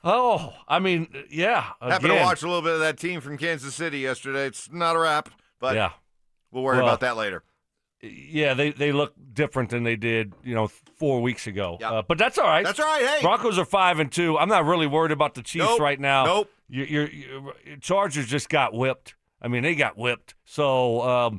Oh, I mean, yeah. Happened to watch a little bit of that team from Kansas City yesterday. It's not a wrap, but we'll worry about that later. Yeah, they look different than they did, 4 weeks ago. Yep. But that's all right. That's all right. Hey, Broncos are 5-2. I'm not really worried about the Chiefs right now. Nope. Your Chargers just got whipped. I mean, they got whipped. So, I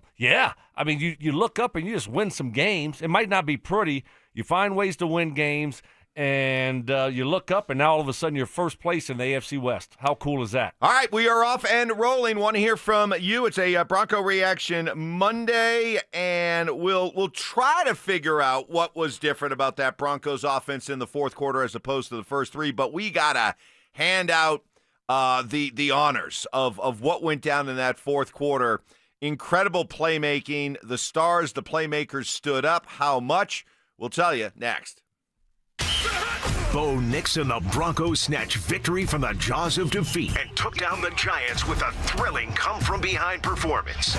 mean, you look up and you just win some games. It might not be pretty. You find ways to win games. And you look up, and now all of a sudden you're first place in the AFC West. How cool is that? All right, we are off and rolling. Want to hear from you. It's a Bronco Reaction Monday, and we'll try to figure out what was different about that Broncos offense in the fourth quarter as opposed to the first three. But we got to hand out the honors of what went down in that fourth quarter. Incredible playmaking. The stars, the playmakers stood up. How much? We'll tell you next. Bo Nix and the Broncos snatched victory from the jaws of defeat and took down the Giants with a thrilling come-from-behind performance.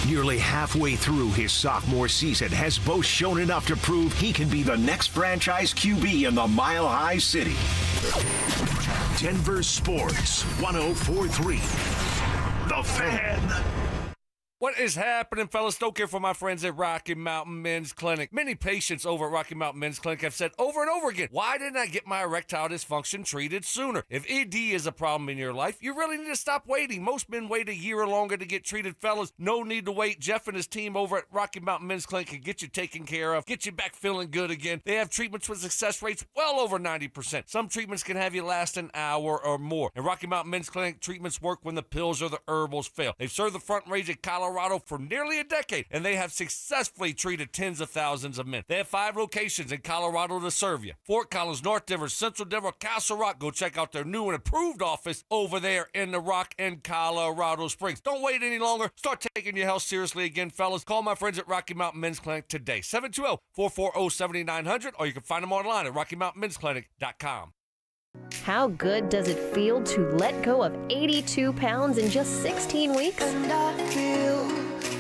Nearly halfway through his sophomore season, has Bo shown enough to prove he can be the next franchise QB in the Mile High City. Denver Sports 104.3. The Fan. What is happening, fellas? Stoke here for my friends at Rocky Mountain Men's Clinic. Many patients over at Rocky Mountain Men's Clinic have said over and over again, why didn't I get my erectile dysfunction treated sooner? If ED is a problem in your life, you really need to stop waiting. Most men wait a year or longer to get treated, fellas. No need to wait. Jeff and his team over at Rocky Mountain Men's Clinic can get you taken care of, get you back feeling good again. They have treatments with success rates well over 90%. Some treatments can have you last an hour or more. And Rocky Mountain Men's Clinic treatments work when the pills or the herbals fail. They've served the Front Range of Colorado for nearly a decade, and they have successfully treated tens of thousands of men. They have 5 locations in Colorado to serve you. Fort Collins, North Denver, Central Denver, Castle Rock. Go check out their new and improved office over there in the Rock in Colorado Springs. Don't wait any longer. Start taking your health seriously again, fellas. Call my friends at Rocky Mountain Men's Clinic today. 720-440-7900, or you can find them online at RockyMountainMen'sClinic.com. How good does it feel to let go of 82 pounds in just 16 weeks? And I feel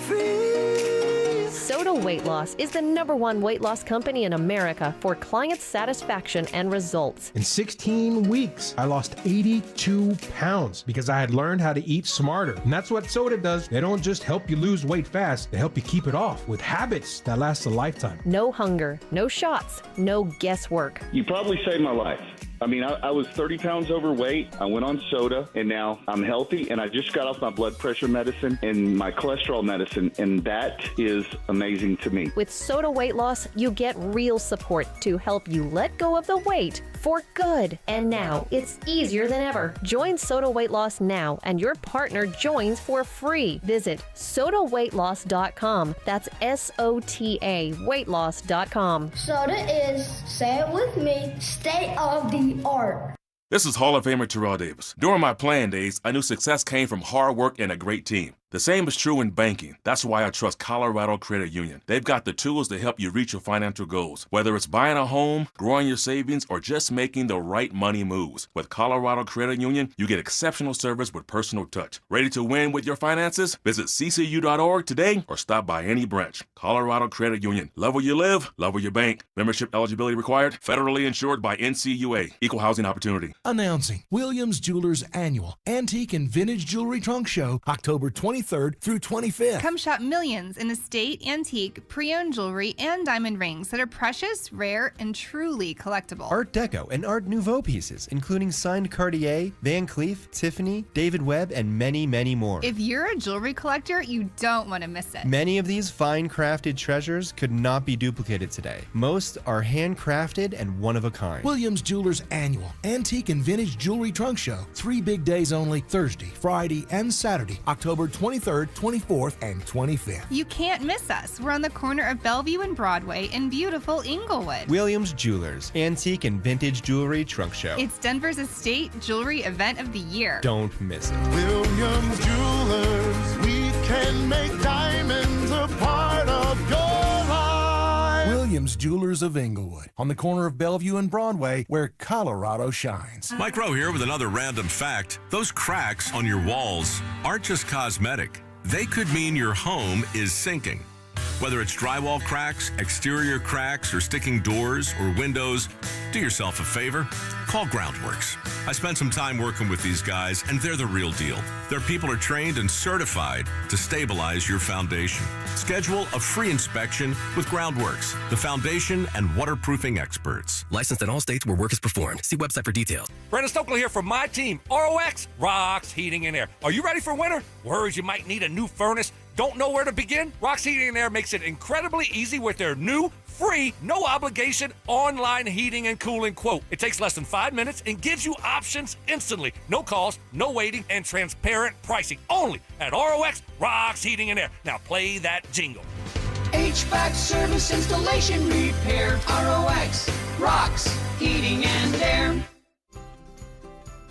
free. Soda Weight Loss is the #1 weight loss company in America for client satisfaction and results. In 16 weeks, I lost 82 pounds because I had learned how to eat smarter. And that's what Soda does. They don't just help you lose weight fast, they help you keep it off with habits that last a lifetime. No hunger, no shots, no guesswork. You probably saved my life. I mean, I was 30 pounds overweight. I went on soda, and now I'm healthy, and I just got off my blood pressure medicine and my cholesterol medicine, and that is amazing to me. With Soda Weight Loss, you get real support to help you let go of the weight for good. And now it's easier than ever. Join Soda Weight Loss now, and your partner joins for free. Visit SodaWeightLoss.com. That's SOTA weightloss.com. Soda is, say it with me, state of the art. This is Hall of Famer Terrell Davis. During my playing days, I knew success came from hard work and a great team. The same is true in banking. That's why I trust Colorado Credit Union. They've got the tools to help you reach your financial goals, whether it's buying a home, growing your savings, or just making the right money moves. With Colorado Credit Union, you get exceptional service with personal touch. Ready to win with your finances? Visit ccu.org today or stop by any branch. Colorado Credit Union. Love where you live, love where you bank. Membership eligibility required. Federally insured by NCUA. Equal housing opportunity. Announcing Williams Jewelers Annual Antique and Vintage Jewelry Trunk Show, October 23rd through 25th. Come shop millions in estate, antique, pre-owned jewelry, and diamond rings that are precious, rare, and truly collectible. Art Deco and Art Nouveau pieces, including signed Cartier, Van Cleef, Tiffany, David Webb, and many, many more. If you're a jewelry collector, you don't want to miss it. Many of these fine crafted treasures could not be duplicated today. Most are handcrafted and one of a kind. Williams Jewelers Annual Antique and Vintage Jewelry Trunk Show. 3 big days only, Thursday, Friday, and Saturday, October 23rd, 24th, and 25th. You can't miss us. We're on the corner of Bellevue and Broadway in beautiful Inglewood. Williams Jewelers Antique and Vintage Jewelry Trunk Show. It's Denver's estate jewelry event of the year. Don't miss it. Williams Jewelers, we can make diamonds a part of your life. Williams Jewelers of Inglewood, on the corner of Bellevue and Broadway, where Colorado shines. Mike Rowe here with another random fact. Those cracks on your walls aren't just cosmetic. They could mean your home is sinking. Whether it's drywall cracks, exterior cracks, or sticking doors or windows, do yourself a favor. Call Groundworks. I spent some time working with these guys, and they're the real deal. Their people are trained and certified to stabilize your foundation. Schedule a free inspection with Groundworks, the foundation and waterproofing experts. Licensed in all states where work is performed. See website for details. Brandon Stokley here from my team, ROX Rocks Heating and Air. Are you ready for winter? Worried you might need a new furnace? Don't know where to begin? Rocks Heating and Air makes it incredibly easy with their new, free, no obligation online heating and cooling quote. It takes less than 5 minutes and gives you options instantly. No calls, no waiting, and transparent pricing. Only at ROX Rocks Heating and Air. Now play that jingle. HVAC service, installation, repair. ROX Rocks Heating and Air.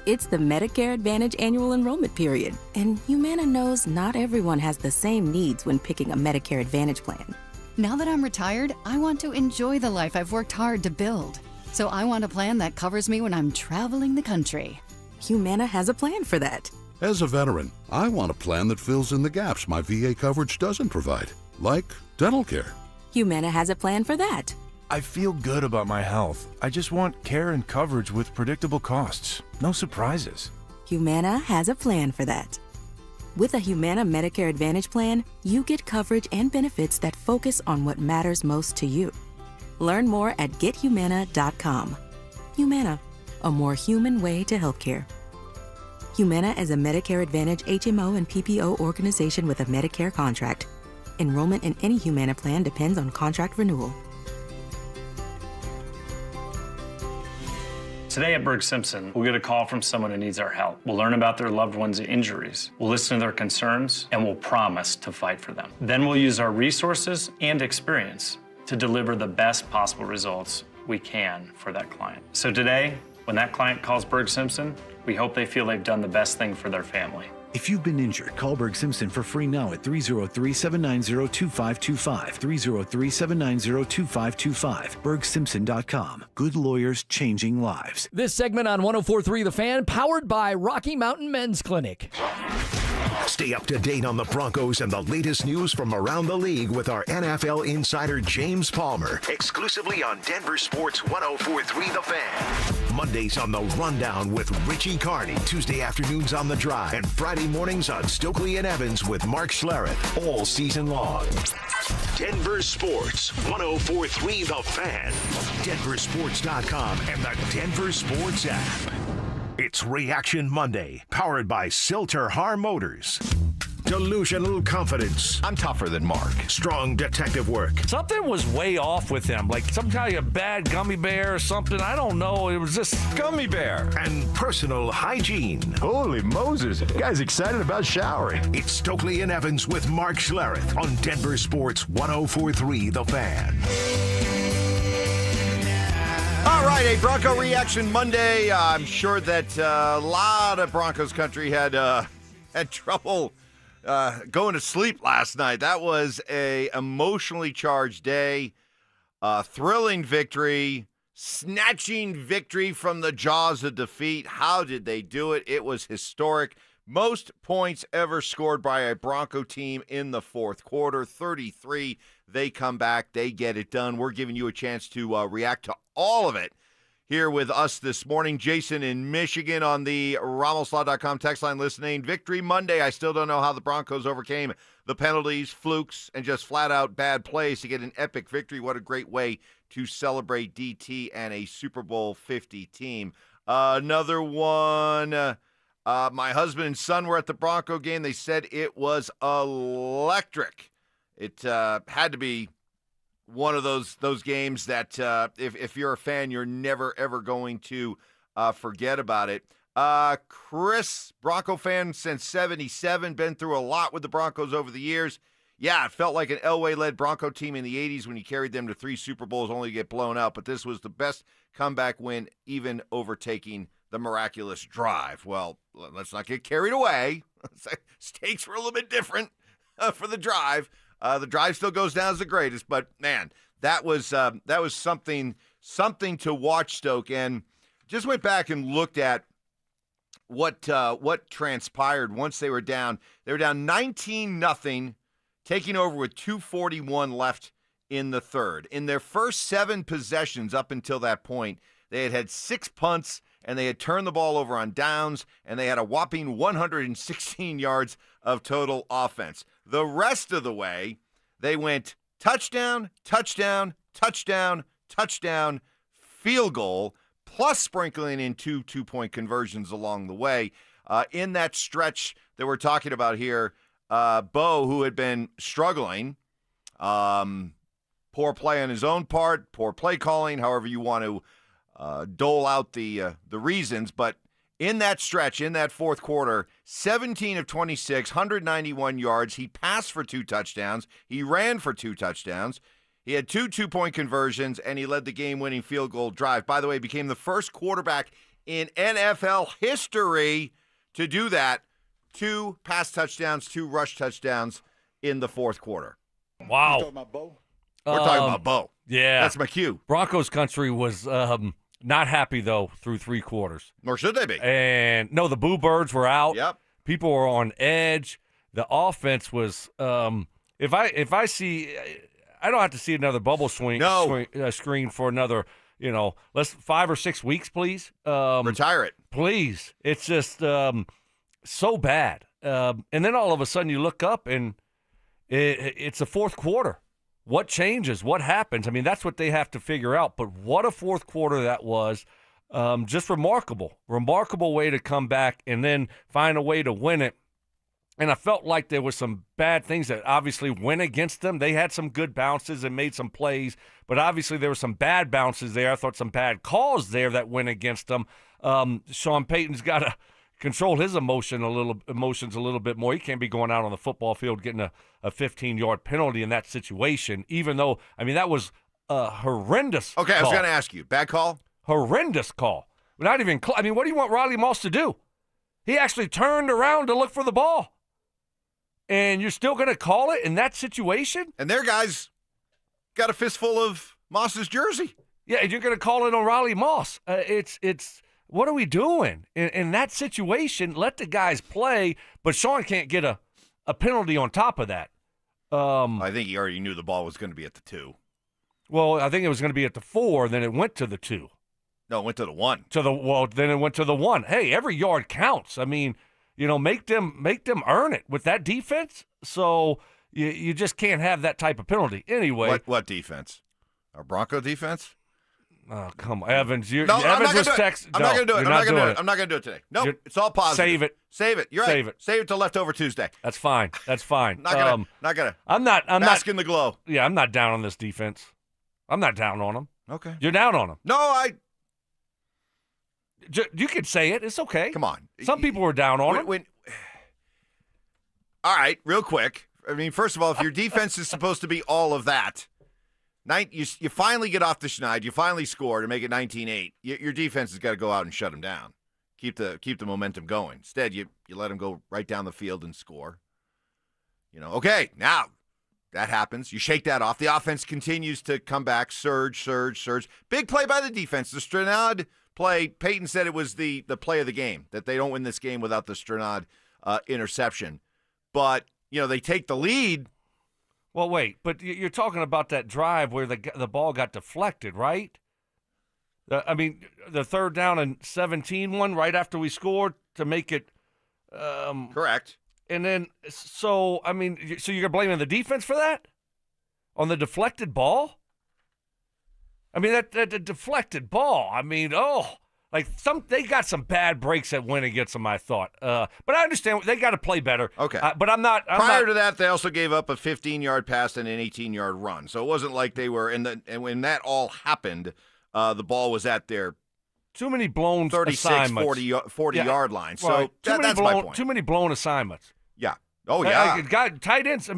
It's the Medicare Advantage annual enrollment period, and Humana knows not everyone has the same needs when picking a Medicare Advantage plan. Now that I'm retired, I want to enjoy the life I've worked hard to build. So I want a plan that covers me when I'm traveling the country. Humana has a plan for that. As a veteran, I want a plan that fills in the gaps my VA coverage doesn't provide, like dental care. Humana has a plan for that. I feel good about my health. I just want care and coverage with predictable costs. No surprises. Humana has a plan for that. With a Humana Medicare Advantage plan, you get coverage and benefits that focus on what matters most to you. Learn more at gethumana.com. Humana, a more human way to healthcare. Humana is a Medicare Advantage HMO and PPO organization with a Medicare contract. Enrollment in any Humana plan depends on contract renewal. Today at Berg Simpson, we'll get a call from someone who needs our help. We'll learn about their loved one's injuries. We'll listen to their concerns, and we'll promise to fight for them. Then we'll use our resources and experience to deliver the best possible results we can for that client. So today, when that client calls Berg Simpson, we hope they feel they've done the best thing for their family. If you've been injured, call Berg Simpson for free now at 303-790-2525. 303-790-2525. BergSimpson.com. Good lawyers changing lives. This segment on 104.3 The Fan, powered by Rocky Mountain Men's Clinic. Stay up to date on the Broncos and the latest news from around the league with our NFL insider James Palmer, exclusively on Denver Sports 104.3 The Fan. Mondays on The Rundown with Richie Carney, Tuesday afternoons on The Drive, and Friday mornings on Stokley and Evans with Mark Schlereth, all season long. Denver Sports 104.3 The Fan, DenverSports.com, and the Denver Sports app. It's Reaction Monday, powered by Silter Har Motors. Delusional confidence. I'm tougher than Mark. Strong detective work. Something was way off with him, like some kind of bad gummy bear or something. I don't know. It was just gummy bear. And personal hygiene. Holy Moses. Guy's excited about showering. It's Stokley and Evans with Mark Schlereth on Denver Sports 104.3 The Fan. All right, a Bronco Reaction Monday. I'm sure that a lot of Broncos country had trouble going to sleep last night. That was a emotionally charged day, thrilling victory, snatching victory from the jaws of defeat. How did they do it? It was historic. Most points ever scored by a Bronco team in the fourth quarter, 33. They come back. They get it done. We're giving you a chance to react to all of it here with us this morning. Jason in Michigan on the RamosLaw.com text line listening. Victory Monday. I still don't know how the Broncos overcame the penalties, flukes, and just flat-out bad plays to get an epic victory. What a great way to celebrate DT and a Super Bowl 50 team. Another one. My husband and son were at the Bronco game. They said it was electric. It had to be one of those games that if you're a fan, you're never, ever going to forget about it. Chris, Bronco fan since 77, been through a lot with the Broncos over the years. Yeah, it felt like an Elway-led Bronco team in the 80s when he carried them to 3 Super Bowls only to get blown out. But this was the best comeback win, even overtaking the miraculous drive. Well, let's not get carried away. Stakes were a little bit different for the drive. The drive still goes down as the greatest, but man, that was something to watch, Stoke. And just went back and looked at what transpired once they were down. They were down 19-0 taking over with 2:41 left in the third. In their first 7 possessions up until that point, they had 6 punts, and they had turned the ball over on downs, and they had a whopping 116 yards of total offense. The rest of the way, they went touchdown, touchdown, touchdown, touchdown, field goal, plus sprinkling in 2 two-point conversions along the way. In that stretch that we're talking about here, Bo, who had been struggling, poor play on his own part, poor play calling, however you want to dole out the reasons, but in that stretch, in that fourth quarter, 17 of 26, 191 yards. He passed for 2 touchdowns. He ran for 2 touchdowns. He had 2 two-point conversions, and he led the game-winning field goal drive. By the way, became the first quarterback in NFL history to do that. 2 pass touchdowns, 2 rush touchdowns in the fourth quarter. Wow. We're talking about Bo? We're talking about Bo. Yeah. That's my cue. Broncos country was not happy, though, through 3 quarters. Nor should they be. And, no, the Boo Birds were out. Yep. People were on edge. The offense was if I see – I don't have to see another bubble screen for another, let's 5 or 6 weeks, please. Retire it. Please. It's just so bad. And then all of a sudden you look up and it's the fourth quarter. What changes? What happens? I mean, that's what they have to figure out. But what a fourth quarter that was. Just remarkable. Remarkable way to come back and then find a way to win it. And I felt like there was some bad things that obviously went against them. They had some good bounces and made some plays, but obviously there were some bad bounces there. I thought some bad calls there that went against them. Sean Payton's got to control his emotions a little bit more. He can't be going out on the football field getting a 15-yard penalty in that situation, even though, I mean, that was a horrendous Okay, call. I was going to ask you. Bad call? Horrendous call. Not even I mean, what do you want Riley Moss to do? He actually turned around to look for the ball. And you're still going to call it in that situation? And their guys got a fistful of Moss's jersey. Yeah, and you're going to call it on Riley Moss. It's what are we doing? In that situation, let the guys play, but Sean can't get a penalty on top of that. I think he already knew the ball was going to be at the 2. Well, I think it was going to be at the 4, then it went to the 2. No, it went to the 1. Then it went to the 1. Hey, every yard counts. I mean, make them earn it with that defense. So you just can't have that type of penalty. Anyway. What defense? Our Bronco defense? Oh, come on. Evans. I'm not going to do it. I'm not going to do it today. Nope. It's all positive. Save it. You're right. Save it till leftover Tuesday. That's fine. not gonna. I'm not bask in the glow. Yeah, I'm not down on this defense. I'm not down on them. Okay. You're down on them. No, you could say it. It's okay. Come on. Some people were down on it. All right, real quick. I mean, first of all, if your defense is supposed to be all of that, you finally get off the schneid, you finally score to make it 19-8. Your defense has got to go out and shut them down. Keep the momentum going. Instead, you let them go right down the field and score. Okay, now that happens. You shake that off. The offense continues to come back, surge. Big play by the defense. The Stranad play, Payton said it was the play of the game, that they don't win this game without the Stranad interception. But, they take the lead. Well, wait, but you're talking about that drive where the ball got deflected, right? The 3rd down and 17 one right after we scored to make it. Correct. And then, so you're blaming the defense for that? On the deflected ball? I mean, that deflected ball. I mean, they got some bad breaks that went against them, I thought. But I understand they got to play better. Okay. But I'm not. Prior to that, they also gave up a 15-yard pass and an 18-yard run. So it wasn't like they were and when that all happened, the ball was at their too many blown 36, assignments. 40-yard line. So right. that's my point. Too many blown assignments. Yeah. Oh, yeah. Tight ends,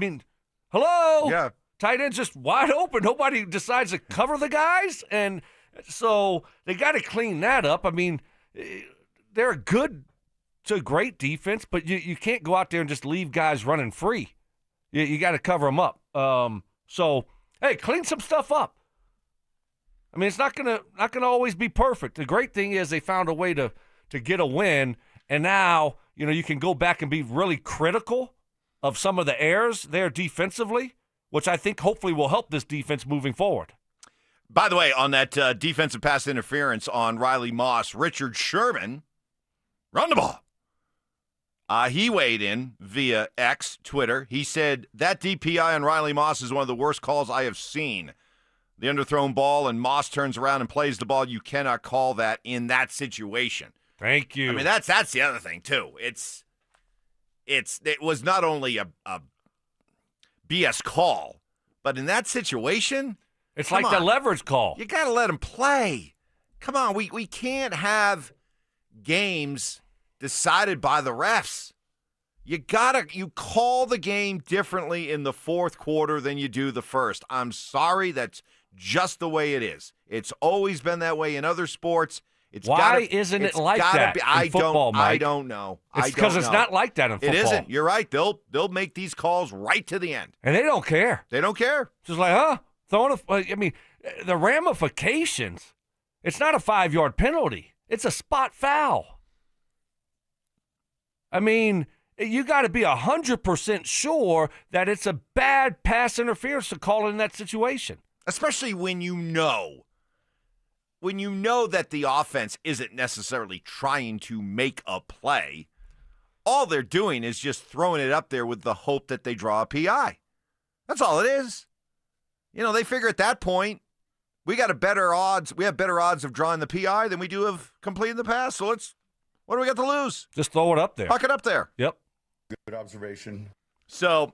hello? Yeah. Tight ends just wide open. Nobody decides to cover the guys. And so they got to clean that up. I mean, they're a good to great defense, but you can't go out there and just leave guys running free. You got to cover them up. So, hey, clean some stuff up. I mean, it's not gonna always be perfect. The great thing is they found a way to get a win, and now you can go back and be really critical of some of the errors there defensively, which I think hopefully will help this defense moving forward. By the way, on that defensive pass interference on Riley Moss, Richard Sherman, run the ball. He weighed in via X, Twitter. He said, that DPI on Riley Moss is one of the worst calls I have seen. The underthrown ball, and Moss turns around and plays the ball. You cannot call that in that situation. Thank you. I mean, that's the other thing, too. It was not only a BS call, but in that situation, it's like the leverage call. You got to let him play. Come on, we can't have games decided by the refs. You call the game differently in the fourth quarter than you do the first. I'm sorry, that's just the way it is. It's always been that way in other sports. Why isn't it like that in football, Mike? I don't know. It's because it's not like that in football. It isn't. You're right. They'll make these calls right to the end. And they don't care. They don't care. Just like, the ramifications. It's not a 5-yard penalty. It's a spot foul. I mean, you got to be 100% sure that it's a bad pass interference to call in that situation. Especially when you know that the offense isn't necessarily trying to make a play. All they're doing is just throwing it up there with the hope that they draw a PI. That's all it is. They figure at that point, we have better odds of drawing the PI than we do of completing the pass. So what do we got to lose? Just throw it up there. Huck it up there. Yep. Good observation. So,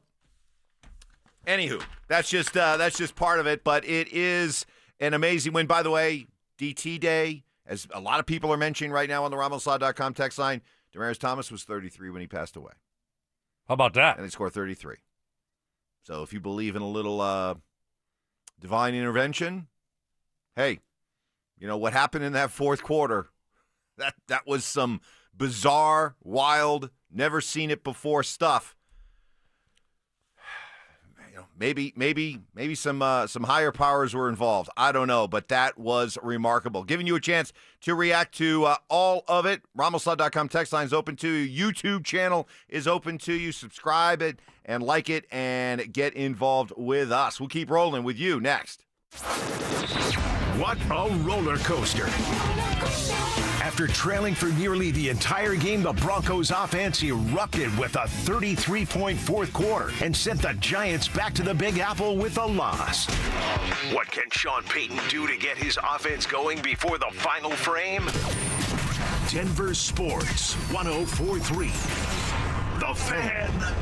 anywho, that's just part of it, but it is an amazing win. By the way, DT Day, as a lot of people are mentioning right now on the RamosLaw.com text line, Demaryius Thomas was 33 when he passed away. How about that? And he scored 33. So if you believe in a little divine intervention, hey, what happened in that fourth quarter, that was some bizarre, wild, never seen it before stuff. Maybe some higher powers were involved. I don't know, but that was remarkable. Giving you a chance to react to all of it. RamosLaw.com text line is open to you. YouTube channel is open to you. Subscribe it and like it and get involved with us. We'll keep rolling with you next. What a roller coaster. After trailing for nearly the entire game, the Broncos offense erupted with a 33-point fourth quarter and sent the Giants back to the Big Apple with a loss. What can Sean Payton do to get his offense going before the final frame? Denver Sports 104.3. The Fan.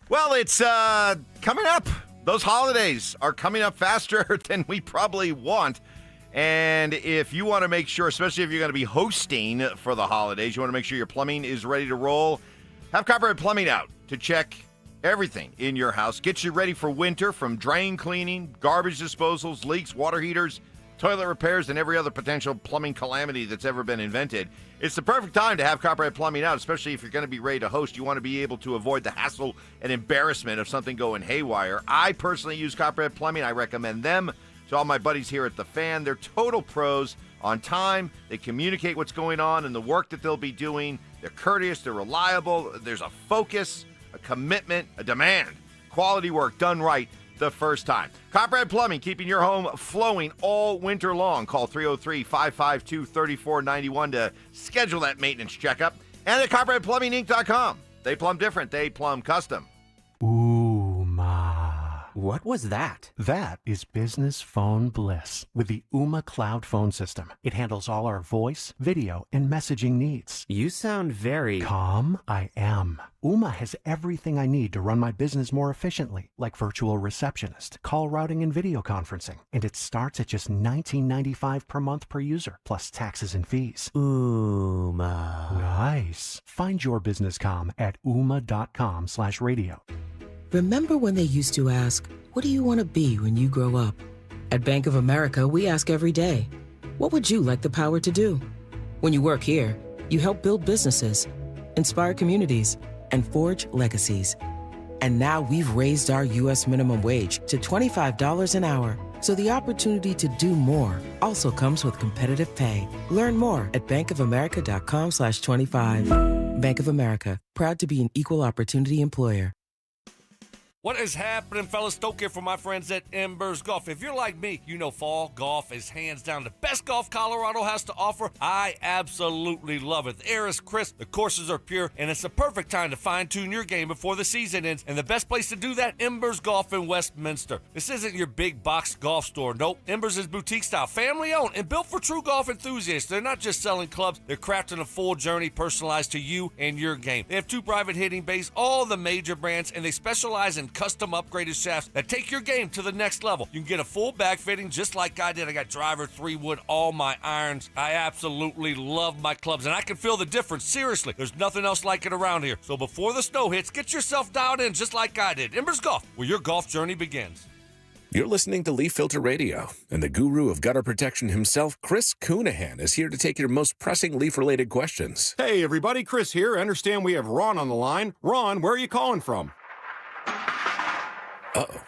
Well, it's coming up. Those holidays are coming up faster than we probably want. And if you want to make sure, especially if you're going to be hosting for the holidays, you want to make sure your plumbing is ready to roll, have Copperhead Plumbing out to check everything in your house. Get you ready for winter, from drain cleaning, garbage disposals, leaks, water heaters, toilet repairs, and every other potential plumbing calamity that's ever been invented. It's the perfect time to have Copperhead Plumbing out, especially if you're going to be ready to host. You want to be able to avoid the hassle and embarrassment of something going haywire. I personally use Copperhead Plumbing. I recommend them to all my buddies here at The Fan. They're total pros on time. They communicate what's going on and the work that they'll be doing. They're courteous. They're reliable. There's a focus, a commitment, a demand. Quality work done right the first time. Copperhead Plumbing, keeping your home flowing all winter long. Call 303-552-3491 to schedule that maintenance checkup. And at CopperheadPlumbingInc.com. They plumb different. They plumb custom. What was that? That is business phone bliss with the Ooma Cloud Phone System. It handles all our voice, video, and messaging needs. You sound very... Calm? I am. Ooma has everything I need to run my business more efficiently, like virtual receptionist, call routing, and video conferencing. And it starts at just $19.95 per month per user, plus taxes and fees. Ooma. Nice. Find your business calm at ooma.com/radio. Remember when they used to ask, what do you want to be when you grow up? At Bank of America, we ask every day, what would you like the power to do? When you work here, you help build businesses, inspire communities, and forge legacies. And now we've raised our U.S. minimum wage to $25 an hour. So the opportunity to do more also comes with competitive pay. Learn more at bankofamerica.com/25. Bank of America, proud to be an equal opportunity employer. What is happening, fellas? Stoke here for my friends at Embers Golf. If you're like me, you know fall golf is hands down the best golf Colorado has to offer. I absolutely love it. The air is crisp, the courses are pure, and it's the perfect time to fine-tune your game before the season ends. And the best place to do that, Embers Golf in Westminster. This isn't your big box golf store. Nope, Embers is boutique style, family-owned, and built for true golf enthusiasts. They're not just selling clubs, they're crafting a full journey personalized to you and your game. They have 2 private hitting bays, all the major brands, and they specialize in custom upgraded shafts that take your game to the next level. You can get a full bag fitting just like I did. I got driver, 3-wood, all my irons. I absolutely love my clubs, and I can feel the difference. Seriously, there's nothing else like it around here. So before the snow hits, get yourself dialed in just like I did. Embers Golf, where your golf journey begins. You're listening to Leaf Filter Radio, and the guru of gutter protection himself, Chris Coonahan, is here to take your most pressing leaf-related questions. Hey, everybody, Chris here. I understand we have Ron on the line. Ron, where are you calling from? Uh-oh.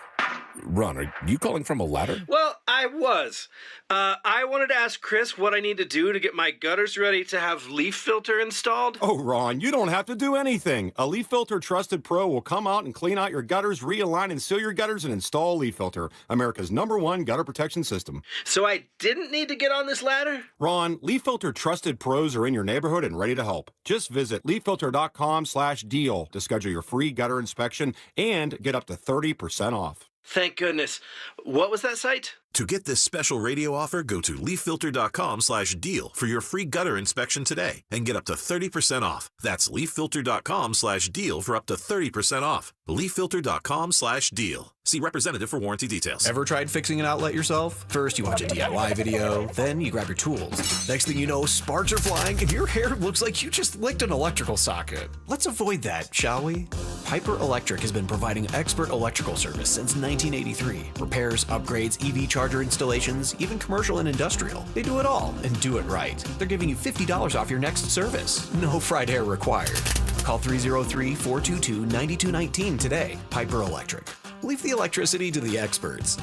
Ron, are you calling from a ladder? Well, I was. I wanted to ask Chris what I need to do to get my gutters ready to have leaf filter installed. Oh, Ron, you don't have to do anything. A Leaf Filter Trusted Pro will come out and clean out your gutters, realign and seal your gutters, and install Leaf Filter, America's #1 gutter protection system. So I didn't need to get on this ladder? Ron, Leaf Filter Trusted Pros are in your neighborhood and ready to help. Just visit leaffilter.com/deal to schedule your free gutter inspection and get up to 30% off. Thank goodness. What was that site? To get this special radio offer, go to leaffilter.com/deal for your free gutter inspection today and get up to 30% off. That's leaffilter.com/deal for up to 30% off. leaffilter.com/deal. See representative for warranty details. Ever tried fixing an outlet yourself? First, you watch a DIY video, then you grab your tools. Next thing you know, sparks are flying and your hair looks like you just licked an electrical socket. Let's avoid that, shall we? Piper Electric has been providing expert electrical service since 1983. Repairs, upgrades, EV charger installations, even commercial and industrial. They do it all and do it right. They're giving you $50 off your next service. No fried hair required. Call 303-422-9219 today. Piper Electric. Leave the electricity to the experts.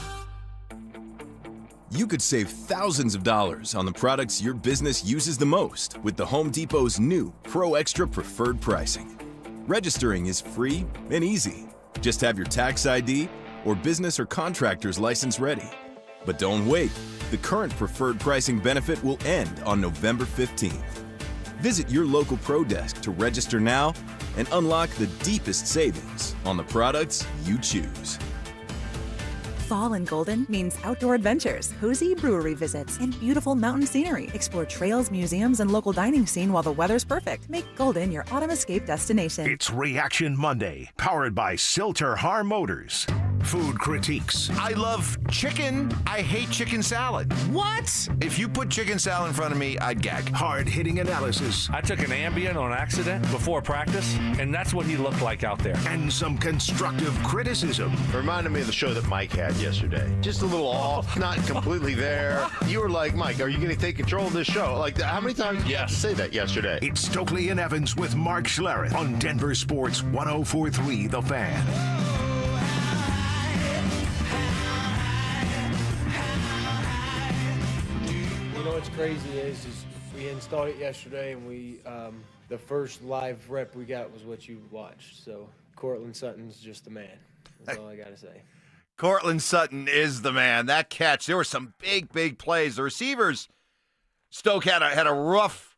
You could save thousands of dollars on the products your business uses the most with the Home Depot's new Pro Extra Preferred Pricing. Registering is free and easy. Just have your tax ID or business or contractor's license ready. But don't wait. The current preferred pricing benefit will end on November 15th. Visit your local Pro Desk to register now and unlock the deepest savings on the products you choose. Fall in Golden means outdoor adventures, cozy brewery visits, and beautiful mountain scenery. Explore trails, museums, and local dining scene while the weather's perfect. Make Golden your autumn escape destination. It's Reaction Monday, powered by Silter Har Motors. Food critiques. I love chicken. I hate chicken salad. What? If you put chicken salad in front of me, I'd gag. Hard-hitting analysis. I took an Ambien on accident before practice, and that's what he looked like out there. And some constructive criticism. Reminded me of the show that Mike had yesterday. Just a little off, not completely there. You were like, Mike, are you going to take control of this show? Like, how many times did you say that yesterday? It's Stokley and Evans with Mark Schlereth on Denver Sports 104.3 The Fan. You know what's crazy is we installed it yesterday, and we the first live rep we got was what you watched. So Cortland Sutton's just the man. That's all I got to say. Cortland Sutton is the man. That catch, there were some big plays. The receivers, Stoke had a rough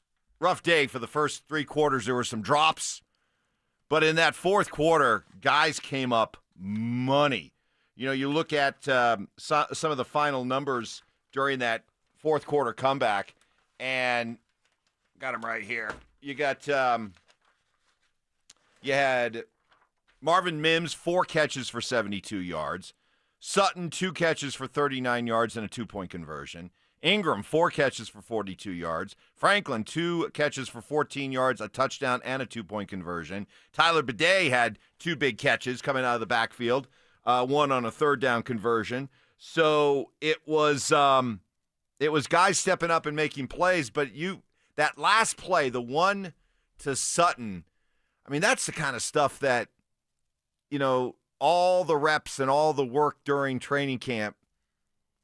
day for the first 3 quarters. There were some drops. But in that fourth quarter, guys came up money. You know, you look at some of the final numbers during that fourth quarter comeback, and got them right here. You got you had Marvin Mims, 4 catches for 72 yards. Sutton, 2 catches for 39 yards and a 2-point conversion. Ingram, 4 catches for 42 yards. Franklin, 2 catches for 14 yards, a touchdown and a 2-point conversion. Tyler Bidet had 2 big catches coming out of the backfield, one on a 3rd down conversion. So it was guys stepping up and making plays, but that last play, the one to Sutton, I mean, that's the kind of stuff that, you know, all the reps and all the work during training camp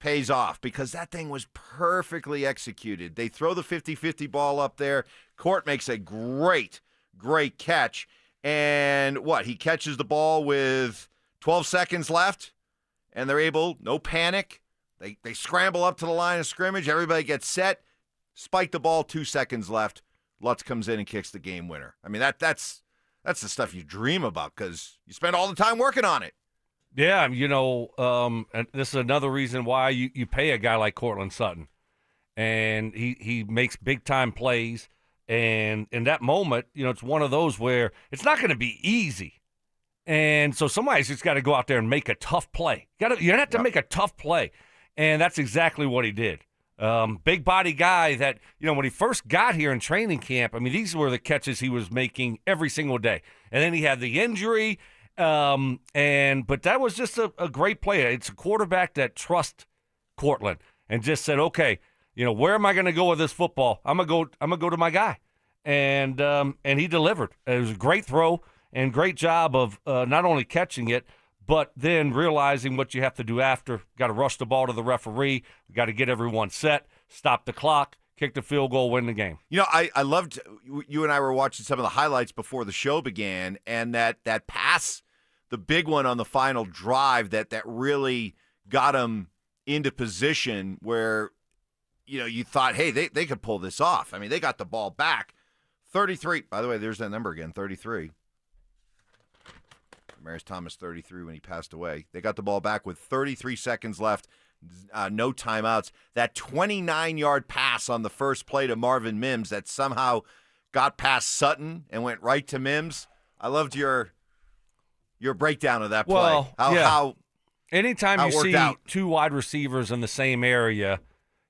pays off because that thing was perfectly executed. They throw the 50-50 ball up there. Court makes a great catch. And he catches the ball with 12 seconds left, and they're able, no panic. They scramble up to the line of scrimmage. Everybody gets set. Spike the ball, 2 seconds left. Lutz comes in and kicks the game winner. I mean, that's the stuff you dream about because you spend all the time working on it. Yeah, and this is another reason why you pay a guy like Courtland Sutton. And he makes big-time plays. And in that moment, it's one of those where it's not going to be easy. And so somebody's just got to go out there and make a tough play. You have to make a tough play. And that's exactly what he did. Big body guy that, when he first got here in training camp, I mean, these were the catches he was making every single day. And then he had the injury. But that was just a great play. It's a quarterback that trusts Courtland and just said, okay, where am I going to go with this football? I'm gonna go to my guy, and he delivered. It was a great throw and great job of not only catching it, but then realizing what you have to do after. Got to rush the ball to the referee. Got to get everyone set, stop the clock, kick the field goal, win the game. I loved you and I were watching some of the highlights before the show began, and that pass, the big one on the final drive that really got him into position where. You thought, hey, they could pull this off. I mean, they got the ball back. 33. By the way, there's that number again, 33. Demaryius Thomas, 33 when he passed away. They got the ball back with 33 seconds left, no timeouts. That 29-yard pass on the first play to Marvin Mims that somehow got past Sutton and went right to Mims. I loved your breakdown of that play. Well, how anytime how you it worked see out. two wide receivers in the same area,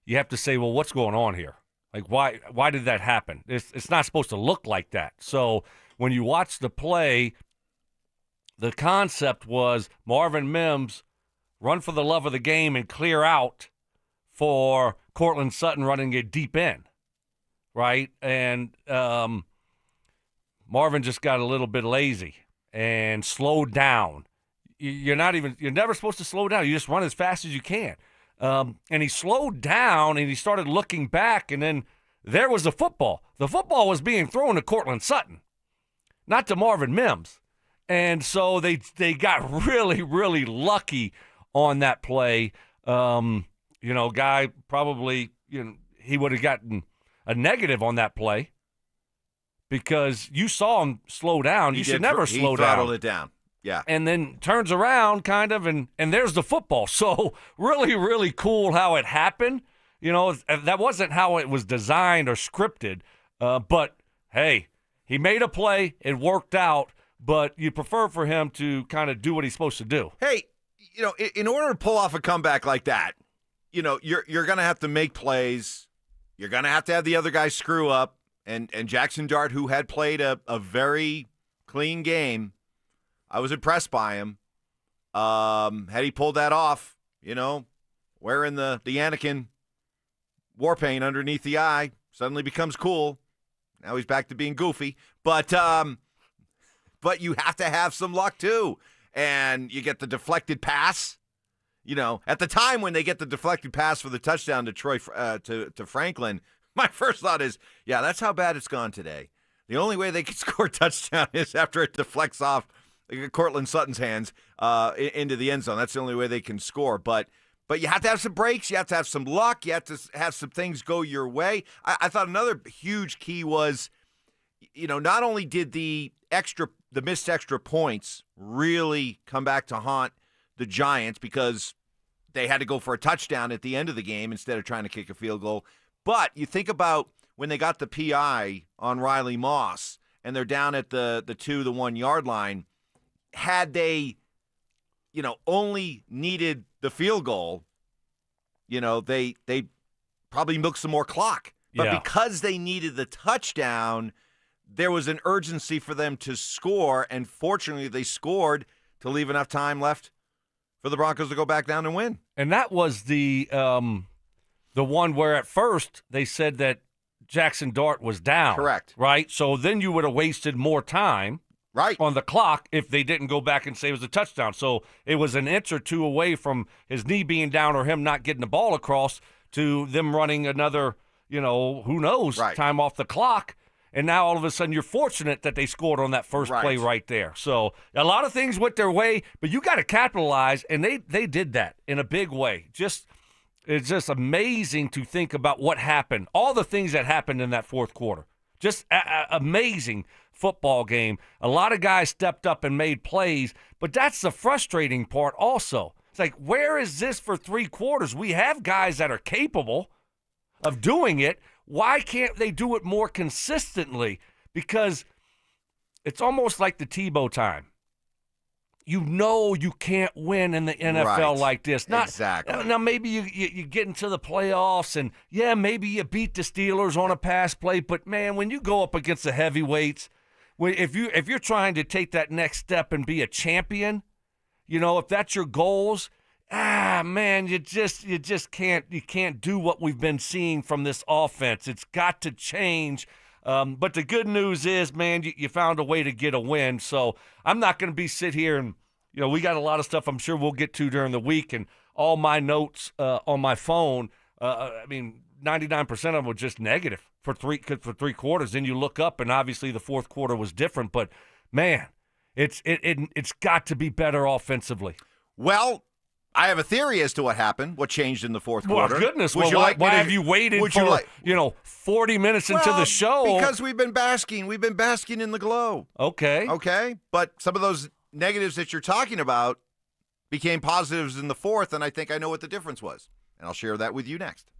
you have to say, well, what's going on here? Like, why did that happen? It's not supposed to look like that. So when you watch the play, the concept was Marvin Mims run for the love of the game and clear out for Courtland Sutton running it deep in, right? And Marvin just got a little bit lazy and slowed down. You're never supposed to slow down. You just run as fast as you can. And he slowed down, and he started looking back, and then there was the football. The football was being thrown to Courtland Sutton, not to Marvin Mims. And so they got really, really lucky on that play. Guy probably, he would have gotten a negative on that play because you saw him slow down. You should never slow down. He throttled it down. Yeah. And then turns around kind of, and there's the football. So really, really cool how it happened. That wasn't how it was designed or scripted. But, hey, he made a play. It worked out. But you prefer for him to kind of do what he's supposed to do. Hey, in order to pull off a comeback like that, you're going to have to make plays. You're going to have the other guy screw up. And Jackson Dart, who had played a very clean game, I was impressed by him. Had he pulled that off, wearing the Anakin war paint underneath the eye, suddenly becomes cool. Now he's back to being goofy. But you have to have some luck too. And you get the deflected pass. At the time when they get the deflected pass for the touchdown to to Franklin, my first thought is, yeah, that's how bad it's gone today. The only way they can score a touchdown is after it deflects off Courtland Sutton's hands into the end zone. That's the only way they can score. But you have to have some breaks. You have to have some luck. You have to have some things go your way. I thought another huge key was, not only did the missed extra points really come back to haunt the Giants because they had to go for a touchdown at the end of the game instead of trying to kick a field goal, but you think about when they got the PI on Riley Moss and they're down at the 1 yard line. Had they, only needed the field goal, they probably milked some more clock. But because they needed the touchdown, there was an urgency for them to score, and fortunately they scored to leave enough time left for the Broncos to go back down and win. And that was the one where at first they said that Jackson Dart was down. Correct. Right? So then you would have wasted more time. Right. On the clock if they didn't go back and say it was a touchdown. So it was an inch or two away from his knee being down or him not getting the ball across to them running another, who knows, time off the clock. And now all of a sudden you're fortunate that they scored on that first play right there. So a lot of things went their way, but you got to capitalize, and they did that in a big way. It's just amazing to think about what happened, all the things that happened in that fourth quarter. Just amazing football game. A lot of guys stepped up and made plays, but that's the frustrating part also. It's like, where is this for 3 quarters? We have guys that are capable of doing it. Why can't they do it more consistently? Because it's almost like the Tebow time. You know you can't win in the NFL like this. Exactly. Now, maybe you get into the playoffs, and, yeah, maybe you beat the Steelers on a pass play. But, man, when you go up against the heavyweights, if you're trying to take that next step and be a champion, if that's your goals, man, you just can't do what we've been seeing from this offense. It's got to change. But the good news is, man, you found a way to get a win. So I'm not going to sit here and, we got a lot of stuff I'm sure we'll get to during the week, and all my notes on my phone, 99% of them were just negative for three quarters. Then you look up, and obviously the fourth quarter was different. But, man, it's got to be better offensively. Well, I have a theory as to what happened, what changed in the fourth quarter. Well, goodness. Why have you waited for 40 minutes into the show? Because we've been basking. We've been basking in the glow. Okay. But some of those negatives that you're talking about became positives in the fourth, and I think I know what the difference was. And I'll share that with you next.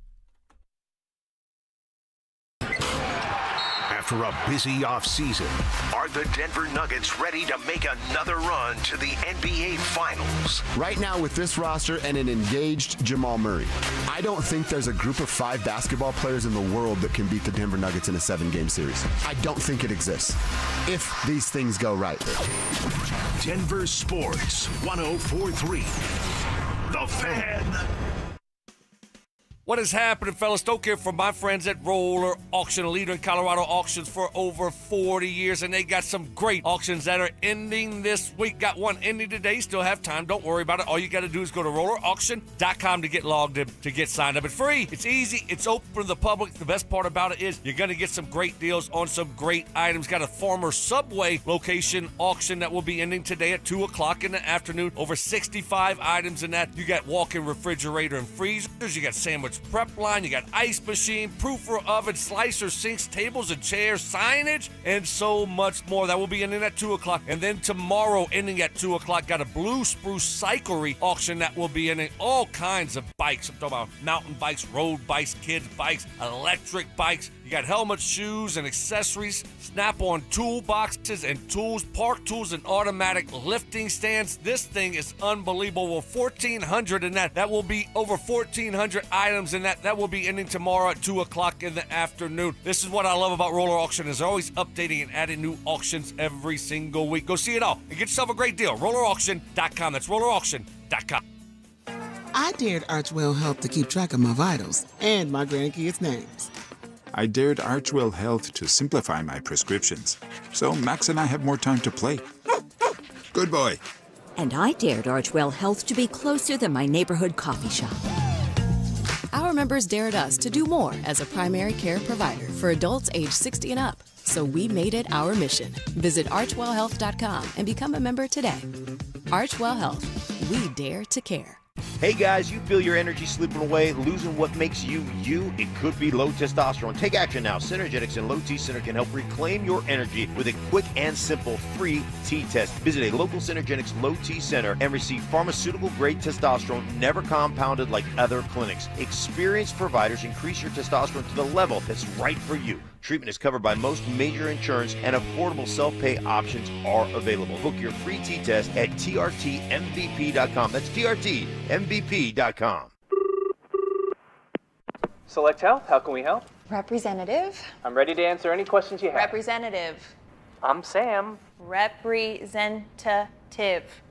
After a busy offseason, are the Denver Nuggets ready to make another run to the NBA Finals? Right now, with this roster and an engaged Jamal Murray, I don't think there's a group of 5 basketball players in the world that can beat the Denver Nuggets in a 7-game series. I don't think it exists, if these things go right. Denver Sports 104.3. The Fan. What is happening, fellas? Stoke here from my friends at Roller Auction, a leader in Colorado auctions for over 40 years, and they got some great auctions that are ending this week. Got one ending today. You still have time. Don't worry about it. All you got to do is go to rollerauction.com to get logged in, to get signed up. It's free. It's easy. It's open to the public. The best part about it is you're going to get some great deals on some great items. Got a former Subway location auction that will be ending today at 2 o'clock in the afternoon. Over 65 items in that. You got walk-in refrigerator and freezers. You got sandwich prep line, you got ice machine, proofer oven, slicer, sinks, tables and chairs, signage, and so much more. That will be ending at 2 o'clock. And then tomorrow, ending at 2 o'clock, got a Blue Spruce Cyclery auction that will be ending. All kinds of bikes. I'm talking about mountain bikes, road bikes, kids bikes, electric bikes. You got helmets, shoes, and accessories, snap-on toolboxes and tools, park tools, and automatic lifting stands. This thing is unbelievable. 1,400 in that. That will be over 1,400 items in that. That will be ending tomorrow at 2 o'clock in the afternoon. This is what I love about Roller Auction, is they're always updating and adding new auctions every single week. Go see it all and get yourself a great deal. RollerAuction.com. That's RollerAuction.com. I dared Archwell Health to keep track of my vitals and my grandkids' names. I dared Archwell Health to simplify my prescriptions, so Max and I have more time to play. Good boy. And I dared Archwell Health to be closer than my neighborhood coffee shop. Our members dared us to do more as a primary care provider for adults age 60 and up. So we made it our mission. Visit archwellhealth.com and become a member today. Archwell Health. We dare to care. Hey guys, you feel your energy slipping away, losing what makes you you? It could be low testosterone. Take action now. Synergetics and Low T Center can help reclaim your energy with a quick and simple free T-test. Visit a local Synergetics Low T Center and receive pharmaceutical-grade testosterone never compounded like other clinics. Experienced providers increase your testosterone to the level that's right for you. Treatment is covered by most major insurance, and affordable self-pay options are available. Book your free T-test at trtmvp.com. That's trtmvp.com. Select Health, how can we help? Representative. I'm ready to answer any questions you have. Representative. I'm Sam. Representative.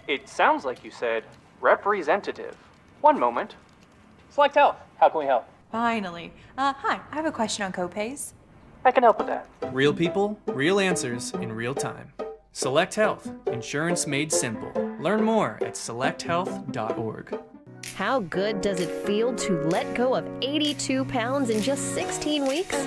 It sounds like you said representative. One moment. Select Health, how can we help? Finally. Hi, I have a question on copays. I can help with that. Real people, real answers in real time. Select Health, insurance made simple. Learn more at selecthealth.org. How good does it feel to let go of 82 pounds in just 16 weeks?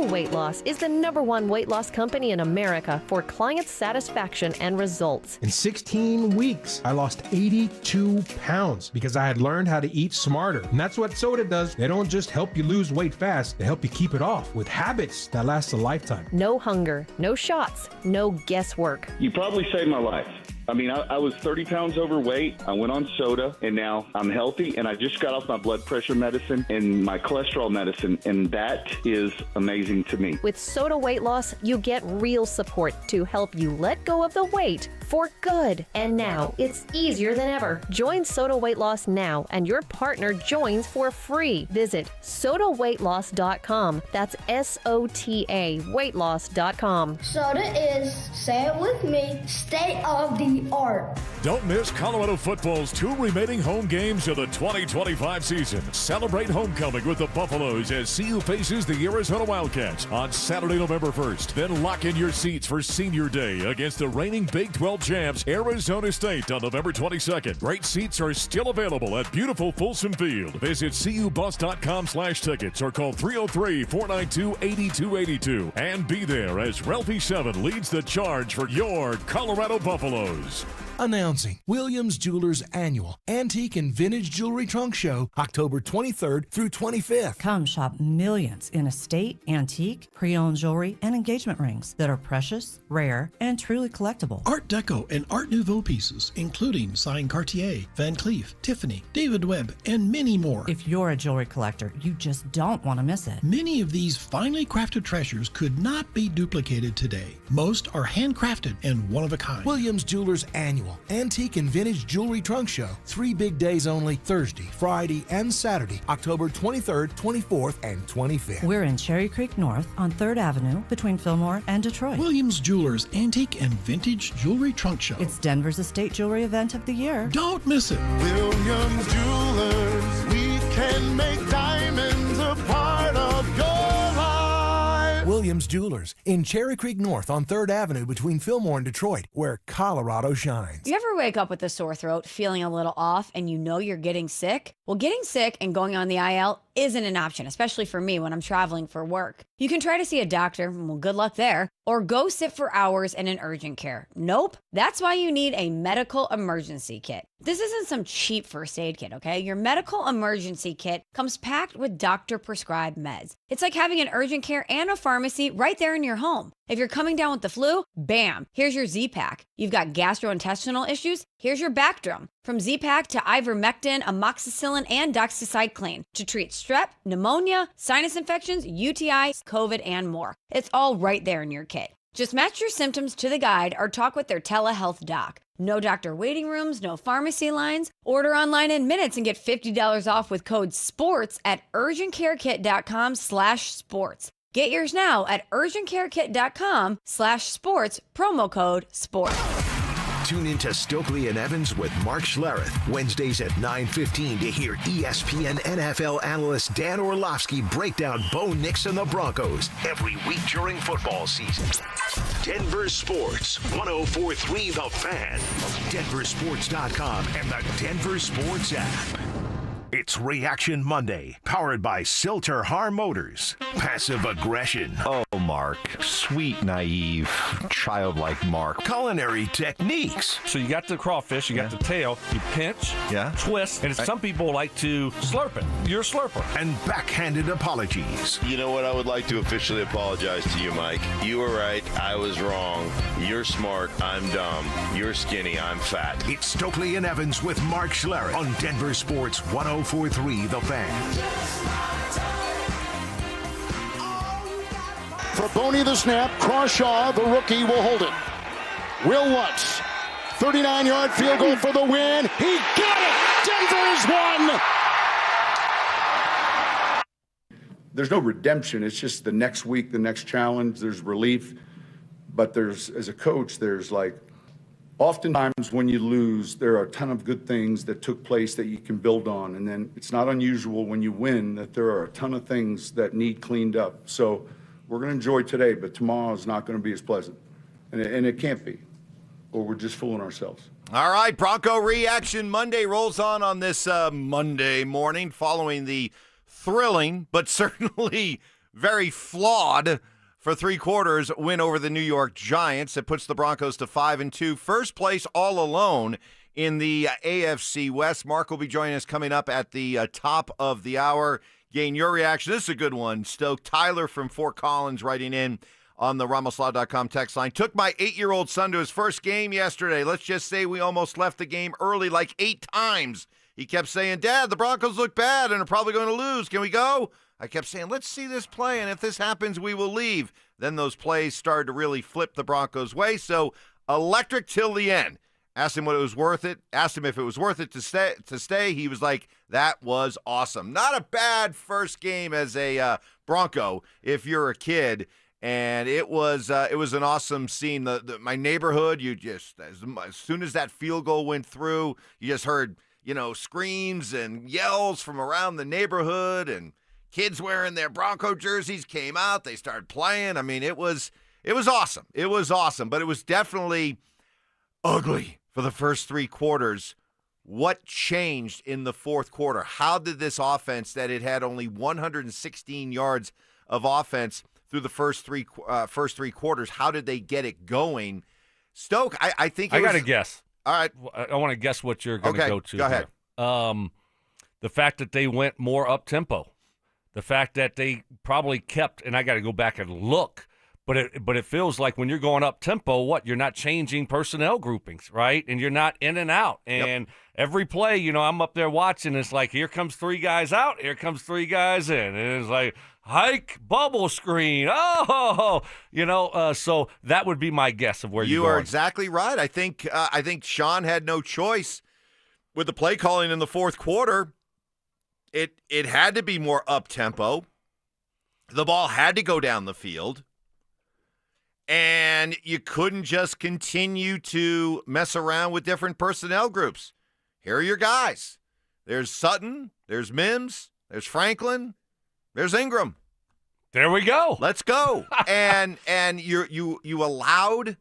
Weight Loss is the #1 weight loss company in America for client satisfaction and results. In 16 weeks, I lost 82 pounds because I had learned how to eat smarter. And that's what soda does. They don't just help you lose weight fast, they help you keep it off with habits that last a lifetime. No hunger, no shots, no guesswork. You probably saved my life. I mean, I was 30 pounds overweight. I went on soda, and now I'm healthy, and I just got off my blood pressure medicine and my cholesterol medicine, and that is amazing to me. With Soda Weight Loss, you get real support to help you let go of the weight for good. And now it's easier than ever. Join Soda Weight Loss now, and your partner joins for free. Visit sodaweightloss.com. That's SOTA weightloss.com. Soda is, say it with me, state of the art. Don't miss Colorado football's 2 remaining home games of the 2025 season. Celebrate homecoming with the Buffaloes as CU faces the Arizona Wildcats on Saturday, November 1st. Then lock in your seats for Senior Day against the reigning Big 12 champs, Arizona State, on November 22nd. Great seats are still available at beautiful Folsom Field. Visit cubus.com/tickets or call 303-492-8282 and be there as Ralphie 7 leads the charge for your Colorado Buffaloes. Announcing Williams Jewelers Annual Antique and Vintage Jewelry Trunk Show, October 23rd through 25th. Come shop millions in estate, antique, pre-owned jewelry, and engagement rings that are precious, rare, and truly collectible. Art Deco and Art Nouveau pieces, including signed Cartier, Van Cleef, Tiffany, David Webb, and many more. If you're a jewelry collector, you just don't want to miss it. Many of these finely crafted treasures could not be duplicated today. Most are handcrafted and one of a kind. Williams Jewelers Annual Antique and Vintage Jewelry Trunk Show. 3 big days only, Thursday, Friday, and Saturday, October 23rd, 24th, and 25th. We're in Cherry Creek North on 3rd Avenue between Fillmore and Detroit. Williams Jewelers Antique and Vintage Jewelry Trunk Show. It's Denver's estate jewelry event of the year. Don't miss it. Williams Jewelers, we can make diamonds a part of your life. Williams Jewelers in Cherry Creek North on 3rd Avenue between Fillmore and Detroit, where Colorado shines. You ever wake up with a sore throat, feeling a little off, and you know you're getting sick? Well, getting sick and going on the IL isn't an option, especially for me when I'm traveling for work. You can try to see a doctor, well, good luck there, or go sit for hours in an urgent care. Nope. That's why you need a medical emergency kit. This isn't some cheap first aid kit, okay? Your medical emergency kit comes packed with doctor-prescribed meds. It's like having an urgent care and a pharmacy right there in your home. If you're coming down with the flu, bam, here's your Z-Pack. You've got gastrointestinal issues, here's your Bactrim. From Z-Pack to ivermectin, amoxicillin, and doxycycline to treat strep, pneumonia, sinus infections, UTIs, COVID, and more. It's all right there in your kit. Just match your symptoms to the guide or talk with their telehealth doc. No doctor waiting rooms, no pharmacy lines. Order online in minutes and get $50 off with code SPORTS at urgentcarekit.com/sports. Get yours now at urgentcarekit.com/sports, promo code SPORTS. Tune into Stokley and Evans with Mark Schlereth, Wednesdays at 9:15 to hear ESPN NFL analyst Dan Orlovsky break down Bo Nix and the Broncos every week during football season. Denver Sports, 104.3 The Fan, DenverSports.com, and the Denver Sports app. It's Reaction Monday, powered by Silter Harm Motors. Passive aggression. Oh, Mark. Sweet, naive, childlike Mark. Culinary techniques. So you got the crawfish, you got the tail, you pinch, twist, and some people like to slurp it. You're a slurper. And backhanded apologies. You know what? I would like to officially apologize to you, Mike. You were right. I was wrong. You're smart. I'm dumb. You're skinny. I'm fat. It's Stokley and Evans with Mark Schlereth on Denver Sports 104.3 The Fan. For Boney the snap, Crawshaw, the rookie, will hold it. Will Lutz, 39-yard field goal for the win. He got it! Denver has won! There's no redemption. It's just the next week, the next challenge. There's relief. But there's, as a coach, there's like, oftentimes when you lose, there are a ton of good things that took place that you can build on. And then it's not unusual when you win that there are a ton of things that need cleaned up. So we're going to enjoy today, but tomorrow is not going to be as pleasant. And it can't be, or we're just fooling ourselves. All right, Bronco Reaction Monday rolls on this Monday morning following the thrilling but certainly very flawed for 3 quarters win over the New York Giants. It puts the Broncos to 5-2. First place all alone in the AFC West. Mark will be joining us coming up at the top of the hour. Gain your reaction. This is a good one, Stoke. Tyler from Fort Collins writing in on the RamosLaw.com text line. Took my 8-year-old son to his first game yesterday. Let's just say we almost left the game early like 8 times. He kept saying, Dad, the Broncos look bad and are probably going to lose. Can we go? I kept saying, let's see this play, and if this happens, we will leave. Then those plays started to really flip the Broncos' way. So electric till the end. Asked him what it was worth it. Asked him if it was worth it to stay. He was like, that was awesome. Not a bad first game as a Bronco if you're a kid. And it was an awesome scene. My neighborhood, you just as soon as that field goal went through, you just heard screams and yells from around the neighborhood, and kids wearing their Bronco jerseys came out. They started playing. I mean, it was awesome. It was awesome, but it was definitely ugly for the first 3 quarters. What changed in the fourth quarter? How did this offense that it had only 116 yards of offense through the first three quarters, how did they get it going? Stoke, I think I got to guess. All right. I want to guess what you're going to go to. Go ahead. The fact that they went more up-tempo. The fact that they probably kept, and I got to go back and look, but it feels like when you're going up-tempo, you're not changing personnel groupings, right? And you're not in and out. And every play, I'm up there watching, it's like, here comes 3 guys out, here comes 3 guys in. And it's like, hike, bubble screen. So that would be my guess of where you are exactly right. I think Sean had no choice with the play calling in the fourth quarter. It had to be more up tempo. The ball had to go down the field, and you couldn't just continue to mess around with different personnel groups. Here are your guys. There's Sutton. There's Mims. There's Franklin. There's Ingram. There we go. Let's go. and you allowed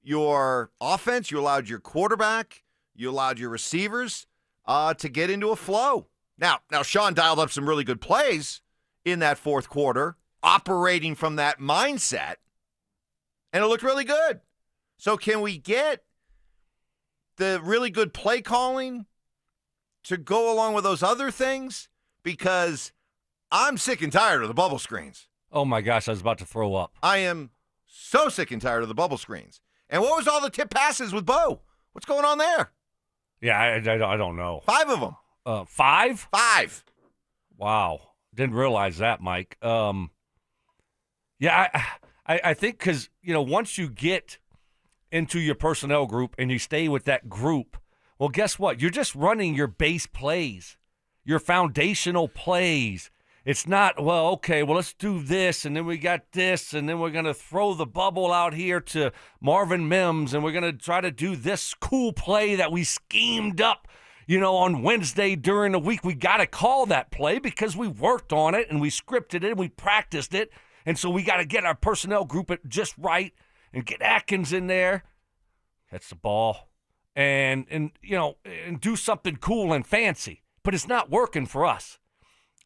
your offense, you allowed your quarterback, you allowed your receivers to get into a flow. Now Sean dialed up some really good plays in that fourth quarter, operating from that mindset, and it looked really good. So can we get the really good play calling to go along with those other things? Because I'm sick and tired of the bubble screens. Oh, my gosh, I was about to throw up. I am so sick and tired of the bubble screens. And what was all the tip passes with Bo? What's going on there? Yeah, I don't know. 5 of them. 5? 5. Wow. Didn't realize that, Mike. I think because, once you get into your personnel group and you stay with that group, well, guess what? You're just running your base plays, your foundational plays. It's not, let's do this, and then we got this, and then we're going to throw the bubble out here to Marvin Mims, and we're going to try to do this cool play that we schemed up, on Wednesday during the week. We got to call that play because we worked on it, and we scripted it, and we practiced it, and so we got to get our personnel group just right and get Atkins in there, catch the ball, and do something cool and fancy. But it's not working for us.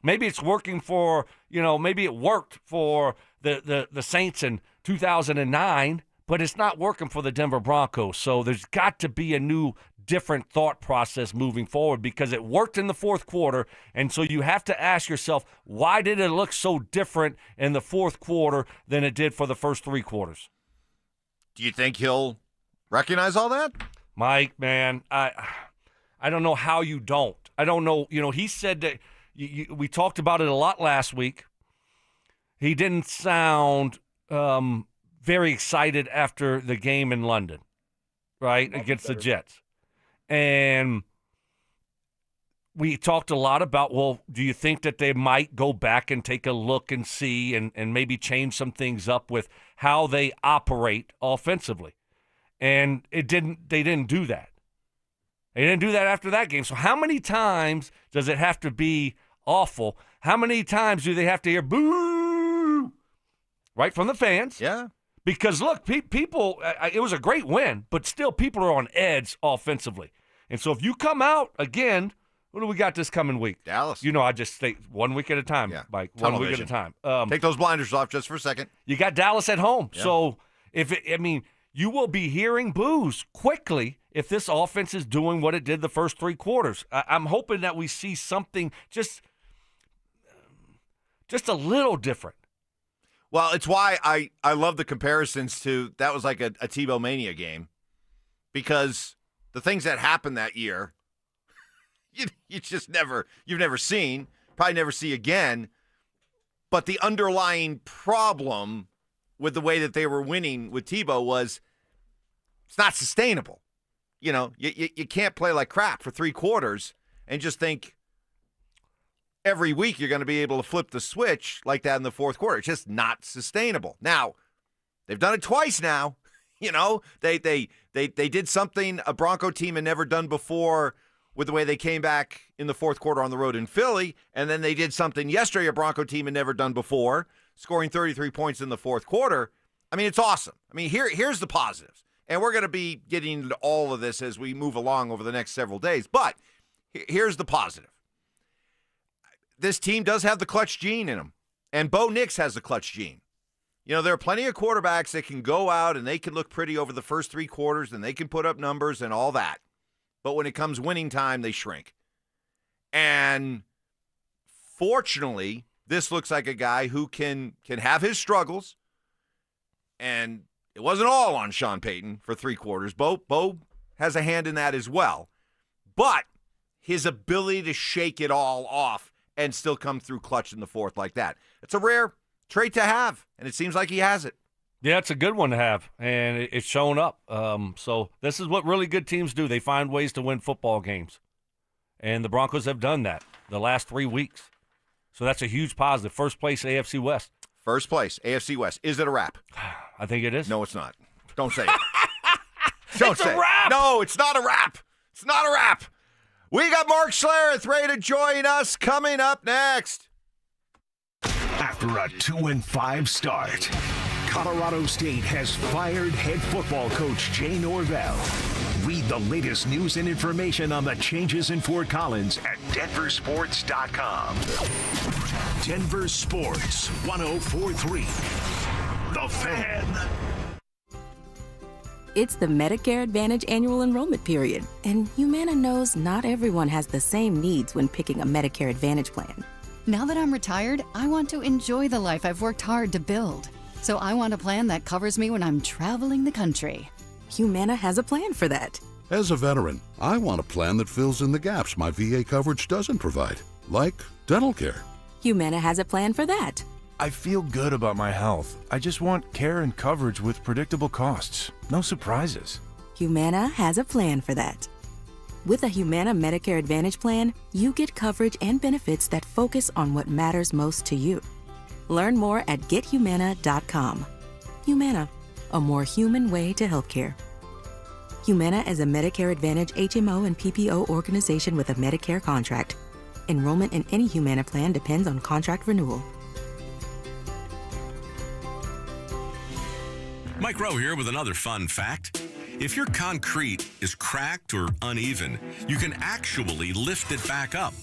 Maybe it's working for, maybe it worked for the Saints in 2009, but it's not working for the Denver Broncos. So there's got to be a new, different thought process moving forward because it worked in the fourth quarter. And so you have to ask yourself, why did it look so different in the fourth quarter than it did for the first 3 quarters? Do you think he'll recognize all that? Mike, man, I don't know how you don't. I don't know. He said that we talked about it a lot last week. He didn't sound very excited after the game in London, right, against the Jets. And we talked a lot about, do you think that they might go back and take a look and see and maybe change some things up with how they operate offensively? And they didn't do that. They didn't do that after that game. So how many times does it have to be awful? How many times do they have to hear boo right from the fans? Yeah. Because, look, people, it was a great win, but still people are on edge offensively. And so if you come out, again, Who do we got this coming week? Dallas. I just stay 1 week at a time, Mike. 1 week at a time. Take those blinders off just for a second. You got Dallas at home. Yeah. So, you will be hearing boos quickly if this offense is doing what it did the first 3 quarters. I'm hoping that we see something just a little different. Well, it's why I love the comparisons to that was like a Tebow Mania game, because the things that happened that year, you've never seen, probably never see again. But the underlying problem with the way that they were winning with Tebow was it's not sustainable. You can't play like crap for 3 quarters and just think every week you're going to be able to flip the switch like that in the fourth quarter. It's just not sustainable. Now, they've done it twice now. They did something a Bronco team had never done before with the way they came back in the fourth quarter on the road in Philly, and then they did something yesterday a Bronco team had never done before, scoring 33 points in the fourth quarter. It's awesome. Here's the positives, and we're going to be getting into all of this as we move along over the next several days, but here's the positive. This team does have the clutch gene in them, and Bo Nix has the clutch gene. There are plenty of quarterbacks that can go out and they can look pretty over the first 3 quarters and they can put up numbers and all that. But when it comes winning time, they shrink. And fortunately, this looks like a guy who can have his struggles. And it wasn't all on Sean Payton for 3 quarters. Bo has a hand in that as well. But his ability to shake it all off and still come through clutch in the fourth like that, it's a rare trait to have, and it seems like he has it. Yeah, it's a good one to have, and it's shown up. So this is what really good teams do. They find ways to win football games, and the Broncos have done that the last 3 weeks. So that's a huge positive. First place, AFC West. First place, AFC West. Is it a wrap? I think it is. No, it's not. Don't say it. Don't It's say a wrap. It. No, it's not a wrap. It's not a wrap. We got Mark Schlereth ready to join us coming up next. After a 2-5 start, Colorado State has fired head football coach Jay Norvell. Read the latest news and information on the changes in Fort Collins at DenverSports.com. Denver Sports 104.3. The Fan. It's the Medicare Advantage annual enrollment period, and Humana knows not everyone has the same needs when picking a Medicare Advantage plan. Now that I'm retired, I want to enjoy the life I've worked hard to build. So I want a plan that covers me when I'm traveling the country. Humana has a plan for that. As a veteran, I want a plan that fills in the gaps my VA coverage doesn't provide, like dental care. Humana has a plan for that. I feel good about my health. I just want care and coverage with predictable costs. No surprises. Humana has a plan for that. With a Humana Medicare Advantage plan, you get coverage and benefits that focus on what matters most to you. Learn more at GetHumana.com. Humana, a more human way to healthcare. Humana is a Medicare Advantage HMO and PPO organization with a Medicare contract. Enrollment in any Humana plan depends on contract renewal. Mike Rowe here with another fun fact. If your concrete is cracked or uneven, you can actually lift it back up.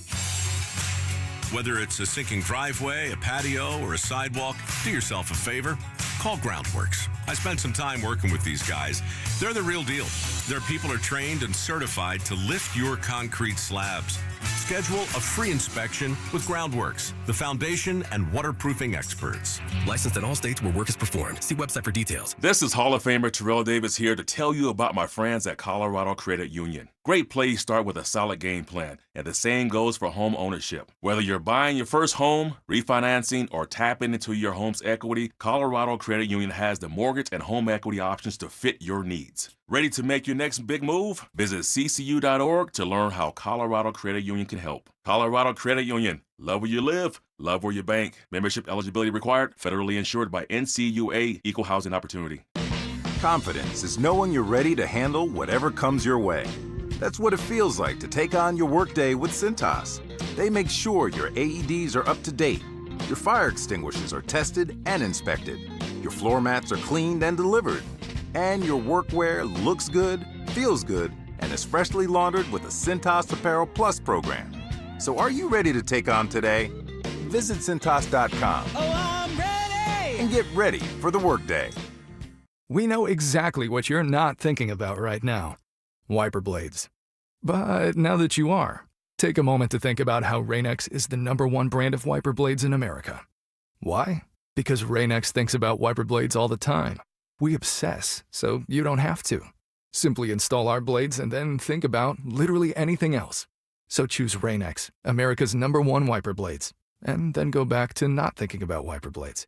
Whether it's a sinking driveway, a patio, or a sidewalk, do yourself a favor. Call Groundworks. I spent some time working with these guys. They're the real deal. Their people are trained and certified to lift your concrete slabs. Schedule a free inspection with Groundworks, the foundation and waterproofing experts. Licensed in all states where work is performed. See website for details. This is Hall of Famer Terrell Davis here to tell you about my friends at Colorado Credit Union. Great plays start with a solid game plan, and the same goes for home ownership. Whether you're buying your first home, refinancing, or tapping into your home's equity, Colorado Credit Union has the mortgage and home equity options to fit your needs. Ready to make your next big move? Visit ccu.org to learn how Colorado Credit Union can help. Colorado Credit Union. Love where you live, love where you bank. Membership eligibility required. Federally insured by NCUA. Equal housing opportunity. Confidence is knowing you're ready to handle whatever comes your way. That's what it feels like to take on your workday with Cintas. They make sure your AEDs are up to date, your fire extinguishers are tested and inspected, your floor mats are cleaned and delivered, and your workwear looks good, feels good, and is freshly laundered with the Cintas Apparel Plus program. So are you ready to take on today? Visit Cintas.com. Oh, I'm ready! And get ready for the workday. We know exactly what you're not thinking about right now. Wiper blades. But now that you are, take a moment to think about how Rain-X is the #1 brand of wiper blades in America. Why? Because Rain-X thinks about wiper blades all the time. We obsess, so you don't have to. Simply install our blades and then think about literally anything else. So choose Rain-X, America's #1 wiper blades, and then go back to not thinking about wiper blades.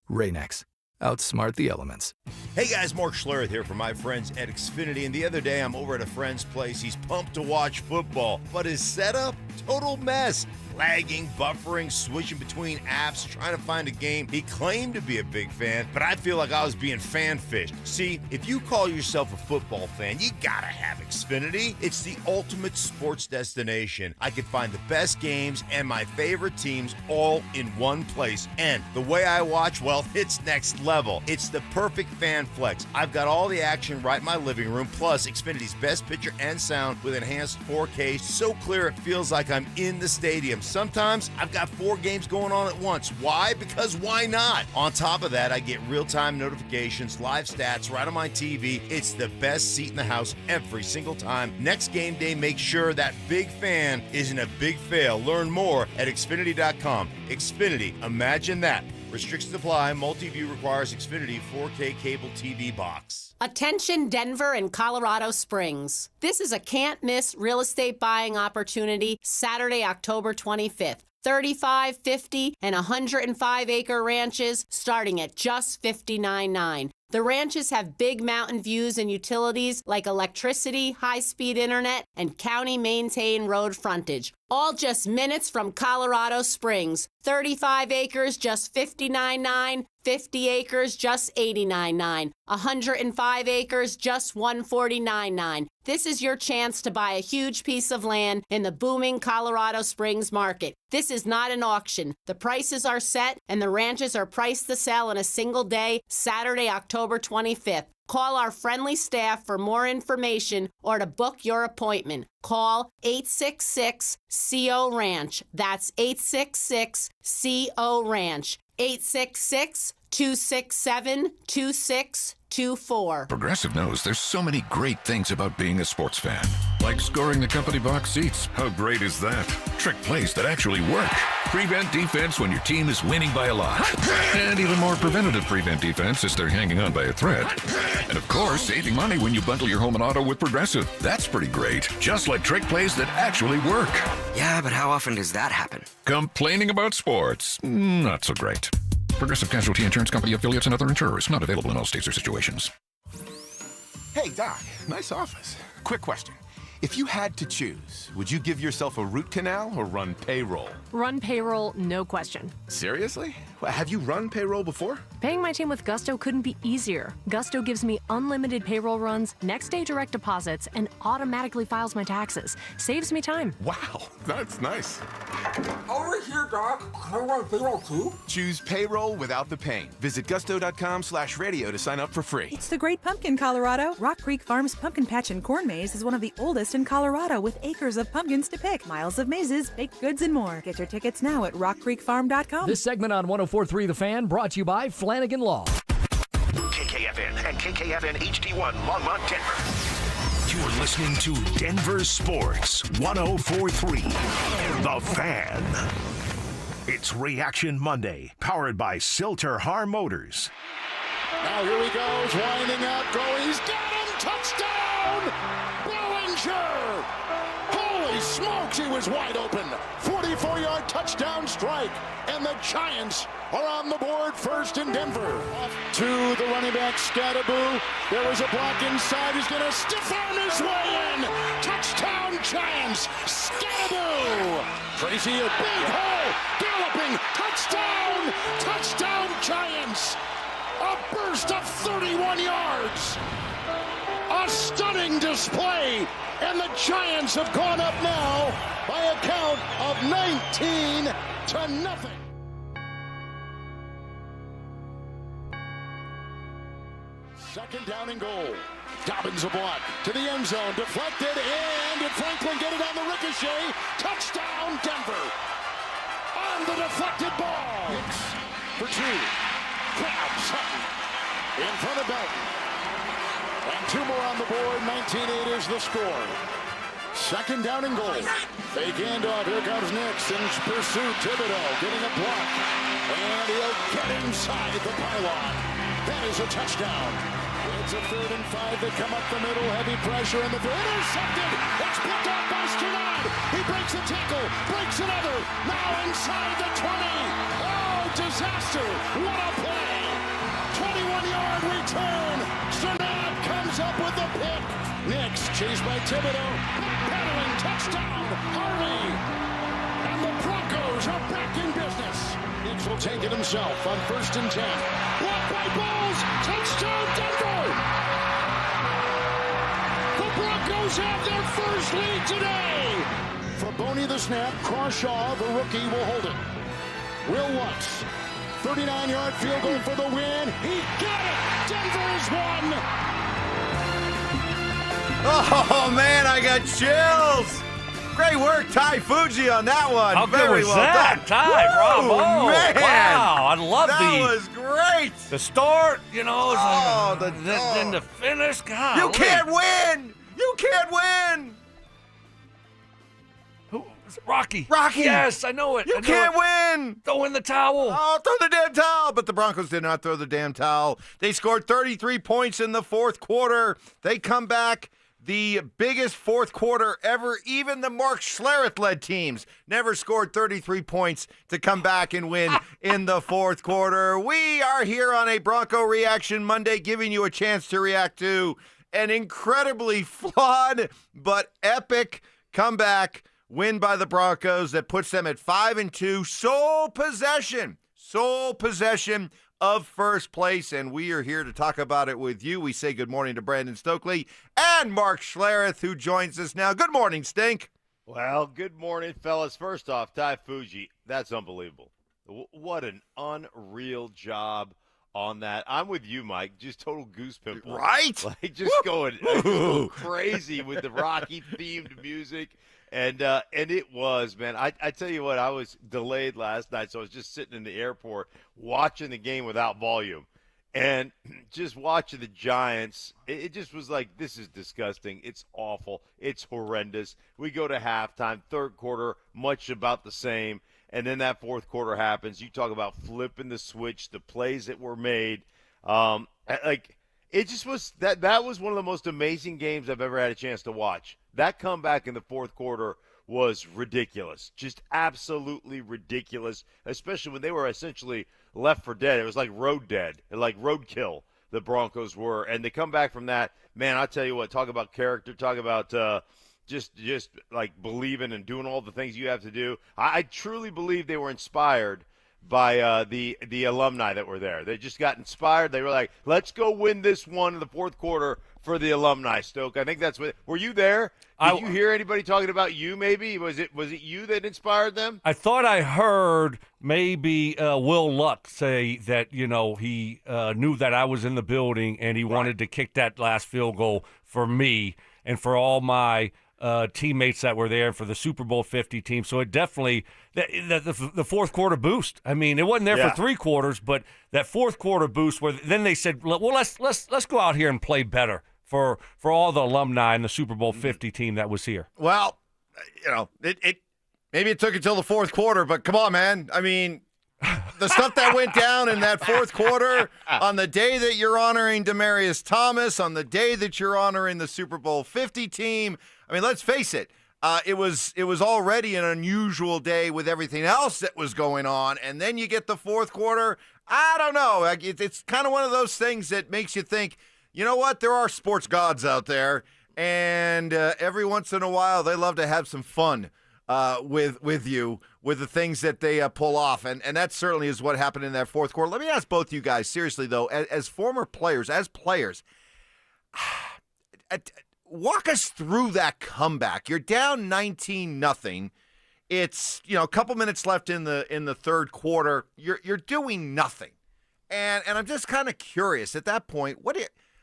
Rain-X. Outsmart the elements. Hey guys, Mark Schlereth here from my friends at Xfinity, and the other day I'm over at a friend's place. He's pumped to watch football, but his setup, total mess. Lagging, buffering, switching between apps, trying to find a game. He claimed to be a big fan, but I feel like I was being fan-fished. See, if you call yourself a football fan, you gotta have Xfinity. It's the ultimate sports destination. I can find the best games and my favorite teams all in one place. And the way I watch, well, it's next level. It's the perfect fan flex. I've got all the action right in my living room, plus Xfinity's best picture and sound with enhanced 4K, so clear it feels like I'm in the stadium. Sometimes I've got 4 games going on at once. Why? Because why not? On top of that, I get real-time notifications, live stats right on my TV. It's the best seat in the house every single time. Next game day, make sure that big fan isn't a big fail. Learn more at Xfinity.com. Xfinity, imagine that. Restrictions apply. Multi-view requires Xfinity 4K cable TV box. Attention Denver and Colorado Springs. This is a can't-miss real estate buying opportunity Saturday, October 25th. 35, 50, and 105-acre ranches starting at just $59.9. The ranches have big mountain views and utilities like electricity, high-speed internet, and county-maintained road frontage. All just minutes from Colorado Springs. 35 acres, just $59.9. 50 acres, just $89.9. 105 acres, just $149.9. This is your chance to buy a huge piece of land in the booming Colorado Springs market. This is not an auction. The prices are set and the ranches are priced to sell in a single day, Saturday, October 25th. Call our friendly staff for more information or to book your appointment. Call 866-CO-RANCH. That's 866-CO-RANCH. 866-267-2624. Progressive knows there's so many great things about being a sports fan. Like scoring the company box seats. How great is that? Trick plays that actually work. Prevent defense when your team is winning by a lot. And even more preventative prevent defense as they're hanging on by a thread. And of course, saving money when you bundle your home and auto with Progressive. That's pretty great. Just like trick plays that actually work. Yeah, but how often does that happen? Complaining about sports? Not so great. Progressive Casualty Insurance Company, affiliates, and other insurers. Not available in all states or situations. Hey, Doc. Nice office. Quick question. If you had to choose, would you give yourself a root canal or run payroll? Run payroll, no question. Seriously? Have you run payroll before? Paying my team with Gusto couldn't be easier. Gusto gives me unlimited payroll runs, next-day direct deposits, and automatically files my taxes. Saves me time. Wow, that's nice. Over here, Doc. Can I run payroll too? Choose payroll without the pain. Visit gusto.com/radio to sign up for free. It's the Great Pumpkin, Colorado. Rock Creek Farms Pumpkin Patch and Corn Maze is one of the oldest in Colorado, with acres of pumpkins to pick, miles of mazes, baked goods, and more. Get your tickets now at rockcreekfarm.com. This segment on 104.3 The Fan brought to you by Flanagan Law. KKFN and KKFN HD1 Longmont, Denver. You're listening to Denver Sports 104.3 The Fan. It's Reaction Monday, powered by Silter-Har Motors. Now here he goes, winding up, he's got him, touchdown! Bellinger! Holy smokes, he was wide open. 44-yard touchdown strike, and the Giants are on the board first in Denver. Off to the running back, Scatterboo. There was a block inside. He's going to stiff arm his way in. Touchdown, Giants. Scatterboo. Tracy, a big hole. Galloping. Touchdown. Touchdown, Giants. A burst of 31 yards. A stunning display. And the Giants have gone up now by a count of 19-0. Second down and goal. Dobbins a block to the end zone, deflected, and did Franklin get it on the ricochet? Touchdown, Denver! On the deflected ball. Hicks for 2. Crabs Sutton in front of Belton. And 2 more on the board. 19-8 is the score. Second down and goal. Fake handoff. Here comes Nix in pursuit. Thibodeau getting a block. And he'll get inside the pylon. That is a touchdown. It's a 3rd and 5. They come up the middle. Heavy pressure in the third. Intercepted. It's picked off by Sternad. He breaks a tackle. Breaks another. Now inside the 20. Oh, disaster. What a play. 21-yard return. Sternad comes up with the pick. Nix chased by Thibodeau. Backpedaling. Touchdown. Harvey. And the Broncos are back in business. Nix will take it himself on 1st and 10. Blocked by Bowles. Touchdown, Denver! The Broncos have their first lead today! For Boney the snap, Crawshaw, the rookie, will hold it. Will Lutz, 39-yard field goal for the win. He got it! Denver has won! Oh, man, I got chills! Great work, Ty Fuji, on that one. How good was that, Ty? Bravo! Man. Wow, I love that was great. The start, then the finish. God, you can't win. You can't win. Who? Rocky. Rocky. Yes, I know it. You can't win. Throw in the towel. Oh, throw the damn towel. But the Broncos did not throw the damn towel. They scored 33 points in the 4th quarter. They come back. The biggest 4th quarter ever. Even the Mark Schlereth-led teams never scored 33 points to come back and win in the 4th quarter. We are here on a Bronco Reaction Monday, giving you a chance to react to an incredibly flawed but epic comeback win by the Broncos that puts them at 5-2, sole possession of first place, and we are here to talk about it with you. We say good morning to Brandon Stokley and Mark Schlereth, who joins us now. Good morning, Stink. Well, good morning, fellas. First off, Ty Fuji, that's unbelievable. What an unreal job on that. I'm with you, Mike. Just total goose pimple. Right? Like, just going crazy with the Rocky-themed music. And it was, man, I tell you what, I was delayed last night, so I was just sitting in the airport watching the game without volume. And just watching the Giants, it just was like, this is disgusting. It's awful. It's horrendous. We go to halftime, 3rd quarter, much about the same. And then that 4th quarter happens. You talk about flipping the switch, the plays that were made. It just was that was one of the most amazing games I've ever had a chance to watch. That comeback in the 4th quarter was ridiculous, just absolutely ridiculous, especially when they were essentially left for dead. It was like road dead, like roadkill, the Broncos were. And they come back from that, man, I tell you what, talk about character, talk about just like believing and doing all the things you have to do. I truly believe they were inspired by the alumni that were there. They just got inspired. They were like, let's go win this one in the 4th quarter for the alumni, Stoke. I think that's what. Were you there? Did you hear anybody talking about you maybe? Was it you that inspired them? I thought I heard maybe Will Lutz say that, he knew that I was in the building and he wanted to kick that last field goal for me and for all my teammates that were there for the Super Bowl 50 team. So it definitely the 4th quarter boost. I mean, it wasn't there for 3 quarters, but that 4th quarter boost where then they said, well, let's go out here and play better for all the alumni and the Super Bowl 50 team that was here. Well, it maybe it took until the 4th quarter, but come on, man. I mean, the stuff that went down in that 4th quarter on the day that you're honoring Demaryius Thomas, on the day that you're honoring the Super Bowl 50 team. I mean, let's face it. It was already an unusual day with everything else that was going on, and then you get the 4th quarter. I don't know. It's kind of one of those things that makes you think, you know what? There are sports gods out there, and every once in a while they love to have some fun with you, with the things that they pull off, and that certainly is what happened in that 4th quarter. Let me ask both you guys seriously though, as former players, walk us through that comeback. You're down 19-0. It's a couple minutes left in the 3rd quarter. You're doing nothing, and I'm just kind of curious at that point.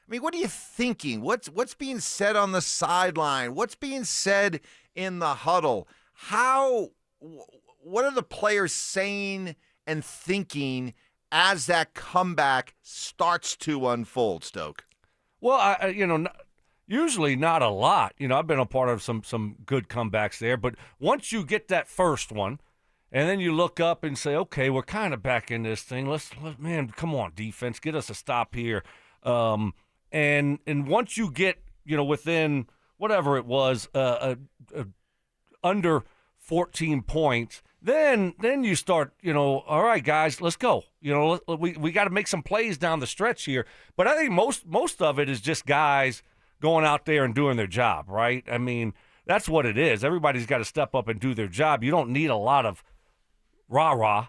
I mean, what are you thinking? What's being said on the sideline? What's being said in the huddle? What are the players saying and thinking as that comeback starts to unfold, Stoke? Well, usually not a lot. I've been a part of some good comebacks there, but once you get that first one, and then you look up and say, okay, we're kind of back in this thing. Man, come on, defense, get us a stop here. And once you get, within whatever it was, under 14 points, then you start, all right, guys, let's go. We got to make some plays down the stretch here. But I think most of it is just guys going out there and doing their job, right? I mean, that's what it is. Everybody's got to step up and do their job. You don't need a lot of rah-rah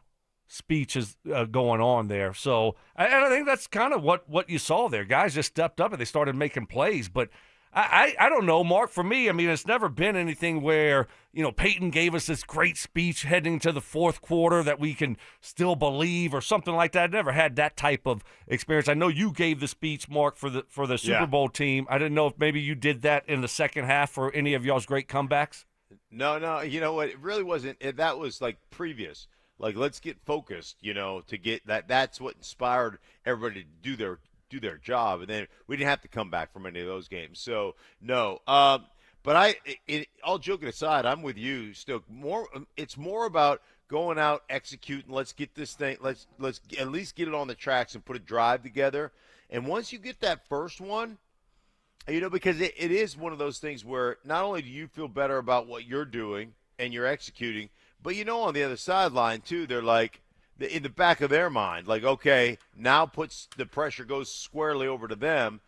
speeches going on there. So I think that's kind of what you saw there. Guys just stepped up and they started making plays. But I don't know, Mark. For me, I mean, it's never been anything where, Payton gave us this great speech heading to the fourth quarter that we can still believe or something like that. I never had that type of experience. I know you gave the speech, Mark, for the Super Bowl team. I didn't know if maybe you did that in the second half for any of y'all's great comebacks. No. You know what? It really wasn't. That was like previous. Like, let's get focused, to get that. That's what inspired everybody to do their job. And then we didn't have to come back from any of those games. So, no. But all joking aside, I'm with you, Stoke. It's more about going out, executing. Let's get this thing. Let's at least get it on the tracks and put a drive together. And once you get that first one, because it is one of those things where not only do you feel better about what you're doing and you're executing, but on the other sideline too, they're like, in the back of their mind, like, okay, now the pressure goes squarely over to them.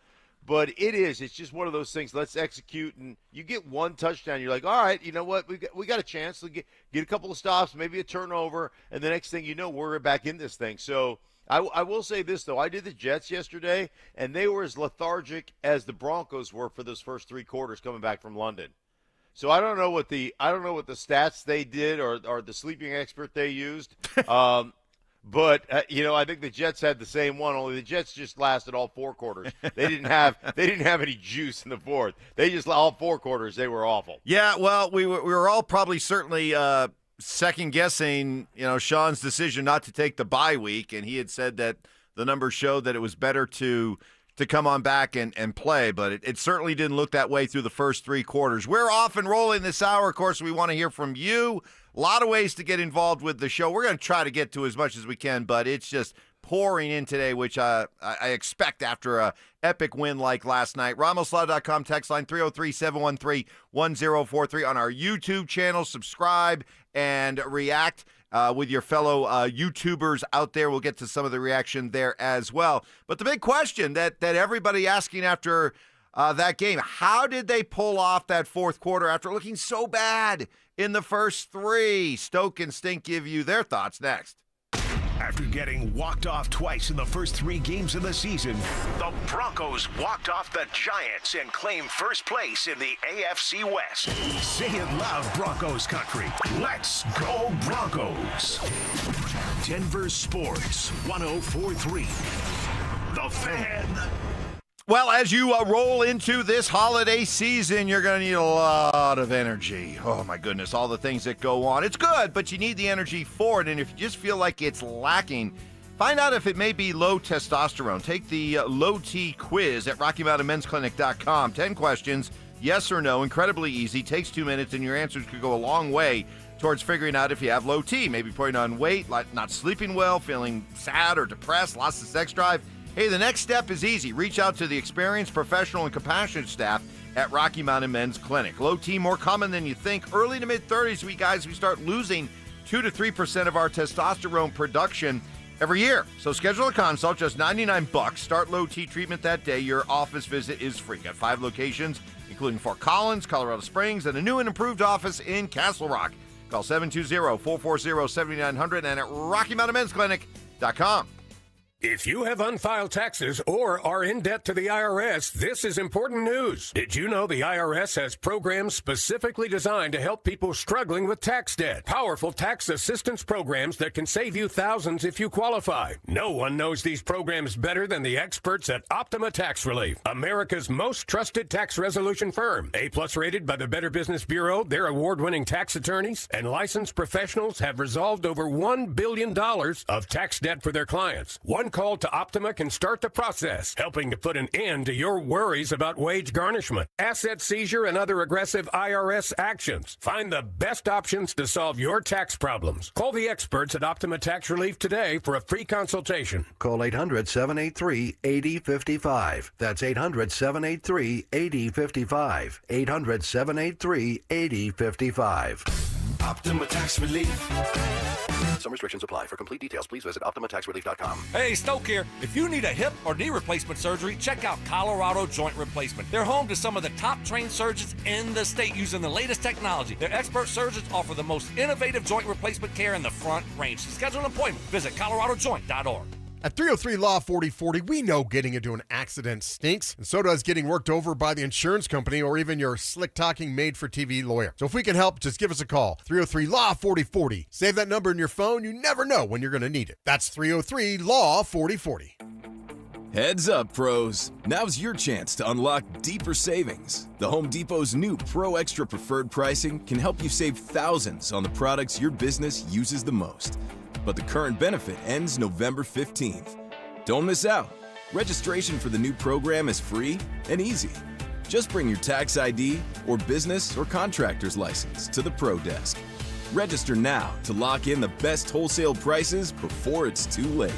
But it's just one of those things. Let's execute, and you get one touchdown. You're like, all right, you know what? We got a chance to get a couple of stops, maybe a turnover, and the next thing you know, we're back in this thing. So I will say this though, I did the Jets yesterday, and they were as lethargic as the Broncos were for those first three quarters coming back from London. So I don't know what the stats they did or the sleeping expert they used. But I think the Jets had the same one. Only the Jets just lasted all four quarters. They didn't have any juice in the fourth. They just all four quarters. They were awful. Yeah, well, we were all probably certainly second guessing, Sean's decision not to take the bye week, and he had said that the numbers showed that it was better to come on back and play, but it certainly didn't look that way through the first three quarters. We're off and rolling this hour. Of course, we want to hear from you. A lot of ways to get involved with the show. We're going to try to get to as much as we can, but it's just pouring in today, which I expect after a epic win like last night. RamosLaw.com text line 303-713-1043 on our YouTube channel. Subscribe and react with your fellow YouTubers out there. We'll get to some of the reaction there as well. But the big question that everybody asking after that game, how did they pull off that fourth quarter after looking so bad in the first three? Stoke and Stink give you their thoughts next. After getting walked off twice in the first three games of the season, the Broncos walked off the Giants and claimed first place in the AFC West. Say it loud, Broncos country. Let's go Broncos. Denver Sports 104.3. The Fan. Well, as you roll into this holiday season, you're going to need a lot of energy. Oh, my goodness, all the things that go on. It's good, but you need the energy for it. And if you just feel like it's lacking, find out if it may be low testosterone. Take the Low T quiz at RockyMountainMen'sClinic.com. 10 questions, yes or no, incredibly easy. Takes 2 minutes, and your answers could go a long way towards figuring out if you have low T. Maybe putting on weight, like not sleeping well, feeling sad or depressed, lost the sex drive. Hey, the next step is easy. Reach out to the experienced, professional, and compassionate staff at Rocky Mountain Men's Clinic. Low T, more common than you think. Early to mid-30s, we start losing 2 to 3% of our testosterone production every year. So schedule a consult, just $99. Start Low T treatment that day. Your office visit is free. Got 5 locations, including Fort Collins, Colorado Springs, and a new and improved office in Castle Rock. Call 720-440-7900 and at RockyMountainMen'sClinic.com. If you have unfiled taxes or are in debt to the IRS, this is important news. Did you know the IRS has programs specifically designed to help people struggling with tax debt? Powerful tax assistance programs that can save you thousands if you qualify. No one knows these programs better than the experts at Optima Tax Relief, America's most trusted tax resolution firm. A-plus rated by the Better Business Bureau, their award-winning tax attorneys and licensed professionals have resolved over $1 billion of tax debt for their clients. One call to Optima can start the process, helping to put an end to your worries about wage garnishment, asset seizure, and other aggressive IRS actions. Find the best options to solve your tax problems. Call the experts at Optima Tax Relief today for a free consultation. Call 800-783-8055. That's 800-783-8055. 800-783-8055. Optima Tax Relief. Some restrictions apply. For complete details, please visit OptimaTaxRelief.com. Hey, Stoke here. If you need a hip or knee replacement surgery, check out Colorado Joint Replacement. They're home to some of the top trained surgeons in the state using the latest technology. Their expert surgeons offer the most innovative joint replacement care in the Front Range. To schedule an appointment, visit coloradojoint.org. At 303 Law 4040, we know getting into an accident stinks, and so does getting worked over by the insurance company or even your slick-talking made-for-TV lawyer. So if we can help, just give us a call. 303 Law 4040. Save that number in your phone. You never know when you're going to need it. That's 303 Law 4040. Heads up, pros. Now's your chance to unlock deeper savings. The Home Depot's new Pro Extra Preferred pricing can help you save thousands on the products your business uses the most. But the current benefit ends November 15th. Don't miss out. Registration for the new program is free and easy. Just bring your tax ID or business or contractor's license to the Pro Desk. Register now to lock in the best wholesale prices before it's too late.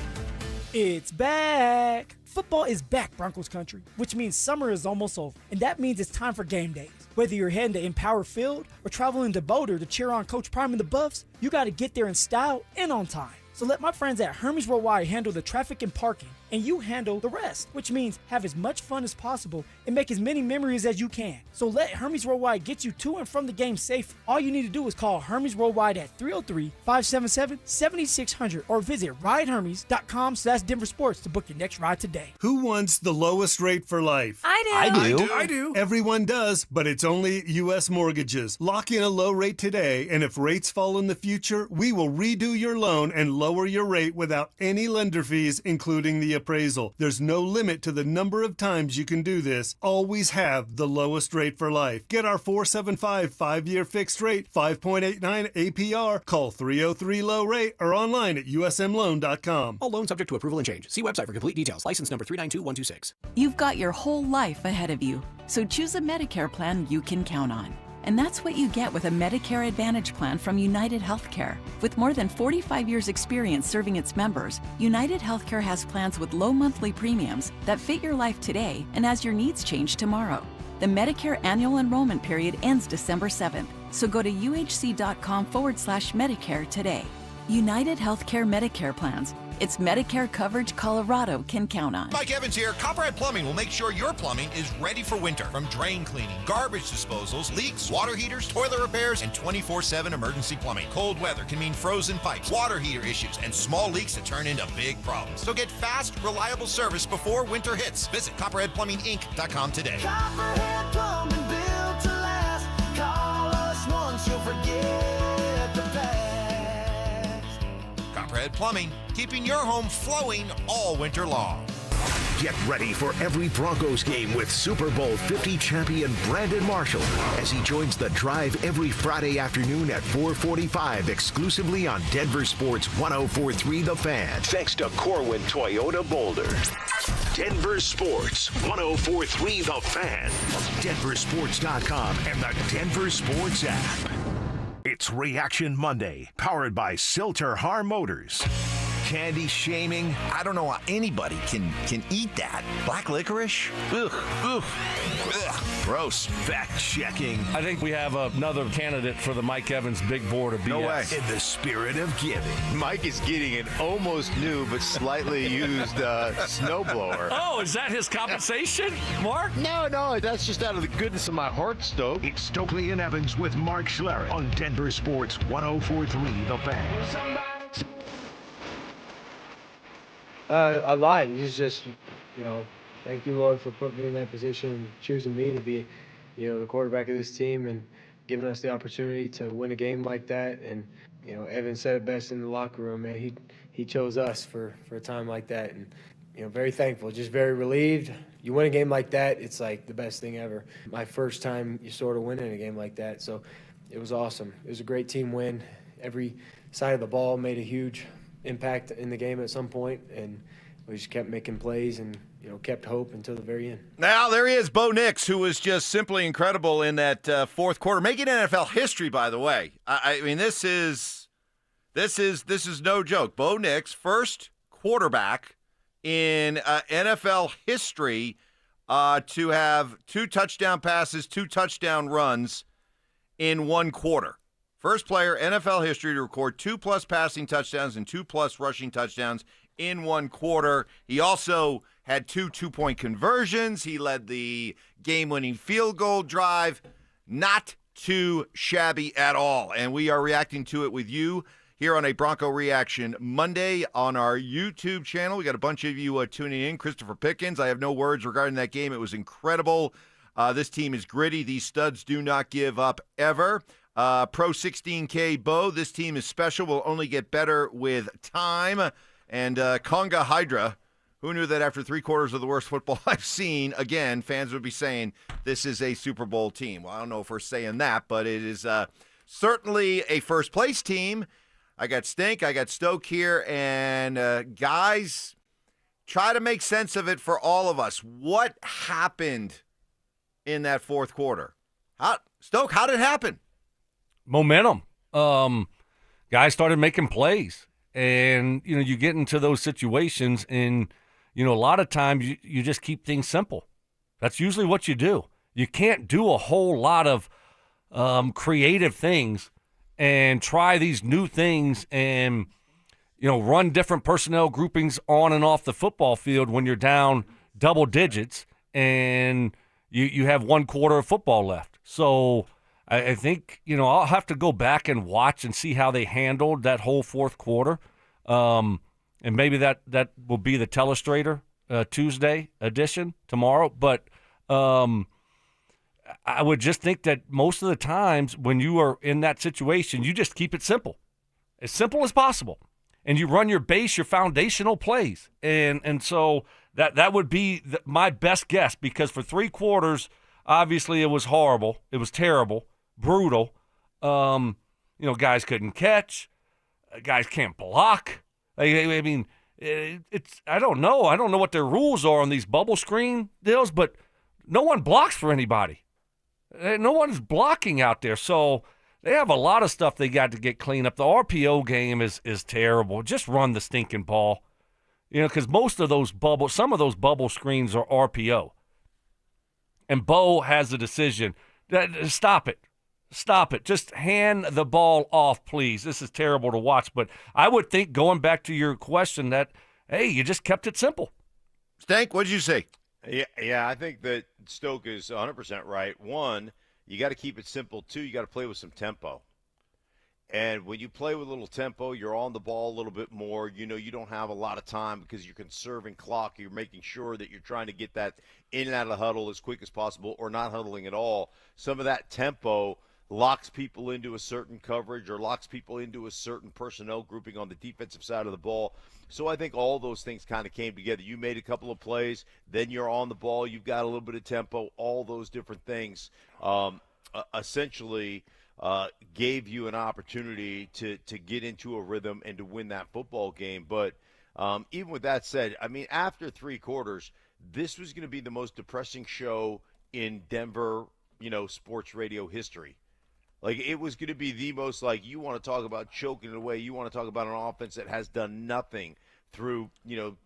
It's back! Football is back, Broncos country, which means summer is almost over. And that means it's time for game days. Whether you're heading to Empower Field or traveling to Boulder to cheer on Coach Prime and the Buffs, you got to get there in style and on time. So let my friends at Hermes Worldwide handle the traffic and parking, and you handle the rest, which means have as much fun as possible and make as many memories as you can. So let Hermes Worldwide get you to and from the game safe. All you need to do is call Hermes Worldwide at 303-577-7600 or visit ridehermes.com/DenverSports to book your next ride today. Who wants the lowest rate for life? I do. Everyone does, but it's only U.S. Mortgages. Lock in a low rate today, and if rates fall in the future, we will redo your loan and lower your rate without any lender fees, including the appraisal. There's no limit to the number of times you can do this. Always have the lowest rate for life. Get our 475 5-year fixed rate, 5.89 APR. Call 303-LOW-RATE or online at usmloan.com. All loans subject to approval and change. See website for complete details. License number 392126. You've got your whole life ahead of you, so choose a Medicare plan you can count on. And that's what you get with a Medicare Advantage plan from United Healthcare. With more than 45 years' experience serving its members, United Healthcare has plans with low monthly premiums that fit your life today and as your needs change tomorrow. The Medicare annual enrollment period ends December 7th, so go to uhc.com/Medicare today. United Healthcare Medicare plans. It's Medicare coverage Colorado can count on. Mike Evans here. Copperhead Plumbing will make sure your plumbing is ready for winter. From drain cleaning, garbage disposals, leaks, water heaters, toilet repairs, and 24/7 emergency plumbing. Cold weather can mean frozen pipes, water heater issues, and small leaks that turn into big problems. So get fast, reliable service before winter hits. Visit CopperheadPlumbingInc.com today. Copperhead Plumbing, built to last. Call us once, you'll forget the past. Copperhead Plumbing, keeping your home flowing all winter long. Get ready for every Broncos game with Super Bowl 50 champion Brandon Marshall as he joins the drive every Friday afternoon at 4:45 exclusively on Denver Sports 104.3 The Fan. Thanks to Corwin Toyota Boulder. Denver Sports 104.3 The Fan. DenverSports.com and the Denver Sports app. It's Reaction Monday, powered by Silter-Har Motors. Candy shaming. I don't know how anybody can eat that. Black licorice? Ugh. Ugh. Ugh. Gross. Fact checking. I think we have another candidate for the Mike Evans big board of BS. No way. In the spirit of giving. Mike is getting an almost new but slightly used snowblower. Oh, is that his compensation, Mark? No, that's just out of the goodness of my heart, Stoke. It's Stokley and Evans with Mark Schlereth on Denver Sports 104.3 The Fan. A lot. It's just, thank you, Lord, for putting me in that position and choosing me to be, the quarterback of this team and giving us the opportunity to win a game like that. And, Evan said it best in the locker room, man. He chose us for a time like that. And, very thankful, just very relieved. You win a game like that, it's like the best thing ever. My first time you sort of winning a game like that. So it was awesome. It was a great team win. Every side of the ball made a huge impact in the game at some point, and we just kept making plays and kept hope until the very end. Now there he is, Bo Nix, who was just simply incredible in that fourth quarter, making NFL history. By the way, I mean this is no joke. Bo Nix, first quarterback in NFL history to have 2 touchdown passes, 2 touchdown runs in one quarter. First player, NFL history, to record 2+ passing touchdowns and 2+ rushing touchdowns in one quarter. He also had 2 2-point conversions. He led the game-winning field goal drive. Not too shabby at all. And we are reacting to it with you here on a Bronco Reaction Monday on our YouTube channel. We got a bunch of you tuning in. Christopher Pickens, I have no words regarding that game. It was incredible. This team is gritty. These studs do not give up ever. Pro 16K Bo, this team is special. Will only get better with time. And Conga Hydra, who knew that after 3/4 of the worst football I've seen, again, fans would be saying this is a Super Bowl team. Well, I don't know if we're saying that, but it is certainly a first-place team. I got Stink, I got Stoke here, and guys, try to make sense of it for all of us. What happened in that fourth quarter? Stoke, how did it happen? Momentum. Guys started making plays. And, you get into those situations and, a lot of times you just keep things simple. That's usually what you do. You can't do a whole lot of creative things and try these new things and, run different personnel groupings on and off the football field when you're down double digits and you have 1 quarter of football left. So I think, I'll have to go back and watch and see how they handled that whole fourth quarter. And maybe that will be the Telestrator Tuesday edition tomorrow. But I would just think that most of the times when you are in that situation, you just keep it simple as possible. And you run your base, your foundational plays. And so that would be my best guess, because for 3 quarters, obviously it was horrible. It was terrible. Brutal. Guys couldn't catch. Guys can't block. I mean, I don't know. I don't know what their rules are on these bubble screen deals, but no one blocks for anybody. No one's blocking out there. So they have a lot of stuff they got to get cleaned up. The RPO game is terrible. Just run the stinking ball. Because some of those bubble screens are RPO. And Bo has a decision. Stop it. Stop it. Just hand the ball off, please. This is terrible to watch. But I would think, going back to your question, that, hey, you just kept it simple. Stank, what did you say? Yeah, I think that Stoke is 100% right. 1, you got to keep it simple. 2, you got to play with some tempo. And when you play with a little tempo, you're on the ball a little bit more. You don't have a lot of time because you're conserving clock. You're making sure that you're trying to get that in and out of the huddle as quick as possible, or not huddling at all. Some of that tempo locks people into a certain coverage or locks people into a certain personnel grouping on the defensive side of the ball. So I think all those things kind of came together. You made a couple of plays, then you're on the ball, you've got a little bit of tempo, all those different things essentially gave you an opportunity to get into a rhythm and to win that football game. But even with that said, I mean, after 3 quarters, this was going to be the most depressing show in Denver, sports radio history. Like, it was going to be the most, you want to talk about choking it away. You want to talk about an offense that has done nothing through,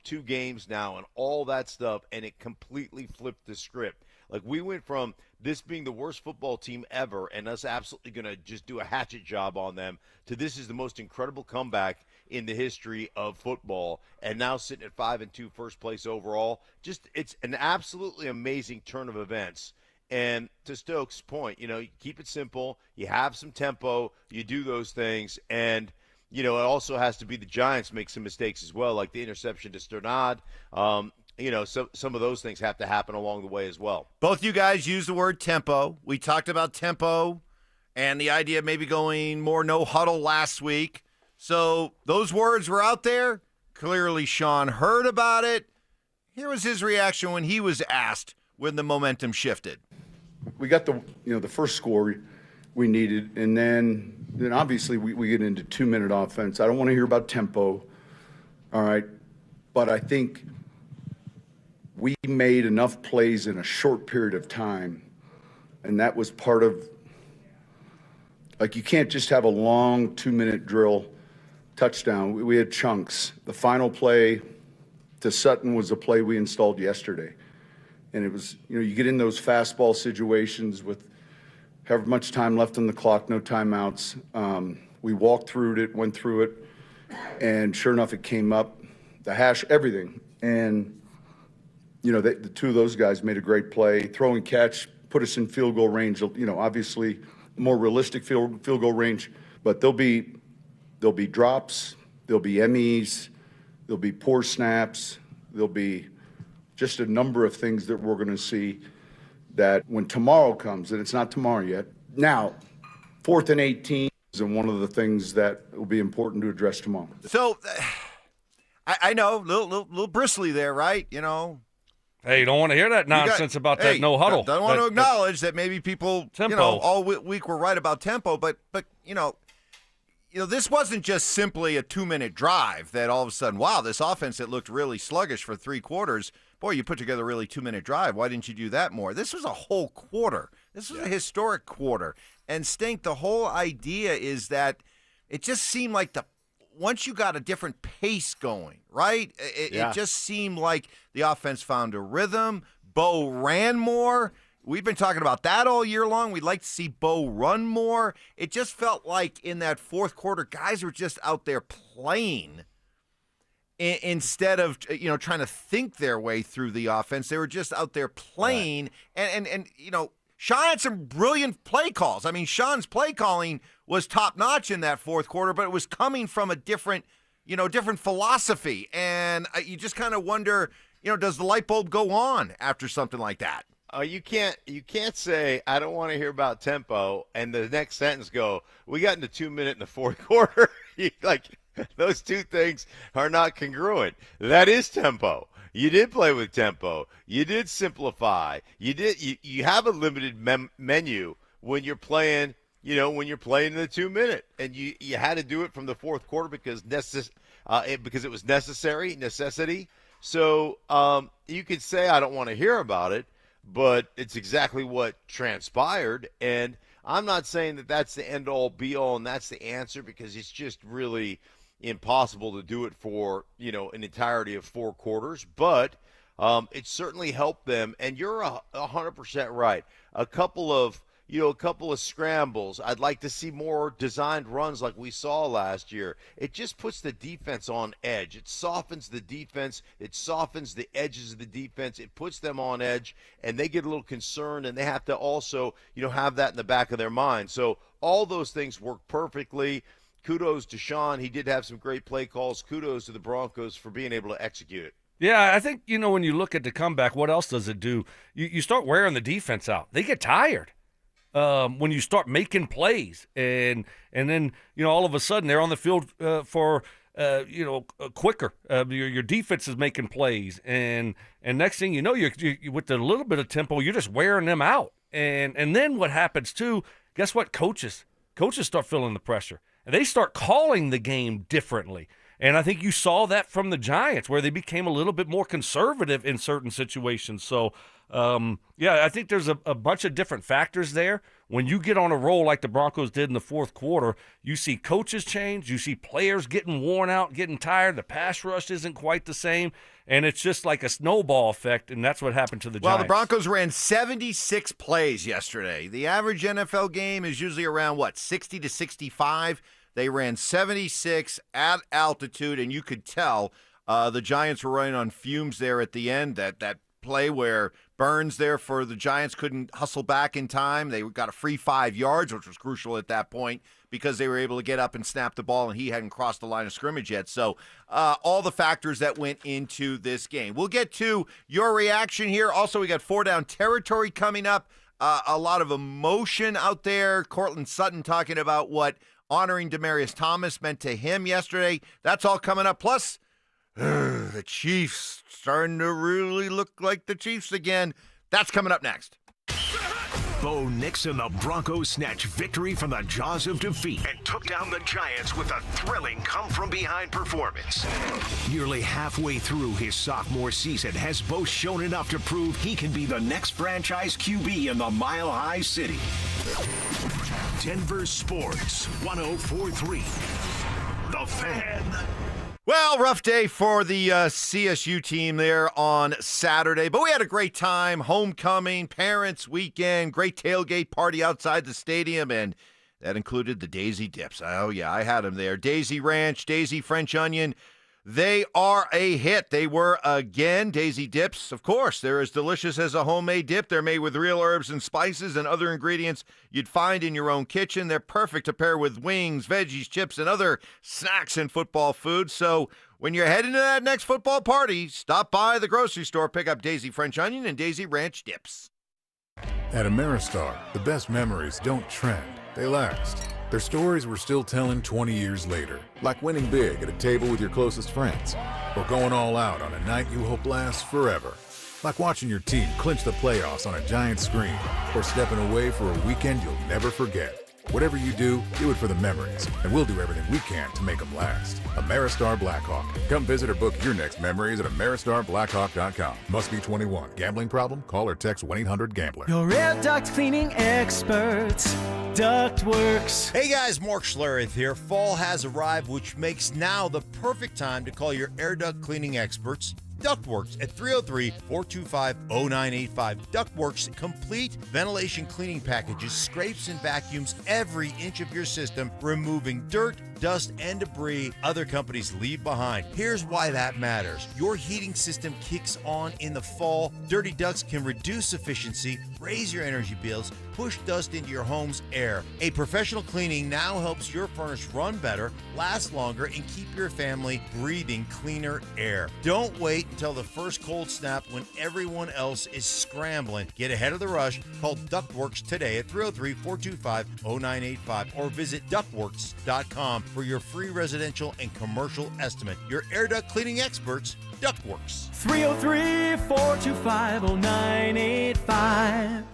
2 games now and all that stuff, and it completely flipped the script. Like, we went from this being the worst football team ever and us absolutely going to just do a hatchet job on them to this is the most incredible comeback in the history of football, and now sitting at 5-2, first place overall. Just, it's an absolutely amazing turn of events. And to Stokes' point, you keep it simple, you have some tempo, you do those things, and, it also has to be the Giants make some mistakes as well, like the interception to Sternad. Some of those things have to happen along the way as well. Both you guys used the word tempo. We talked about tempo and the idea of maybe going more no huddle last week. So those words were out there. Clearly Sean heard about it. Here was his reaction when he was asked when the momentum shifted. We got the first score we needed, and then obviously we get into 2-minute offense. I don't want to hear about tempo, all right? But I think we made enough plays in a short period of time, and that was part of, you can't just have a long 2-minute drill touchdown. We had chunks. The final play to Sutton was a play we installed yesterday. And it was, you get in those fastball situations with however much time left on the clock, no timeouts. We walked through it, went through it, and sure enough, it came up, the hash, everything. And, the two of those guys made a great play. Throw and catch, put us in field goal range, obviously more realistic field goal range. But there'll be drops, there'll be MEs, there'll be poor snaps, there'll be just a number of things that we're going to see that when tomorrow comes, and it's not tomorrow yet. Now, 4th and 18 is one of the things that will be important to address tomorrow. So, I know, little bristly there, right? Hey, you don't want to hear that nonsense about that no huddle. Don't want to acknowledge that maybe people, all week were right about tempo, but this wasn't just simply a 2-minute drive that all of a sudden, wow, this offense that looked really sluggish for 3 quarters, boy, you put together a really 2-minute drive. Why didn't you do that more? This was a whole quarter. This was a historic quarter. And Stink, the whole idea is that it just seemed like once you got a different pace going, right? It just seemed like the offense found a rhythm. Bo ran more. We've been talking about that all year long. We'd like to see Bo run more. It just felt like in that fourth quarter, guys were just out there playing instead of trying to think their way through the offense. They were just out there playing. Right. And Sean had some brilliant play calls. I mean, Sean's play calling was top notch in that fourth quarter, but it was coming from a different philosophy. And you just kind of wonder, does the light bulb go on after something like that? You can't say, I don't want to hear about tempo, and the next sentence go, we got into 2 minutes in the fourth quarter. Those two things are not congruent. That is tempo. You did play with tempo. You did simplify. You have a limited menu when you're playing, when you're playing in the 2 minute, and you had to do it from the fourth quarter because it was necessity. So you could say, I don't want to hear about it, but it's exactly what transpired. And I'm not saying that that's the end-all, be-all, and that's the answer, because it's just really impossible to do it for, an entirety of 4 quarters. But it certainly helped them. And you're 100% right. A couple of scrambles. I'd like to see more designed runs like we saw last year. It just puts the defense on edge. It softens the defense. It softens the edges of the defense. It puts them on edge, and they get a little concerned, and they have to also, have that in the back of their mind. So all those things work perfectly. Kudos to Sean. He did have some great play calls. Kudos to the Broncos for being able to execute it. Yeah, I think, when you look at the comeback, what else does it do? You start wearing the defense out. They get tired. When you start making plays, and then all of a sudden they're on the field for quicker. Your defense is making plays, and next thing you know, you're with a little bit of tempo, you're just wearing them out. And then what happens too? Guess what? Coaches start feeling the pressure, and they start calling the game differently. And I think you saw that from the Giants, where they became a little bit more conservative in certain situations. So, I think there's a bunch of different factors there. When you get on a roll like the Broncos did in the fourth quarter, you see coaches change. You see players getting worn out, getting tired. The pass rush isn't quite the same. And it's just like a snowball effect, and that's what happened to the Giants. Well, the Broncos ran 76 plays yesterday. The average NFL game is usually around, 60 to 65. They ran 76 at altitude, and you could tell the Giants were running on fumes there at the end. That play where Burns there for the Giants couldn't hustle back in time. They got a free 5 yards, which was crucial at that point because they were able to get up and snap the ball, and he hadn't crossed the line of scrimmage yet. So all the factors that went into this game. We'll get to your reaction here. Also, we got 4 Down territory coming up. A lot of emotion out there. Cortland Sutton talking about what honoring Demaryius Thomas meant to him yesterday. That's all coming up. Plus, the Chiefs starting to really look like the Chiefs again. That's coming up next. Bo Nix and the Broncos snatched victory from the jaws of defeat and took down the Giants with a thrilling come-from-behind performance. Nearly halfway through his sophomore season, has Bo shown enough to prove he can be the next franchise QB in the Mile High City. Denver Sports 104.3. The Fan. Well, rough day for the CSU team there on Saturday, but we had a great time. Homecoming, parents' weekend, great tailgate party outside the stadium, and that included the Daisy Dips. Oh, yeah, I had them there. Daisy Ranch, Daisy French Onion, they are a hit. They were again. Daisy Dips, of course, they're as delicious as a homemade dip. They're made with real herbs and spices and other ingredients you'd find in your own kitchen. They're perfect to pair with wings, veggies, chips, and other snacks and football food. So when you're heading to that next football party, stop by the grocery store, pick up Daisy French Onion and Daisy Ranch Dips. At Ameristar, the best memories don't trend, they last. Their stories we're still telling 20 years later, like winning big at a table with your closest friends, or going all out on a night you hope lasts forever. Like watching your team clinch the playoffs on a giant screen, or stepping away for a weekend you'll never forget. Whatever you do it for the memories, and we'll do everything we can to make them last. Ameristar Blackhawk. Come visit or book your next memories at AmeristarBlackhawk.com. Must be 21. Gambling problem? Call or text 1-800-GAMBLER. Your air duct cleaning experts, Ductworks. Hey guys, Mark Schlereth here. Fall has arrived, which makes now the perfect time to call your air duct cleaning experts, Ductworks, at 303-425-0985. Ductworks complete ventilation cleaning packages, scrapes and vacuums every inch of your system, removing dirt, dust, and debris other companies leave behind. Here's why that matters. Your heating system kicks on in the fall. Dirty ducts can reduce efficiency, raise your energy bills, push dust into your home's air. A professional cleaning now helps your furnace run better, last longer, and keep your family breathing cleaner air. Don't wait until the first cold snap when everyone else is scrambling. Get ahead of the rush. Call Ductworks today at 303-425-0985 or visit ductworks.com for your free residential and commercial estimate. Your air duct cleaning experts, Ductworks. 303-425-0985.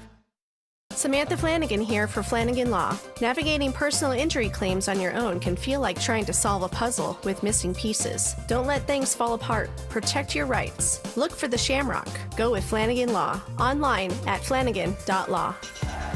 Samantha Flanagan here for Flanagan Law. Navigating personal injury claims on your own can feel like trying to solve a puzzle with missing pieces. Don't let things fall apart. Protect your rights. Look for the Shamrock. Go with Flanagan Law. Online at flanagan.law.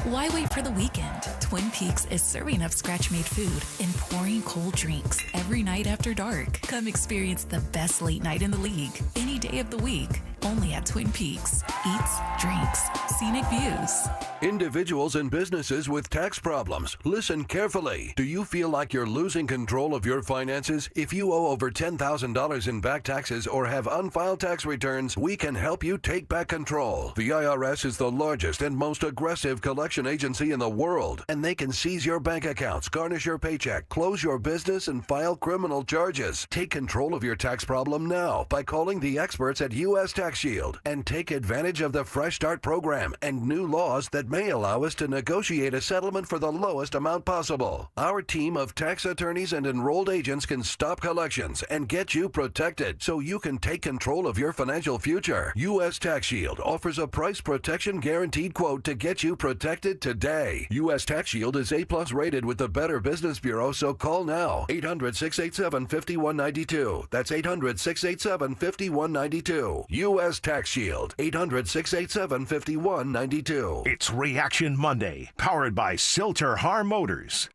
Why wait for the weekend? Twin Peaks is serving up scratch-made food and pouring cold drinks every night after dark. Come experience the best late night in the league any day of the week. Only at Twin Peaks. Eats, drinks, scenic views. Individuals and businesses with tax problems, listen carefully. Do you feel like you're losing control of your finances? If you owe over $10,000 in back taxes or have unfiled tax returns, we can help you take back control. The IRS is the largest and most aggressive collection agency in the world, and they can seize your bank accounts, garnish your paycheck, close your business, and file criminal charges. Take control of your tax problem now by calling the experts at U.S. Tax Shield and take advantage of the Fresh Start program and new laws that may allow us to negotiate a settlement for the lowest amount possible. Our team of tax attorneys and enrolled agents can stop collections and get you protected so you can take control of your financial future. U.S. Tax Shield offers a price protection guaranteed quote to get you protected today. U.S. Tax Shield is A+ rated with the Better Business Bureau, so call now. 800-687-5192. That's 800-687-5192. U.S. Tax Shield. 800-687-5192. It's Reaction Monday, powered by Silter Har Motors.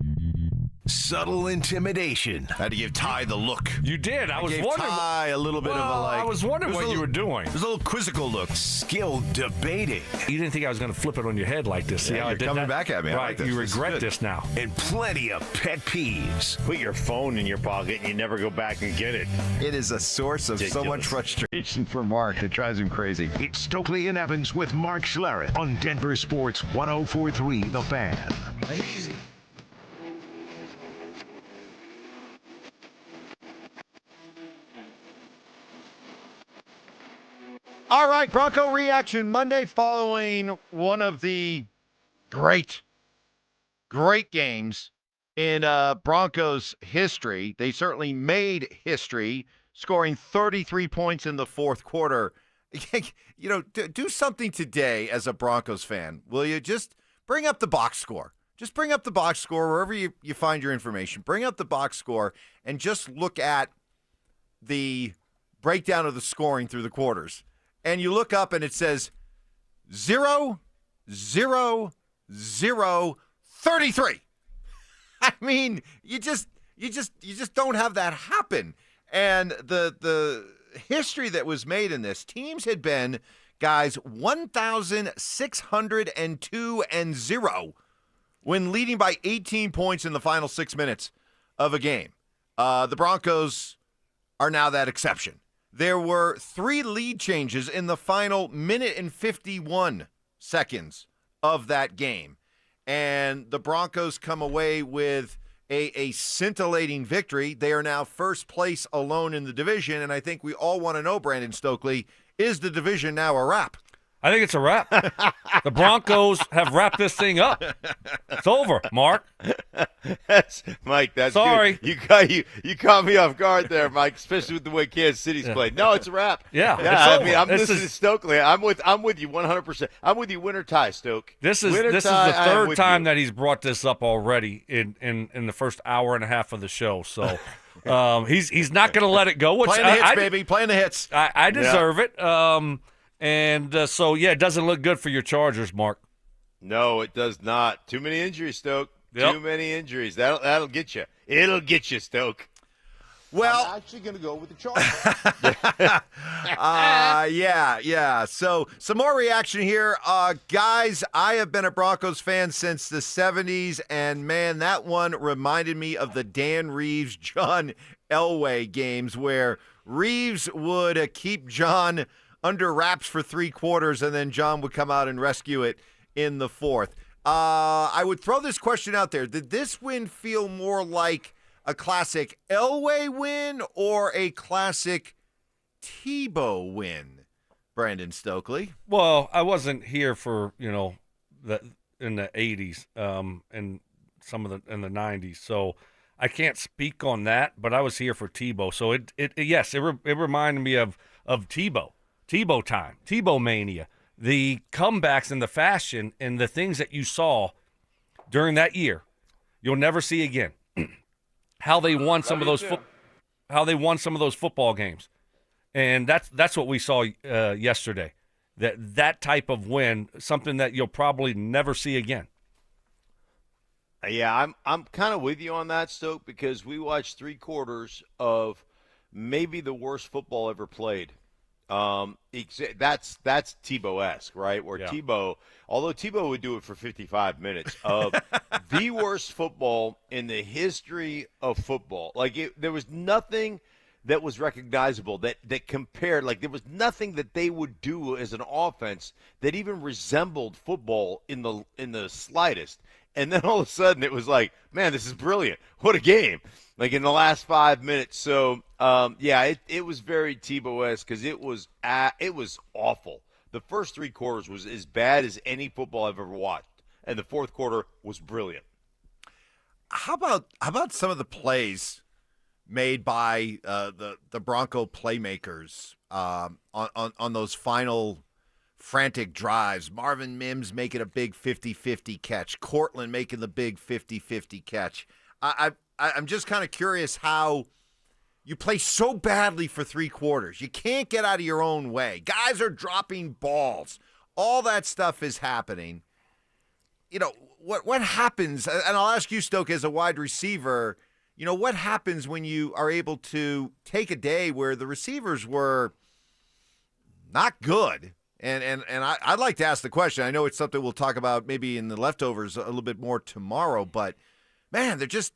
Subtle intimidation. Had to give Ty the look. You did. I was gave wondering. Ty a little bit of a like. I was wondering what you were doing. It was a little quizzical look. Skill debating. You didn't think I was going to flip it on your head like this. See Yeah, how I you're did coming that? back at me. I Right. like this. You This is regret good. this now. And plenty of pet peeves. Put your phone in your pocket and you never go back and get it. It is a source of so much frustration for Mark. It drives him crazy. It's Stokley and Evans with Mark Schlereth on Denver Sports 104.3 The Fan. Easy. All right, Bronco Reaction Monday following one of the great games in Broncos history. They certainly made history, scoring 33 points in the fourth quarter. You know, do something today as a Broncos fan, will you? Just bring up the box score. Just bring up the box score wherever you find your information. Bring up the box score and just look at the breakdown of the scoring through the quarters. And you look up and it says 0, 0, 0, 33. I mean, you just don't have that happen. And the history that was made in this, teams had been, guys, 1,602-0 when leading by 18 points in the final 6 minutes of a game. The Broncos are now that exception. There were 3 lead changes in the final minute and 51 seconds of that game. And the Broncos come away with a scintillating victory. They are now first place alone in the division. And I think we all want to know, Brandon Stokley, is the division now a wrap? I think it's a wrap. The Broncos have wrapped this thing up. It's over, Mark. That's Mike. That's sorry. Good. You caught me off guard there, Mike. Especially with the way Kansas City's played. No, it's a wrap. Yeah. I mean, I'm listening to Stokely. I'm with you 100%. I'm with you, winter tie, Stoke. This is the third time that he's brought this up already in the first hour and a half of the show. So he's not going to let it go. Playing the hits, baby. Playing the hits. I deserve it. So it doesn't look good for your Chargers, Mark. No, it does not. Too many injuries, Stoke. Yep. Too many injuries. That'll get you. It'll get you, Stoke. Well, I'm actually going to go with the Chargers. Yeah. So some more reaction here. Guys, I have been a Broncos fan since the 70s, and, man, that one reminded me of the Dan Reeves, John Elway games where Reeves would keep John under wraps for 3 quarters, and then John would come out and rescue it in the fourth. I would throw this question out there. Did this win feel more like a classic Elway win or a classic Tebow win, Brandon Stokley? Well, I wasn't here for, in the 80s and some of in the 90s, so I can't speak on that, but I was here for Tebow. So it reminded me of Tebow. Tebow time, Tebow mania, the comebacks and the fashion and the things that you saw during that year, you'll never see again. How they won some of those football games, and that's what we saw yesterday. That type of win, something that you'll probably never see again. Yeah, I'm kind of with you on that, Stoke, because we watched 3 quarters of maybe the worst football ever played. That's Tebow-esque, right? Where Tebow, although Tebow would do it for 55 minutes of the worst football in the history of football. There was nothing that was recognizable that compared. There was nothing that they would do as an offense that even resembled football in the slightest. And then all of a sudden it was like, man, this is brilliant. What a game. In the last 5 minutes. So, it was very Tebow-esque because it was awful. The first 3 quarters was as bad as any football I've ever watched. And the fourth quarter was brilliant. How about some of the plays made by the Bronco playmakers on those final frantic drives? Marvin Mims making a big 50-50 catch. Cortland making the big 50-50 catch. I'm just kind of curious how you play so badly for 3 quarters. You can't get out of your own way. Guys are dropping balls. All that stuff is happening. what happens, and I'll ask you, Stoke, as a wide receiver, what happens when you are able to take a day where the receivers were not good? And I'd like to ask the question. I know it's something we'll talk about maybe in the leftovers a little bit more tomorrow, but, man, they're just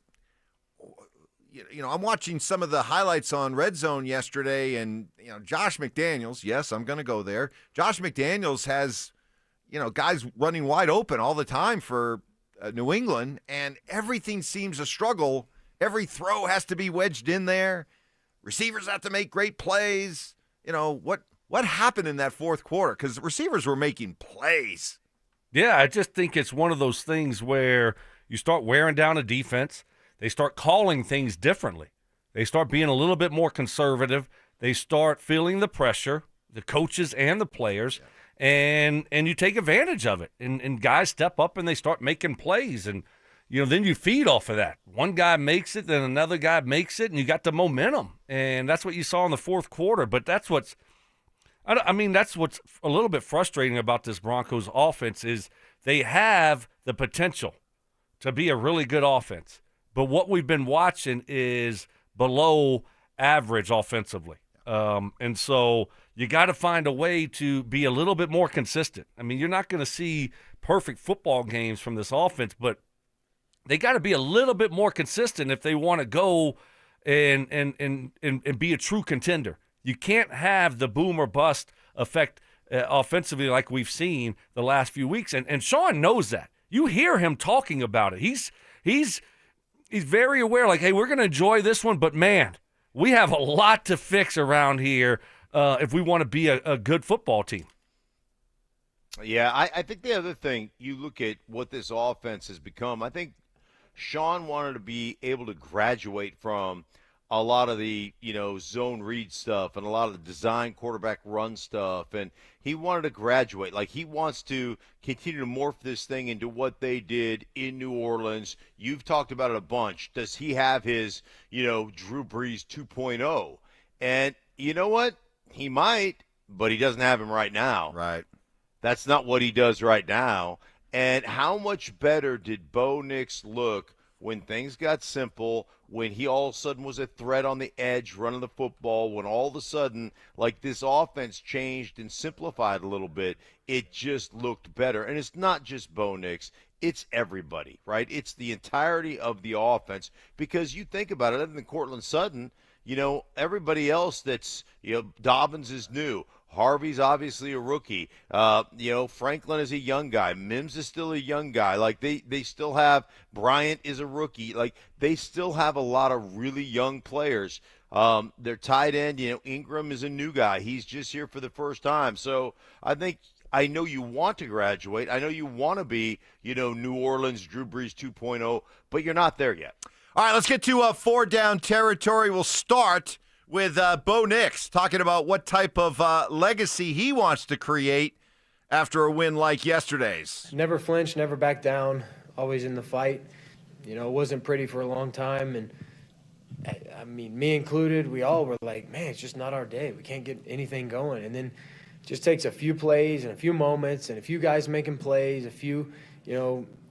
I'm watching some of the highlights on Red Zone yesterday, and, Josh McDaniels, yes, I'm going to go there. Josh McDaniels has, guys running wide open all the time for New England, and everything seems a struggle. Every throw has to be wedged in there. Receivers have to make great plays. What happened in that fourth quarter? Because receivers were making plays. Yeah, I just think it's one of those things where you start wearing down a defense. They start calling things differently. They start being a little bit more conservative. They start feeling the pressure, the coaches and the players, and you take advantage of it. And guys step up and they start making plays. And, then you feed off of that. One guy makes it, then another guy makes it, and you got the momentum. And that's what you saw in the fourth quarter. But that's what's a little bit frustrating about this Broncos offense is they have the potential to be a really good offense. But what we've been watching is below average offensively. And so you got to find a way to be a little bit more consistent. I mean, you're not going to see perfect football games from this offense, but they got to be a little bit more consistent if they want to go and be a true contender. You can't have the boom or bust effect offensively like we've seen the last few weeks. And Sean knows that. You hear him talking about it. He's very aware, like, hey, we're going to enjoy this one, but, man, we have a lot to fix around here if we want to be a good football team. Yeah, I think the other thing, you look at what this offense has become, I think Sean wanted to be able to graduate from a lot of the, zone read stuff and a lot of the design quarterback run stuff. And he wanted to graduate. Like, he wants to continue to morph this thing into what they did in New Orleans. You've talked about it a bunch. Does he have his, Drew Brees 2.0? And you know what? He might, but he doesn't have him right now. Right. That's not what he does right now. And how much better did Bo Nix look when things got simple, when he all of a sudden was a threat on the edge running the football, when all of a sudden, like, this offense changed and simplified a little bit, it just looked better. And it's not just Bo Nix. It's everybody, right? It's the entirety of the offense. Because you think about it, other than Cortland Sutton, everybody else that's, Dobbins is new. Harvey's obviously a rookie. Franklin is a young guy. Mims is still a young guy. Like, they still have – Bryant is a rookie. Like, they still have a lot of really young players. Their tight end, Ingram is a new guy. He's just here for the first time. So I know you want to graduate. I know you want to be, New Orleans, Drew Brees 2.0, but you're not there yet. All right, let's get to four down territory. We'll start with Bo Nix, talking about what type of legacy he wants to create after a win like yesterday's. Never flinch, never back down, always in the fight. It wasn't pretty for a long time, and I mean, me included, we all were like, man, it's just not our day. We can't get anything going. And then it just takes a few plays and a few moments and a few guys making plays, a few,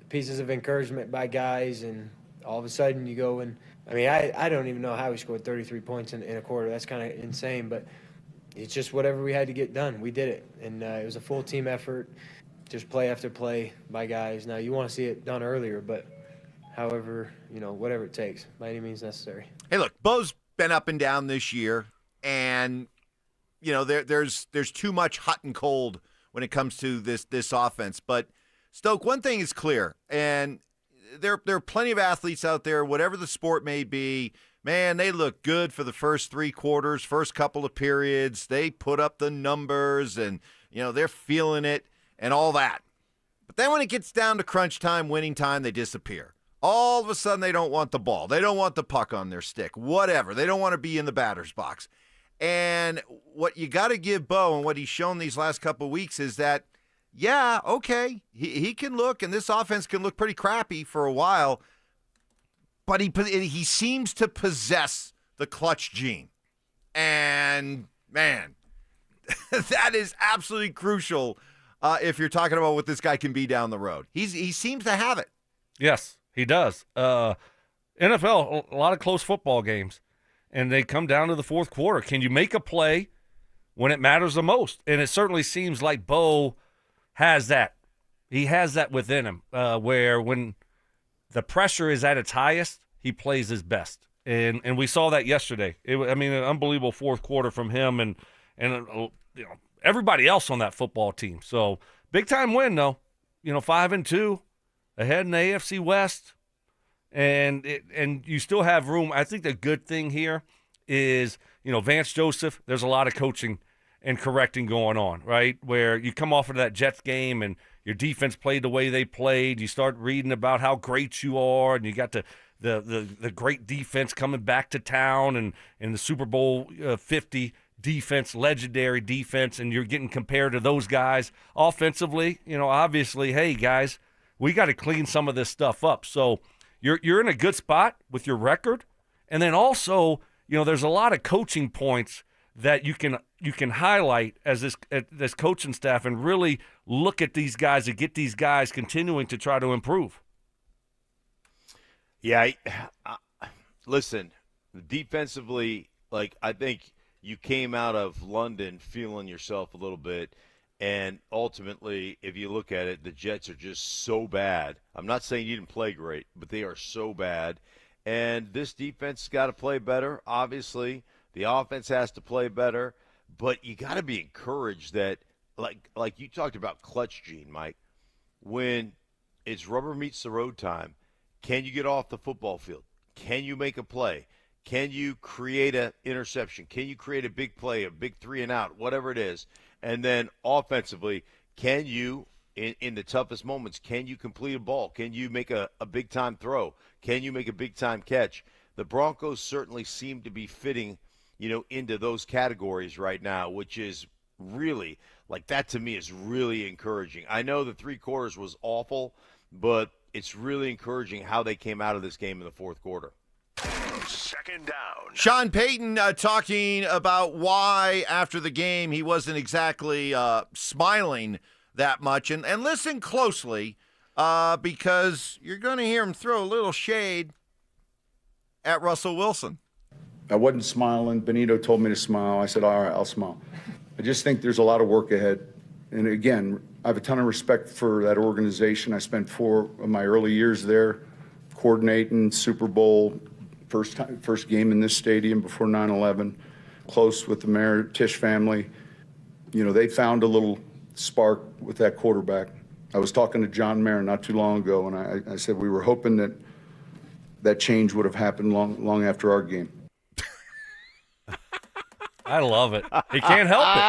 pieces of encouragement by guys, and all of a sudden you go and, I don't even know how we scored 33 points in a quarter. That's kind of insane, but it's just whatever we had to get done. We did it, and it was a full team effort, just play after play by guys. Now, you want to see it done earlier, but however, whatever it takes, by any means necessary. Hey, look, Bo's been up and down this year, and, there's too much hot and cold when it comes to this offense. But, Stoke, one thing is clear, and there are plenty of athletes out there, whatever the sport may be. Man, they look good for the first three quarters, first couple of periods. They put up the numbers and, they're feeling it and all that. But then when it gets down to crunch time, winning time, they disappear. All of a sudden, they don't want the ball. They don't want the puck on their stick, whatever. They don't want to be in the batter's box. And what you got to give Bo and what he's shown these last couple of weeks is that, yeah, okay, he can look, and this offense can look pretty crappy for a while, but he seems to possess the clutch gene. And, man, that is absolutely crucial if you're talking about what this guy can be down the road. He seems to have it. Yes, he does. NFL, a lot of close football games, and they come down to the fourth quarter. Can you make a play when it matters the most? And it certainly seems like Bo has that. He has that within him, where when the pressure is at its highest, he plays his best. And we saw that yesterday. An unbelievable fourth quarter from him and everybody else on that football team. So big time win though. 5-2, ahead in the AFC West, and you still have room. I think the good thing here is Vance Joseph. There's a lot of coaching and correcting going on, right? Where you come off of that Jets game and your defense played the way they played. You start reading about how great you are, and you got the great defense coming back to town, and the Super Bowl 50 defense, legendary defense, and you're getting compared to those guys offensively. Obviously, hey guys, we got to clean some of this stuff up. So you're in a good spot with your record, and then also there's a lot of coaching points that you can highlight as this coaching staff and really look at these guys and get these guys continuing to try to improve. Yeah, listen, defensively, I think you came out of London feeling yourself a little bit, and ultimately, if you look at it, the Jets are just so bad. I'm not saying you didn't play great, but they are so bad, and this defense has got to play better, obviously. The offense has to play better, but you got to be encouraged that, like you talked about clutch gene, Mike, when it's rubber meets the road time, can you get off the football field? Can you make a play? Can you create an interception? Can you create a big play, a big 3-and-out, whatever it is? And then offensively, can you, in the toughest moments, can you complete a ball? Can you make a big-time throw? Can you make a big-time catch? The Broncos certainly seem to be fitting into those categories right now, which is really, that to me is really encouraging. I know the three quarters was awful, but it's really encouraging how they came out of this game in the fourth quarter. Second down. Sean Payton talking about why after the game he wasn't exactly smiling that much. And listen closely because you're going to hear him throw a little shade at Russell Wilson. I wasn't smiling. Benito told me to smile. I said, all right, I'll smile. I just think there's a lot of work ahead. And again, I have a ton of respect for that organization. I spent 4 of my early years there coordinating Super Bowl, first game in this stadium before 9/11, close with the Mayor Tisch family. They found a little spark with that quarterback. I was talking to John Mayer not too long ago, and I said we were hoping that change would have happened long after our game. I love it. He can't help it.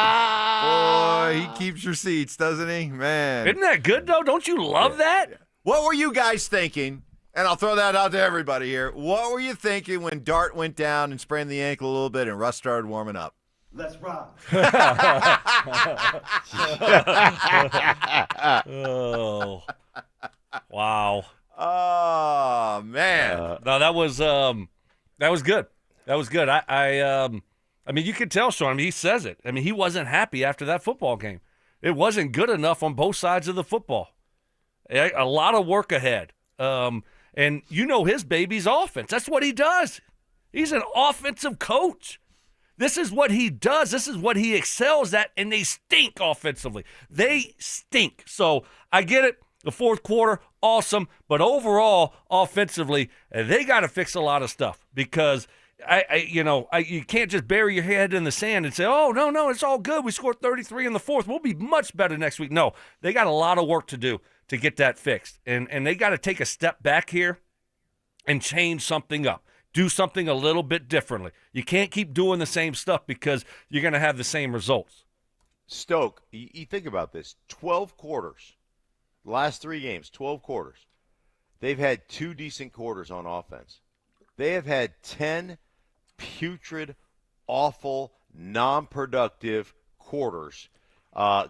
Boy, he keeps receipts, doesn't he? Man. Isn't that good, though? Don't you love that? What were you guys thinking? And I'll throw that out to everybody here. What were you thinking when Dart went down and sprained the ankle a little bit and Russ started warming up? Let's rock. Oh. Wow. Oh, man. No, that was good. That was good. I mean, you could tell, Sean. I mean, he says it. I mean, he wasn't happy after that football game. It wasn't good enough on both sides of the football. A lot of work ahead. And his baby's offense. That's what he does. He's an offensive coach. This is what he does. This is what he excels at, and they stink offensively. They stink. So I get it. The fourth quarter, awesome. But overall, offensively, they got to fix a lot of stuff because you can't just bury your head in the sand and say, oh, no, it's all good. We scored 33 in the fourth. We'll be much better next week. No, they got a lot of work to do to get that fixed. And they got to take a step back here and change something up. Do something a little bit differently. You can't keep doing the same stuff because you're going to have the same results. Stoke, you think about this. 12 quarters. Last 3 games, 12 quarters. They've had 2 decent quarters on offense. They have had 10 putrid, awful, non-productive quarters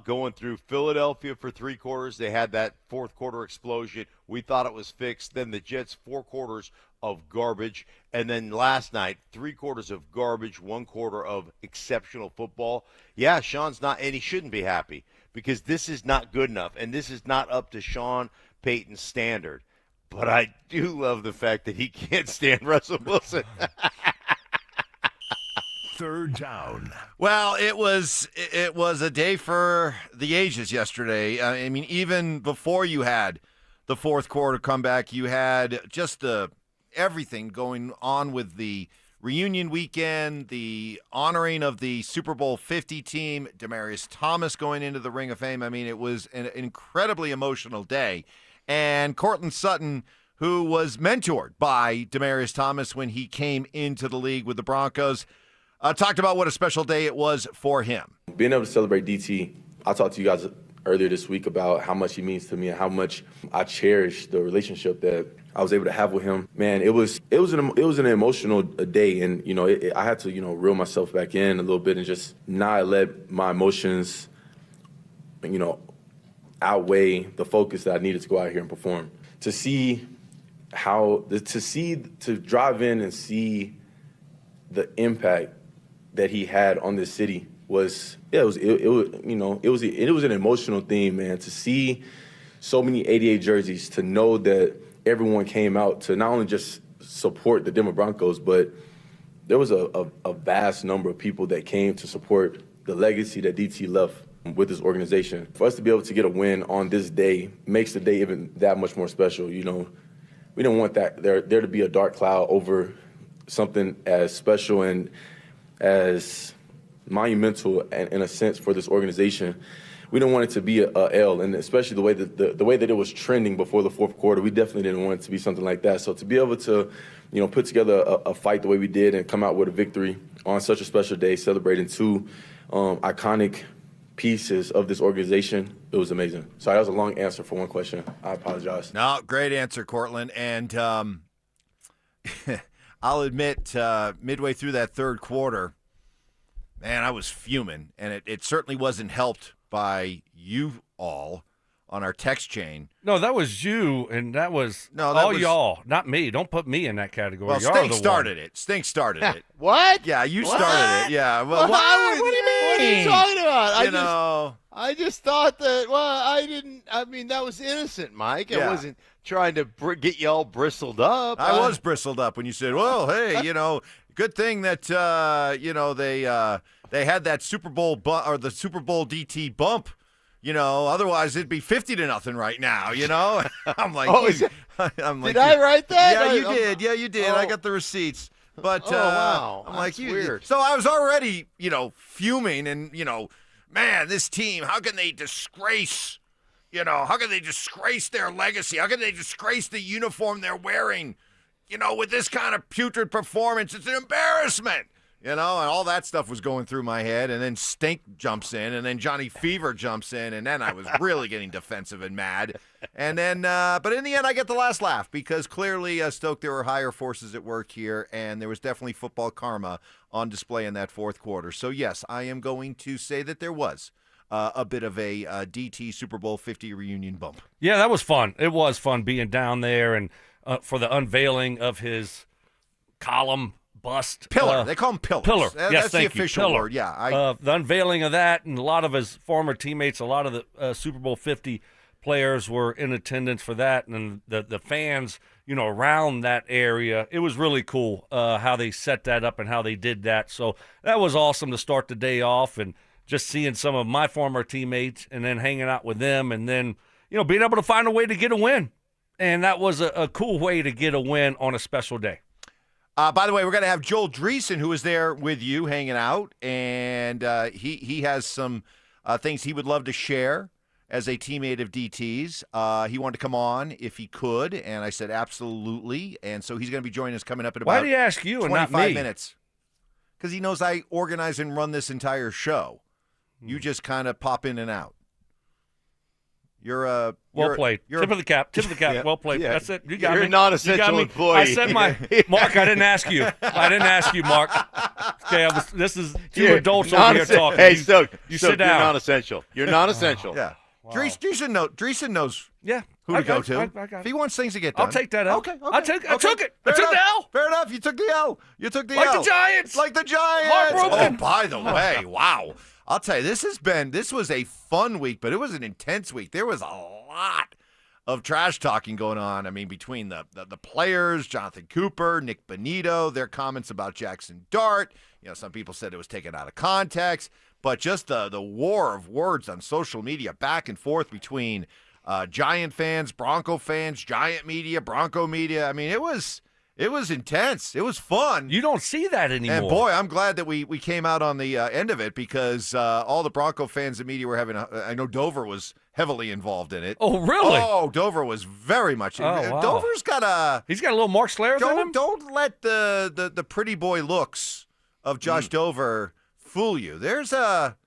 going through Philadelphia for 3 quarters. They had that fourth quarter explosion. We thought it was fixed. Then the Jets, 4 quarters of garbage. And then last night, 3 quarters of garbage, 1 quarter of exceptional football. Yeah, Sean's not, and he shouldn't be happy because this is not good enough, and this is not up to Sean Payton's standard. But I do love the fact that he can't stand Russell Wilson. Third down. Well, it was a day for the ages yesterday. I mean, even before you had the fourth quarter comeback, you had just everything going on with the reunion weekend, the honoring of the Super Bowl 50 team, Demaryius Thomas going into the Ring of Fame. I mean, it was an incredibly emotional day. And Courtland Sutton, who was mentored by Demaryius Thomas when he came into the league with the Broncos, talked about what a special day it was for him. Being able to celebrate DT, I talked to you guys earlier this week about how much he means to me and how much I cherish the relationship that I was able to have with him. Man, it was an emotional day, and I had to reel myself back in a little bit and just not let my emotions outweigh the focus that I needed to go out here and perform. To drive in and see the impact that he had on this city was an emotional thing, man. To see so many 88 jerseys, to know that everyone came out to not only just support the Denver Broncos, but there was a vast number of people that came to support the legacy that DT left with this organization. For us to be able to get a win on this day makes the day even that much more special. We didn't want that there to be a dark cloud over something as special and as monumental in a sense for this organization. We didn't want it to be a L, and especially the way that it was trending before the fourth quarter, we definitely didn't want it to be something like that. So to be able to, put together a fight the way we did and come out with a victory on such a special day, celebrating two iconic pieces of this organization, it was amazing. Sorry, that was a long answer for one question. I apologize. No, great answer, Courtland. And I'll admit, midway through that third quarter, man, I was fuming, and it certainly wasn't helped by you all on our text chain. No, that was you, and that was y'all, not me. Don't put me in that category. Well, Stink started it. Stink started it. What? Yeah, you started it. Yeah. Well, what do you mean? What are you talking about? I just thought that. Well, I didn't. I mean, that was innocent, Mike. I wasn't trying to get you all bristled up. I was bristled up when you said, "Well, hey, good thing that they had that Super Bowl or the Super Bowl DT bump." Otherwise it'd be 50-0 right now. I'm like, did I write that? Yeah, you did. Yeah, you did. I got the receipts. But wow, I'm like, weird. So I was already, fuming, and man, this team, how can they disgrace? How can they disgrace their legacy? How can they disgrace the uniform they're wearing? With this kind of putrid performance, it's an embarrassment. And all that stuff was going through my head, and then Stink jumps in, and then Johnny Fever jumps in, and then I was really getting defensive and mad. And then, but in the end, I get the last laugh, because clearly, Stoke, there were higher forces at work here, and there was definitely football karma on display in that fourth quarter. So, yes, I am going to say that there was a bit of a DT Super Bowl 50 reunion bump. Yeah, that was fun. It was fun being down there, and for the unveiling of his column bust. Pillar. They call him pillars. Pillar. Yes, that's the official Pillar. word. Yeah. The unveiling of that, and a lot of his former teammates, a lot of the Super Bowl 50 players were in attendance for that, and the fans, around that area. It was really cool how they set that up and how they did that. So that was awesome to start the day off, and just seeing some of my former teammates and then hanging out with them, and then, being able to find a way to get a win. And that was a cool way to get a win on a special day. By the way, we're going to have Joel Dreesen, who was there with you, hanging out, and he has some things he would love to share as a teammate of DT's. He wanted to come on if he could, and I said absolutely. And so he's going to be joining us coming up in about 25 minutes. Why did he ask you and not me? Because he knows I organize and run this entire show. You just kind of pop in and out. Well played. Tip of the cap. Yeah. Well played. Yeah. That's it. You got me. You're a non-essential employee. I said Mark, I didn't ask you. Mark. Okay, this is two adults over here talking. Hey, you sit down. You're non-essential. You're non-essential. Yeah. Wow. Dreesen knows who to go to. I got it. If he wants things to get done. I'll take that L. Okay. I took it. I took the L. Fair enough. You took the L. Like the Giants. Like the Giants. Heartbroken. Oh, by the way, wow. I'll tell you, this was a fun week, but it was an intense week. There was a lot of trash talking going on. I mean, between the players, Jonathan Cooper, Nick Bonito, their comments about Jackson Dart. Some people said it was taken out of context, but just the war of words on social media back and forth between Giant fans, Bronco fans, Giant media, Bronco media. I mean, it was intense. It was fun. You don't see that anymore. And boy, I'm glad that we came out on the end of it because all the Bronco fans and media were having. I know Dover was heavily involved in it. Oh, really? Oh, Dover was very much. Oh, wow. Dover's got He's got a little Mark Schlereth in him. Don't let the pretty boy looks of Josh Dover fool you. There's a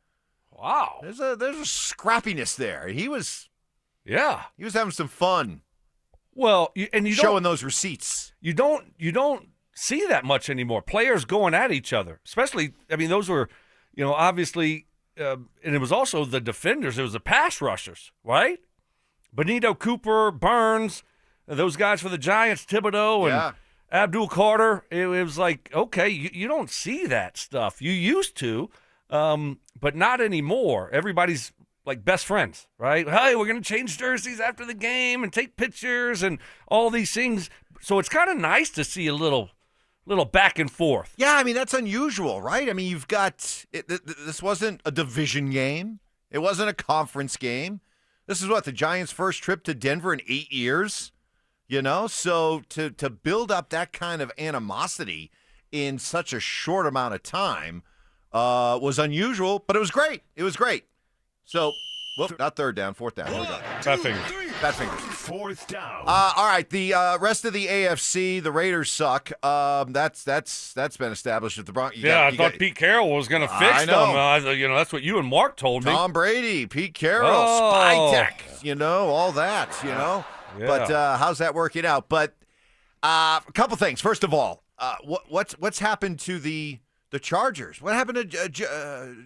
scrappiness there. He was having some fun. Well, and you showing those receipts. You don't see that much anymore. Players going at each other, especially. I mean, those were, obviously, and it was also the defenders. It was the pass rushers, right? Bonito, Cooper, Burns, those guys for the Giants, Thibodeau, and Abdul Carter. It was like, okay, you don't see that stuff. You used to, but not anymore. Everybody's like best friends, right? Hey, we're going to change jerseys after the game and take pictures and all these things. So it's kind of nice to see a little back and forth. Yeah, I mean, that's unusual, right? I mean, you've got this wasn't a division game. It wasn't a conference game. This is the Giants' first trip to Denver in 8 years, So to build up that kind of animosity in such a short amount of time was unusual, but it was great. It was great. So, not third down, fourth down. Here we go. Bad fingers. Bad fingers. Fourth down. All right, the rest of the AFC, the Raiders suck. That's been established at the Broncos. I thought Pete Carroll was going to fix them. That's what you and Mark told me. Tom Brady, Pete Carroll, Spy Tech, all that, Yeah. But how's that working out? But a couple things. First of all, what's happened to the Chargers? What happened to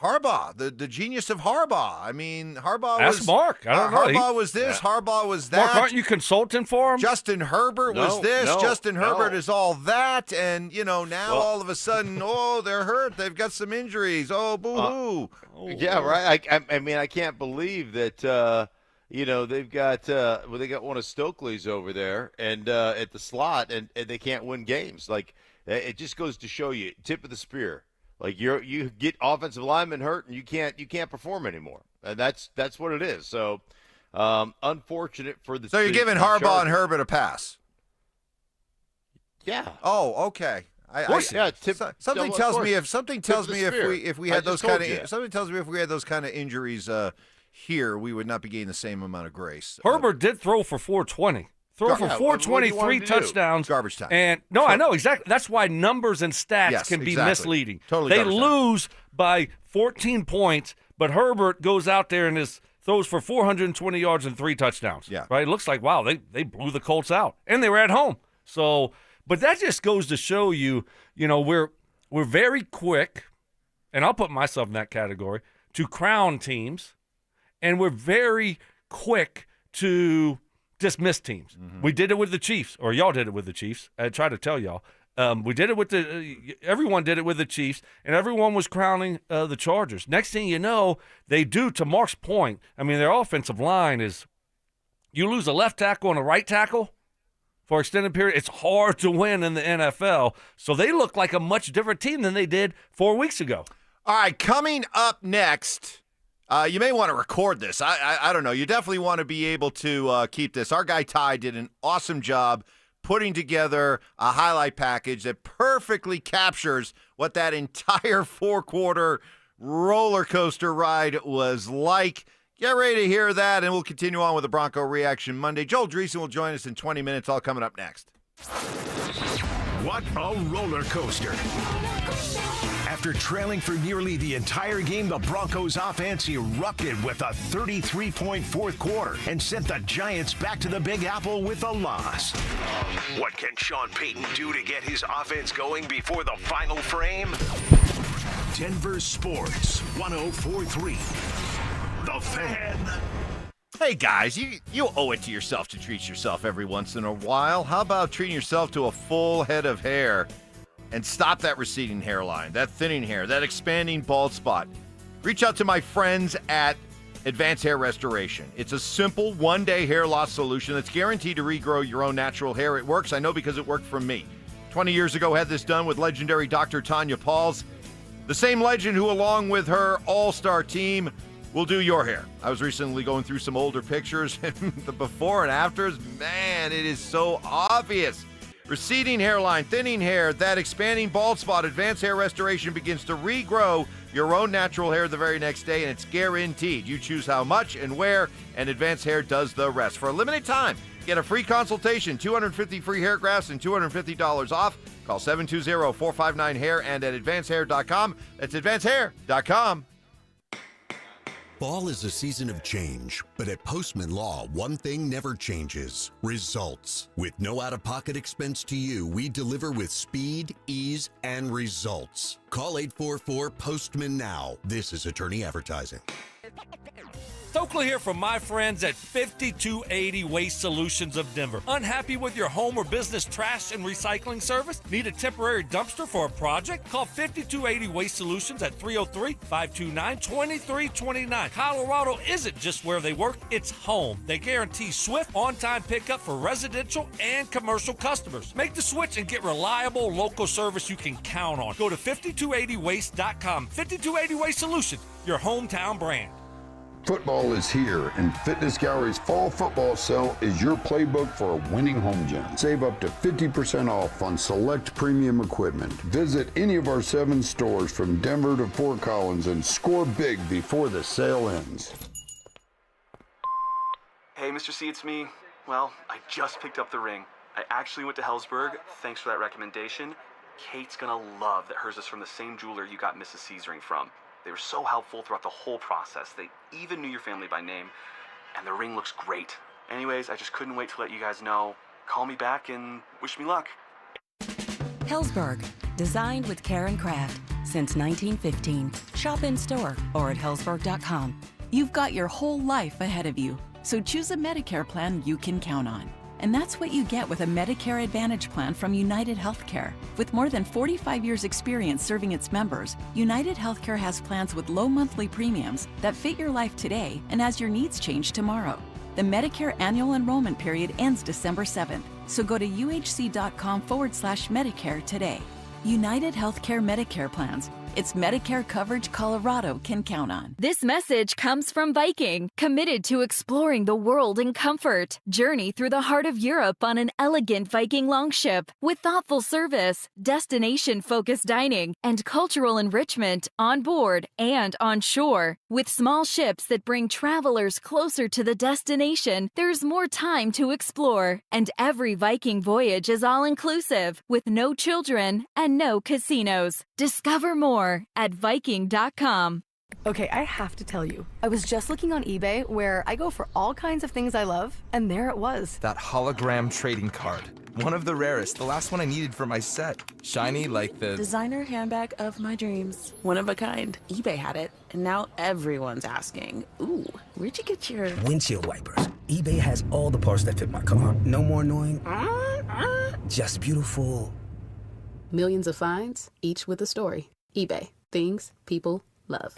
Harbaugh, the genius of Harbaugh? I mean, Harbaugh Ask Mark. I don't know. Harbaugh was this. Harbaugh was that. Mark, aren't you consulting for him? Justin Herbert was this. Justin Herbert is all that. And, now all of a sudden, they're hurt. They've got some injuries. Oh, boo-hoo. Right. I mean, I can't believe that, they've got they got one of Stokley's over there and at the slot, and they can't win games. Like, it just goes to show you, tip of the spear. Like you get offensive linemen hurt and you can't perform anymore, and that's what it is. So unfortunate for the. So you're giving Harbaugh and Herbert a pass? Yeah. Oh, okay. Something tells me if we had those kind of injuries here, we would not be getting the same amount of grace. Herbert did throw for 420. For 423 touchdowns. Garbage time. And I know exactly. That's why numbers and stats can be misleading. Totally. They lose by 14 points, but Herbert goes out there and throws for 420 yards and 3 touchdowns. Yeah. Right? It looks like, wow, they blew the Colts out. And they were at home. So, but that just goes to show you, we're very quick, and I'll put myself in that category, to crown teams, and we're very quick to dismiss teams. Mm-hmm. We did it with the Chiefs, or y'all did it with the Chiefs. I try to tell y'all. We did it with everyone did it with the Chiefs, and everyone was crowning the Chargers. Next thing you know, they do, to Mark's point, I mean, their offensive line is, you lose a left tackle and a right tackle for an extended period, it's hard to win in the NFL. So they look like a much different team than they did 4 weeks ago. All right, coming up next, you may want to record this. I don't know. You definitely want to be able to keep this. Our guy Ty did an awesome job putting together a highlight package that perfectly captures what that entire 4-quarter roller coaster ride was like. Get ready to hear that, and we'll continue on with the Bronco Reaction Monday. Joel Dreesen will join us in 20 minutes, all coming up next. What a roller coaster. After trailing for nearly the entire game, the Broncos offense erupted with a 33-point fourth quarter and sent the Giants back to the Big Apple with a loss. What can Sean Payton do to get his offense going before the final frame? Denver Sports 104.3. The Fan. Hey guys, you owe it to yourself to treat yourself every once in a while. How about treating yourself to a full head of hair and stop that receding hairline, that thinning hair, that expanding bald spot? reach out to my friends at Advanced Hair Restoration. It's a simple one-day hair loss solution that's guaranteed to regrow your own natural hair. It works. I know because it worked for me. 20 years ago, had this done with legendary Dr. Tanya Pauls, the same legend who, along with her all-star team, will do your hair. I was recently going through some older pictures, and the before and afters, man, it is so obvious. Receding hairline, thinning hair, that expanding bald spot. Advanced Hair Restoration begins to regrow your own natural hair the very next day, and it's guaranteed. You choose how much and where, and Advanced Hair does the rest. For a limited time, get a free consultation, 250 free hair grafts, and $250 off. Call 720-459-HAIR and at advancedhair.com. That's advancedhair.com. Fall is a season of change, but at Postman Law, one thing never changes: results. With no out-of-pocket expense to you, we deliver with speed, ease, and results. Call 844-POSTMAN now. This is attorney advertising. Stokley here from my friends at 5280 Waste Solutions of Denver. Unhappy with your home or business trash and recycling service? Need a temporary dumpster for a project? Call 5280 Waste Solutions at 303-529-2329. Colorado isn't just where they work, it's home. They guarantee swift, on-time pickup for residential and commercial customers. Make the switch and get reliable local service you can count on. Go to 5280waste.com. 5280 Waste Solutions, your hometown brand. Football is here, and Fitness Gallery's fall football sale is your playbook for a winning home gym. Save up to 50% off on select premium equipment. Visit any of our 7 stores from Denver to Fort Collins and score big before the sale ends. Hey, Mr. C, it's me. Well, I just picked up the ring. I actually went to Hellsberg. Thanks for that recommendation. Kate's gonna love that hers is from the same jeweler you got Mrs. C's ring from. They were so helpful throughout the whole process. They even knew your family by name, and the ring looks great. Anyways, I just couldn't wait to let you guys know. Call me back and wish me luck. Hellsberg, designed with care and craft since 1915. Shop in store or at hellsberg.com. You've got your whole life ahead of you, so choose a Medicare plan you can count on. And that's what you get with a Medicare Advantage plan from United Healthcare. With more than 45 years' experience serving its members, United Healthcare has plans with low monthly premiums that fit your life today and as your needs change tomorrow. The Medicare annual enrollment period ends December 7th, so go to uhc.com/Medicare today. United Healthcare Medicare plans. It's Medicare coverage Colorado can count on. This message comes from Viking, committed to exploring the world in comfort. Journey through the heart of Europe on an elegant Viking longship with thoughtful service, destination-focused dining, and cultural enrichment on board and on shore. With small ships that bring travelers closer to the destination, there's more time to explore. And every Viking voyage is all-inclusive, with no children and no casinos. Discover more at Viking.com. Okay, I have to tell you, I was just looking on eBay where I go for all kinds of things I love, and there it was. That hologram trading card. One of the rarest, the last one I needed for my set. Shiny like the designer handbag of my dreams. One of a kind. eBay had it, and now everyone's asking, ooh, where'd you get your windshield wipers? eBay has all the parts that fit my car. No more annoying, just beautiful. Millions of finds, each with a story. eBay. Things people love.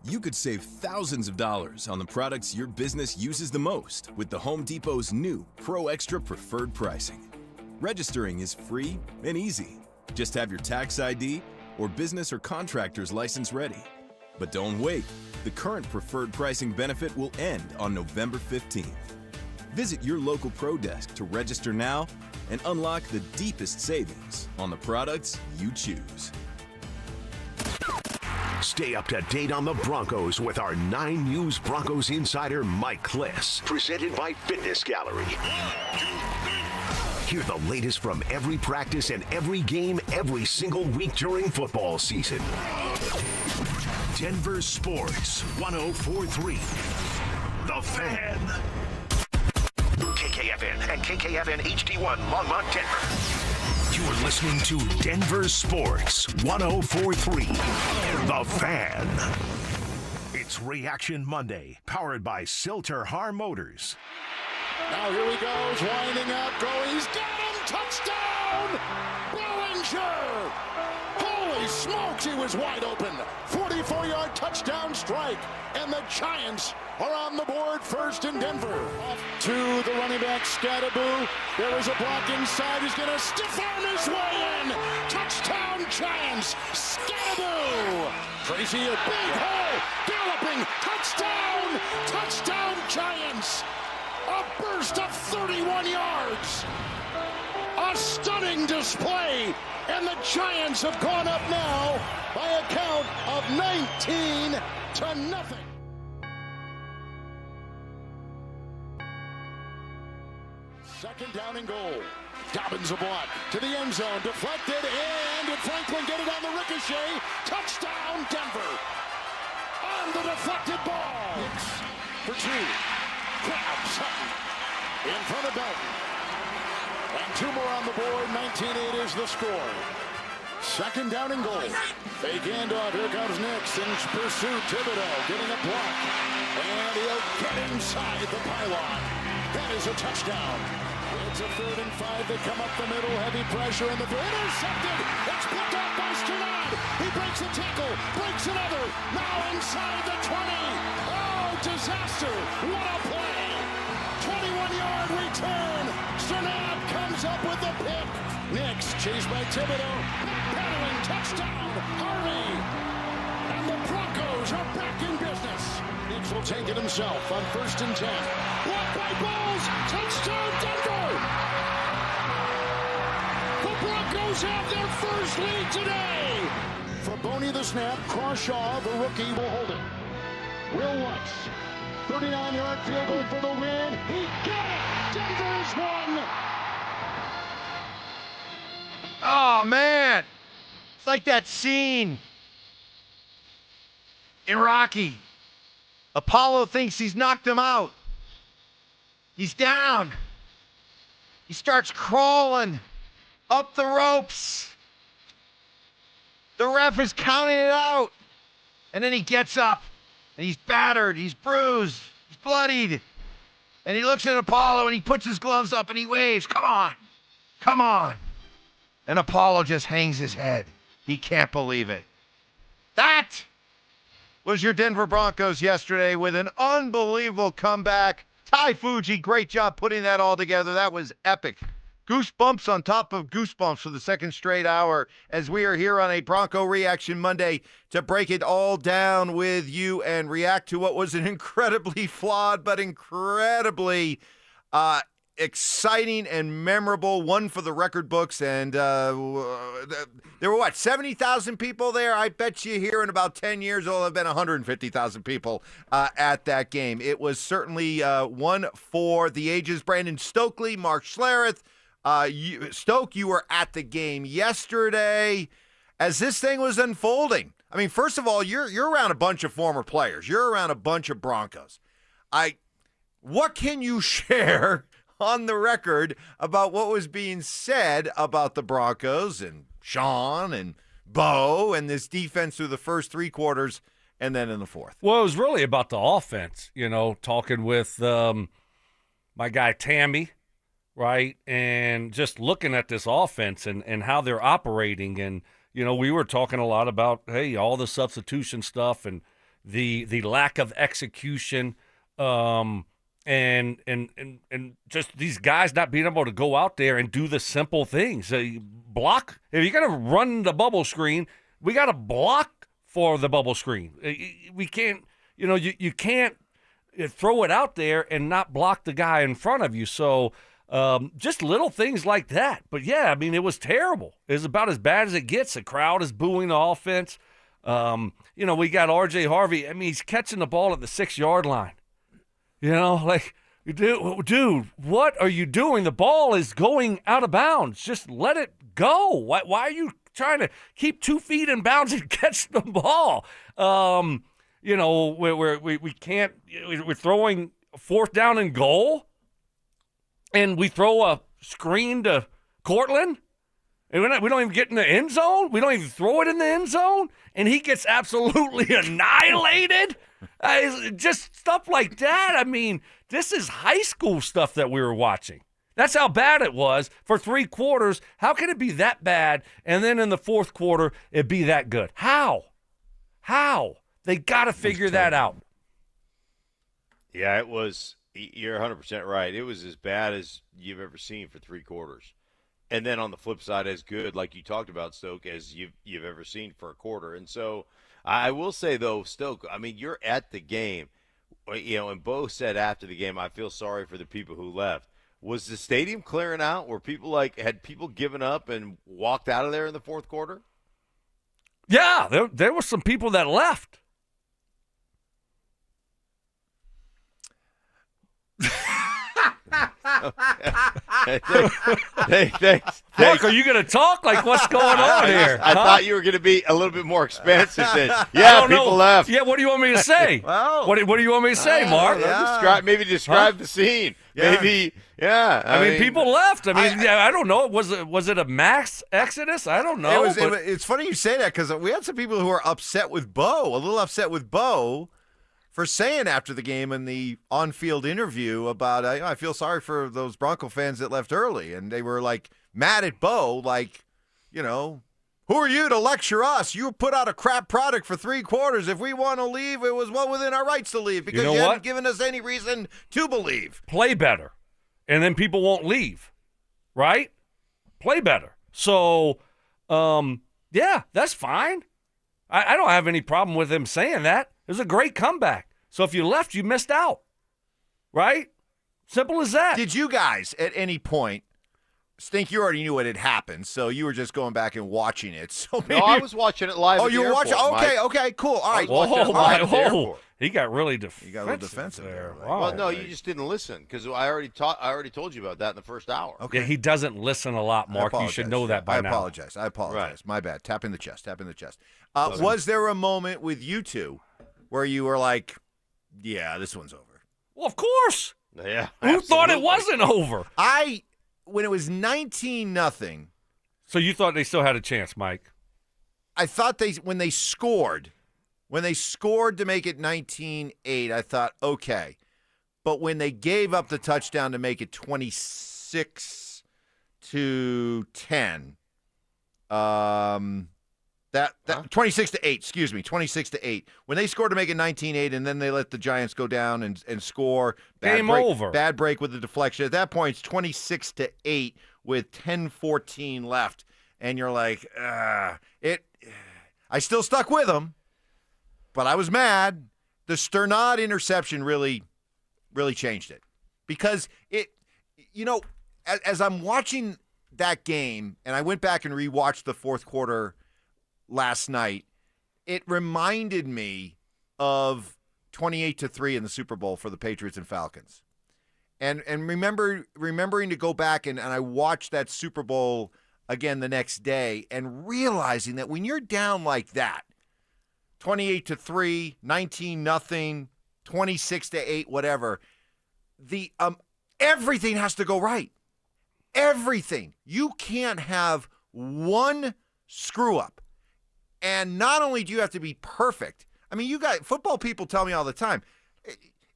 You could save thousands of dollars on the products your business uses the most with the Home Depot's new Pro Extra Preferred Pricing. Registering is free and easy. Just have your tax ID or business or contractor's license ready. But don't wait. The current preferred pricing benefit will end on November 15th. Visit your local Pro Desk to register now and unlock the deepest savings on the products you choose. Stay up to date on the Broncos with our 9 News Broncos insider Mike Kliss. Presented by Fitness Gallery. Hear the latest from every practice and every game every single week during football season. Denver Sports 104.3. The Fan. KKFN and KKFN HD1 Longmont, Denver. You're listening to Denver Sports 104.3. The Fan. It's Reaction Monday, powered by Silter Har Motors. Now here he goes, winding up, going, he's got him, touchdown! Blowing Bellinger! Holy smokes, he was wide open. 44-yard touchdown strike. And the Giants are on the board first in Denver. Off to the running back, Scadaboo. There was a block inside. He's going to stiff arm his way in. Touchdown, Giants. Scadaboo. Tracy, a big hole. Galloping. Touchdown. Touchdown, Giants. A burst of 31 yards. A stunning display. And the Giants have gone up now by a count of 19-0. Second down and goal. Dobbins a block to the end zone. Deflected, and did Franklin get it on the ricochet? Touchdown, Denver. On the deflected ball. Hicks for two. Crabs Sutton in front of Belton. And two more on the board. 19-8 is the score. Second down and goal. Fake handoff. Here comes Nix in pursuit. Thibodeau getting a block. And he'll get inside the pylon. That is a touchdown. It's a 3rd and 5. They come up the middle. Heavy pressure in the intercepted. It's picked off by Stannard. He breaks a tackle. Breaks another. Now inside the 20. Oh, disaster. What a play. 21-yard return. Stannard comes up with the pick. Nix chased by Thibodeau. Battling touchdown. Harvey. And the Broncos are back in business. Nix will take it himself on 1st and 10. Blocked by Bowles. Touchdown, Denver. The Broncos have their first lead today. For Boney the snap. Crawshaw, the rookie, will hold it. Will Lutz. 39-yard field goal for the win. He got it. Denver's won. Oh, man. It's like that scene in Rocky. Apollo thinks he's knocked him out. He's down. He starts crawling up the ropes. The ref is counting it out. And then he gets up. And he's battered. He's bruised. He's bloodied. And he looks at Apollo and he puts his gloves up and he waves. Come on. Come on. And Apollo just hangs his head. He can't believe it. That was your Denver Broncos yesterday with an unbelievable comeback. Ty Fuji, great job putting that all together. That was epic. Goosebumps on top of goosebumps for the second straight hour as we are here on a Bronco Reaction Monday to break it all down with you and react to what was an incredibly flawed but incredibly exciting and memorable one for the record books. And there were, 70,000 people there? I bet you here in about 10 years there will have been 150,000 people at that game. It was certainly one for the ages. Brandon Stokley, Mark Schlereth. Stoke, you were at the game yesterday as this thing was unfolding. I mean, first of all, you're around a bunch of former players. You're around a bunch of Broncos. What can you share on the record about what was being said about the Broncos and Sean and Bo and this defense through the first 3 quarters and then in the fourth? Well, it was really about the offense, talking with my guy Tammy, right, and just looking at this offense and how they're operating. And, we were talking a lot about, hey, all the substitution stuff and the lack of execution and just these guys not being able to go out there and do the simple things. Block. If you're going to run the bubble screen, we got to block for the bubble screen. We can't, you can't throw it out there and not block the guy in front of you. So just little things like that. But, yeah, I mean, it was terrible. It was about as bad as it gets. The crowd is booing the offense. We got R.J. Harvey. I mean, he's catching the ball at the 6-yard line. Dude, what are you doing? The ball is going out of bounds. Just let it go. Why are you trying to keep 2 feet in bounds and catch the ball? We can't. We're throwing 4th down and goal, and we throw a screen to Cortland, and we don't even get in the end zone. We don't even throw it in the end zone, and he gets absolutely annihilated. Just stuff like that. I mean, this is high school stuff that we were watching. That's how bad it was for 3 quarters. How can it be that bad and then in the fourth quarter it be that good? How? They got to figure that out. Yeah, it was. You're 100% right. It was as bad as you've ever seen for 3 quarters. And then on the flip side, as good, like you talked about, Stoke, as you've ever seen for a quarter. And so I will say, though, Stoke, I mean, you're at the game. And Bo said after the game, I feel sorry for the people who left. Was the stadium clearing out? Were people had people given up and walked out of there in the fourth quarter? Yeah, there were some people that left. Thanks. Mark, are you going to talk? Like, what's going on here? I thought you were going to be a little bit more expansive than, people left. Yeah, what do you want me to say? Well, what do you want me to say, Mark? Describe the scene. Yeah. Maybe, yeah. I mean, people left. I mean, I don't know. Was it a mass exodus? I don't know. It's funny you say that because we had some people who were upset with Bo, a little upset with Bo, for saying after the game in the on-field interview about, I feel sorry for those Bronco fans that left early. And they were, like, mad at Bo, like, who are you to lecture us? You put out a crap product for 3 quarters. If we want to leave, it was well within our rights to leave because you hadn't given us any reason to believe. Play better, and then people won't leave, right? Play better. So, yeah, that's fine. I don't have any problem with him saying that. It was a great comeback. So if you left, you missed out, right? Simple as that. Did you guys at any point, Stink, you already knew what had happened, so you were just going back and watching it. So maybe I was watching it live. Oh, at you the were watching? airport, Okay, cool. All right. He got really defensive. He got a little defensive there. Well, no, you just didn't listen because I already told you about that in the first hour. Okay. Yeah, he doesn't listen a lot, Mark. You should know that by now. I apologize. Right. My bad. Tap in the chest. Was there a moment with you two where you were like, yeah, this one's over? Well, of course. Yeah. Who thought it wasn't over? When it was 19-0. So you thought they still had a chance, Mike? I thought when they scored to make it 19-8, I thought, okay. But when they gave up the touchdown to make it 26-10, that 26-8, when they scored to make it 19-8, and then they let the Giants go down and score. Game over. Bad break with the deflection. At that point, it's 26-8 with 10:14 left, and you're like, I still stuck with them, but I was mad. The Sternad interception really changed it because as I'm watching that game, and I went back and rewatched the fourth quarter last night, it reminded me of 28-3 in the Super Bowl for the Patriots and Falcons. And remembering to go back and I watched that Super Bowl again the next day and realizing that when you're down like that, 28-3, 19-0, 26-8, whatever, the everything has to go right. Everything. You can't have one screw up. And not only do you have to be perfect, I mean, football people tell me all the time,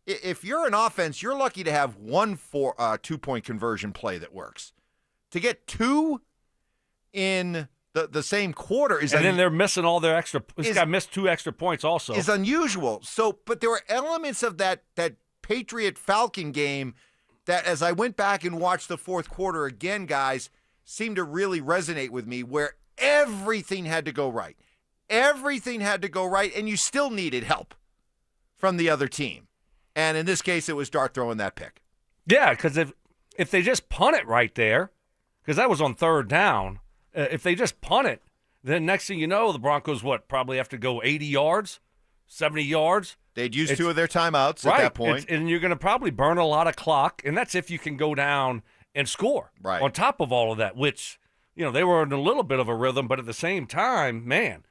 if you're an offense, you're lucky to have one 2-point conversion play that works. To get 2 in the same quarter is and then they're missing all their extra. This guy missed 2 extra points also. Is unusual. So, but there were elements of that Patriot Falcon game that, as I went back and watched the fourth quarter again, guys, seemed to really resonate with me, where everything had to go right. Everything had to go right, and you still needed help from the other team. And in this case, it was Dart throwing that pick. Yeah, because if they just punt it right there, because that was on 3rd down, if they just punt it, then next thing you know, the Broncos, probably have to go 80 yards, 70 yards. They'd used 2 of their timeouts right, at that point. And you're going to probably burn a lot of clock, and that's if you can go down and score. Right. On top of all of that, which, they were in a little bit of a rhythm, but at the same time, man,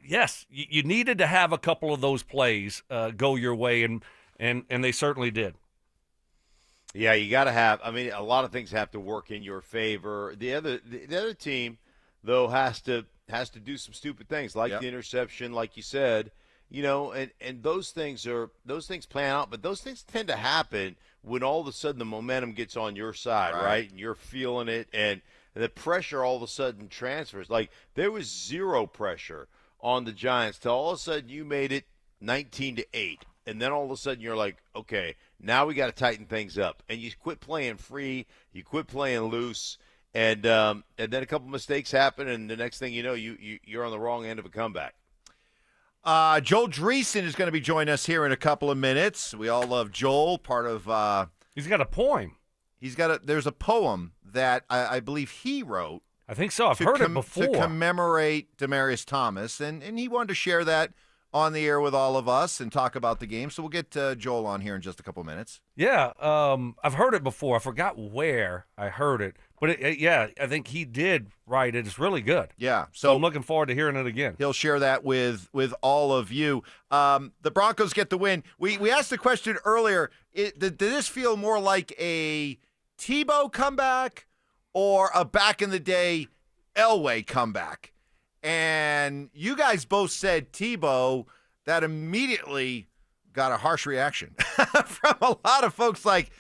yes, you needed to have a couple of those plays go your way, and they certainly did. Yeah, you got to have. I mean, a lot of things have to work in your favor. The other team, though, has to do some stupid things, like the interception, like you said, and those things plan out, but those things tend to happen when all of a sudden the momentum gets on your side, right? And you're feeling it, and the pressure all of a sudden transfers. Like, there was zero pressure on the Giants till all of a sudden you made it 19-8, and then all of a sudden you're like, okay, now we got to tighten things up, and you quit playing free, you quit playing loose, and then a couple mistakes happen, and the next thing you know, you're on the wrong end of a comeback. Joel Dreesen is going to be joining us here in a couple of minutes. We all love Joel. Part of he's got a poem. There's a poem that I believe he wrote. I think so. I've heard it before. To commemorate Demaryius Thomas, and he wanted to share that on the air with all of us and talk about the game. So we'll get Joel on here in just a couple of minutes. Yeah, I've heard it before. I forgot where I heard it. But, I think he did write it. It's really good. Yeah. So I'm looking forward to hearing it again. He'll share that with all of you. The Broncos get the win. We asked the question earlier, did this feel more like a Tebow comeback or a back-in-the-day Elway comeback? And you guys both said Tebow. That immediately got a harsh reaction from a lot of folks like,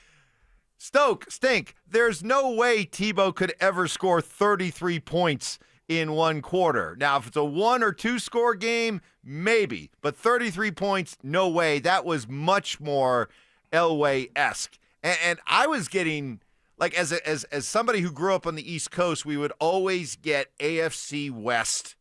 Stink, there's no way Tebow could ever score 33 points in one quarter. Now, if it's a 1 or 2 score game, maybe. But 33 points, no way. That was much more Elway-esque. And I was getting, like, as somebody who grew up on the East Coast, we would always get AFC West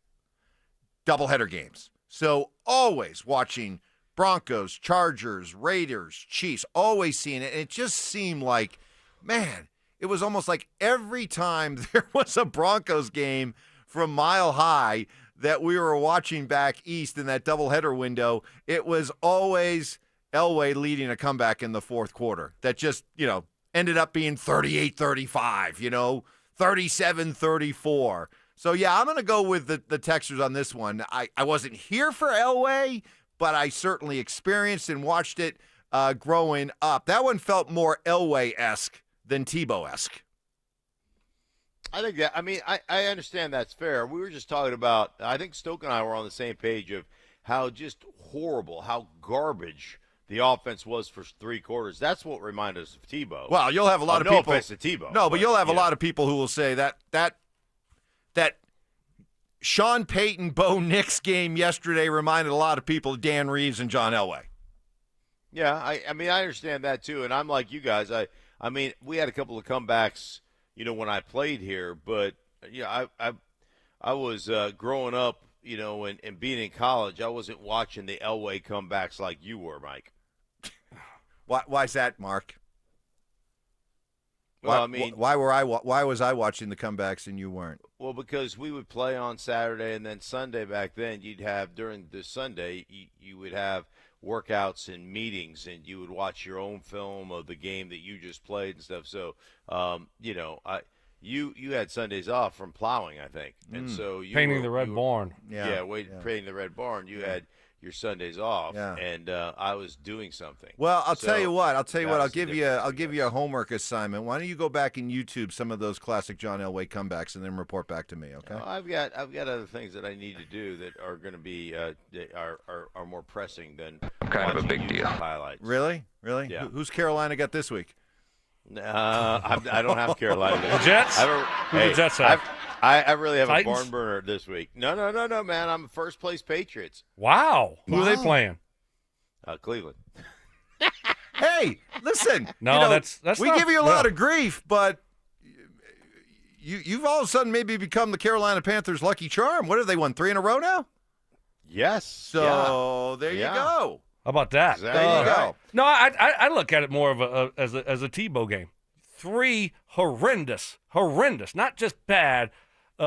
doubleheader games. So always watching Broncos, Chargers, Raiders, Chiefs, always seeing it. And it just seemed like, man, it was almost like every time there was a Broncos game from Mile High that we were watching back east in that doubleheader window, it was always Elway leading a comeback in the fourth quarter that just, ended up being 38-35, 37-34. So, yeah, I'm going to go with the Texans on this one. I wasn't here for Elway, but I certainly experienced and watched it growing up. That one felt more Elway-esque than Tebow-esque. I think that, I understand that's fair. We were just talking about, I think Stoke and I were on the same page of how just horrible, how garbage the offense was for 3 quarters. That's what reminded us of Tebow. Well, you'll have a lot of no people. offense to Tebow. No, but you'll have a lot of people who will say that Sean Payton Bo Nix game yesterday reminded a lot of people of Dan Reeves and John Elway. Yeah, I understand that too, and I'm like you guys. We had a couple of comebacks, when I played here, but I was growing up, and being in college, I wasn't watching the Elway comebacks like you were, Mike. Why's that, Mark? Well, why was I watching the comebacks and you weren't? Well, because we would play on Saturday, and then Sunday back then, you'd have, during the Sunday, you would have workouts and meetings, and you would watch your own film of the game that you just played and stuff. So, you had Sundays off from plowing, I think. And so you painting the red barn. Painting the red barn. You had your Sundays off, and I was doing something. Well, I'll tell you what. I'll give you a homework assignment. Why don't you go back and YouTube some of those classic John Elway comebacks and then report back to me, okay? I've got other things that I need to do that are going to be are more pressing than kind of a big deal. Highlights. Really? Yeah. Who's Carolina got this week? I don't have Carolina. The Jets? Who the Jets have? I really have Titans? a barn burner this week. No, man. I'm first place Patriots. Wow. Who are they playing? Cleveland. Hey, listen. No, that's we not, give you a lot of grief, but you've all of a sudden maybe become the Carolina Panthers' lucky charm. What have they won, 3 in a row now? Yes. So there you go. How about that? Exactly. There you go. No, I look at it more of as a Tebow game. 3 horrendous, not just bad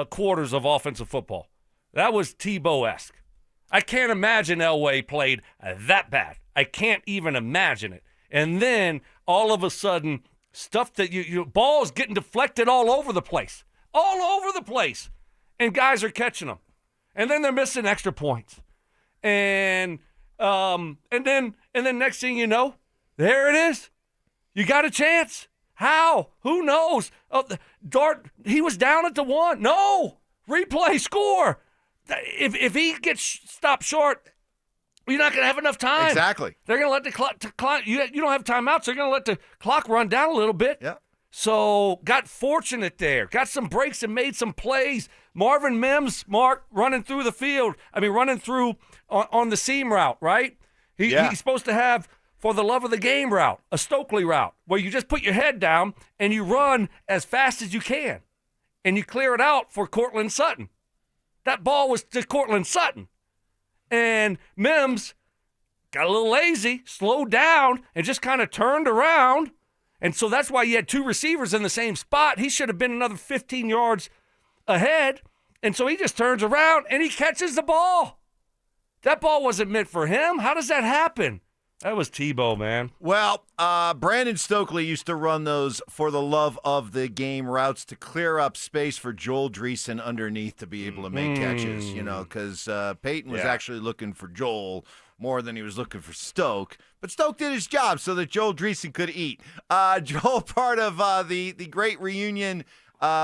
quarters of offensive football. That was Tebow-esque. I can't imagine Elway played that bad. I can't even imagine it. And then all of a sudden, stuff that you balls getting deflected all over the place, and guys are catching them, and then they're missing extra points, and then next thing you know, there it is. You got a chance. How? Who knows? Dart, he was down at the 1. No. Replay, score. If he gets stopped short, Well, you're not going to have enough time. Exactly. They're going to let the clock. You don't have timeouts. They're going to let the clock run down a little bit. Yeah. So got fortunate there. Got some breaks and made some plays. Marvin Mims, Mark, running through the field. Running through on the seam route, right? He's supposed to have, for the love of the game route, a Stokley route, where you just put your head down and you run as fast as you can. And you clear it out for Cortland Sutton. That ball was to Cortland Sutton. And Mims got a little lazy, slowed down, and just kind of turned around. And so that's why you had two receivers in the same spot. He should have been another 15 yards ahead. And so he just turns around and he catches the ball. That ball wasn't meant for him. How does that happen? That was Tebow, man. Well, Brandon Stokley used to run those for the love of the game routes to clear up space for Joel Dreesen underneath to be able to make catches, because Payton was actually looking for Joel more than he was looking for Stoke. But Stoke did his job so that Joel Dreesen could eat. Joel, part of the great reunion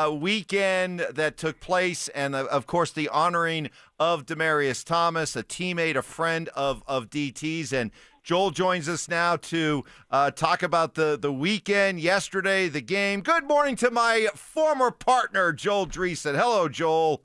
weekend that took place, and of course the honoring of Demaryius Thomas, a teammate, a friend of DT's, and Joel joins us now to talk about the weekend, yesterday, the game. Good morning to my former partner, Joel Dreesen. Hello, Joel.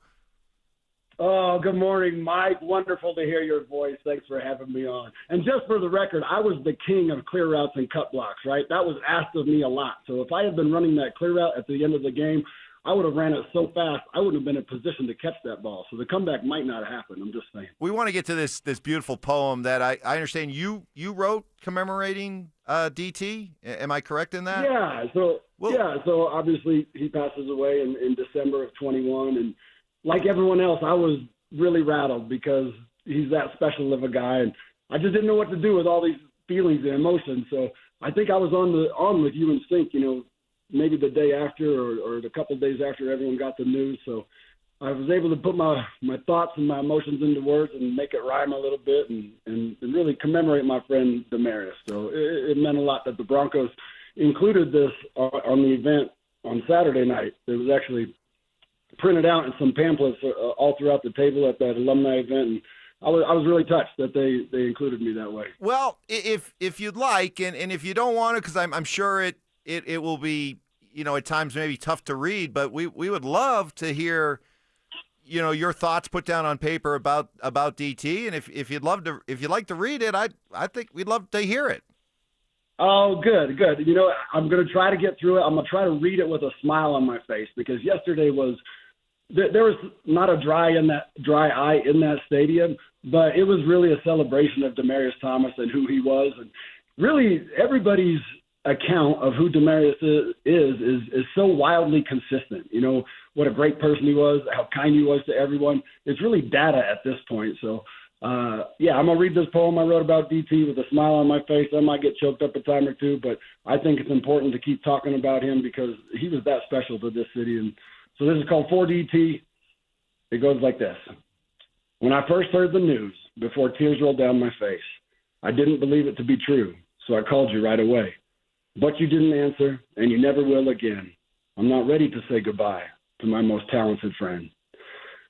Oh, good morning, Mike. Wonderful to hear your voice. Thanks for having me on. And just for the record, I was the king of clear routes and cut blocks, right? That was asked of me a lot. So if I had been running that clear route at the end of the game, I would have ran it so fast, I wouldn't have been in position to catch that ball. So the comeback might not happen. I'm just saying. We want to get to this beautiful poem that I understand you wrote commemorating DT. Am I correct in that? Yeah. So obviously he passes away in December of 21. And like everyone else, I was really rattled because he's that special of a guy. And I just didn't know what to do with all these feelings and emotions. So I think I was on with you in sync, maybe the day after or the couple of days after everyone got the news. So I was able to put my thoughts and my emotions into words and make it rhyme a little bit and really commemorate my friend Demaryius. So it meant a lot that the Broncos included this on the event on Saturday night. It was actually printed out in some pamphlets all throughout the table at that alumni event. And I was really touched that they included me that way. Well, if you'd like, and if you don't want to, because I'm sure it will be, at times maybe tough to read, but we would love to hear, your thoughts put down on paper about DT. And if you'd like to read it, I think we'd love to hear it. Oh, good. I'm going to try to get through it. I'm going to try to read it with a smile on my face because yesterday there was not a dry eye in that stadium, but it was really a celebration of Demaryius Thomas and who he was. And really everybody's account of who Demaryius is so wildly consistent. What a great person he was, how kind he was to everyone. It's really data at this point. So, I'm going to read this poem I wrote about DT with a smile on my face. I might get choked up a time or two, but I think it's important to keep talking about him because he was that special to this city. And so this is called For DT. It goes like this. When I first heard the news, before tears rolled down my face, I didn't believe it to be true, so I called you right away. But you didn't answer, and you never will again. I'm not ready to say goodbye to my most talented friend.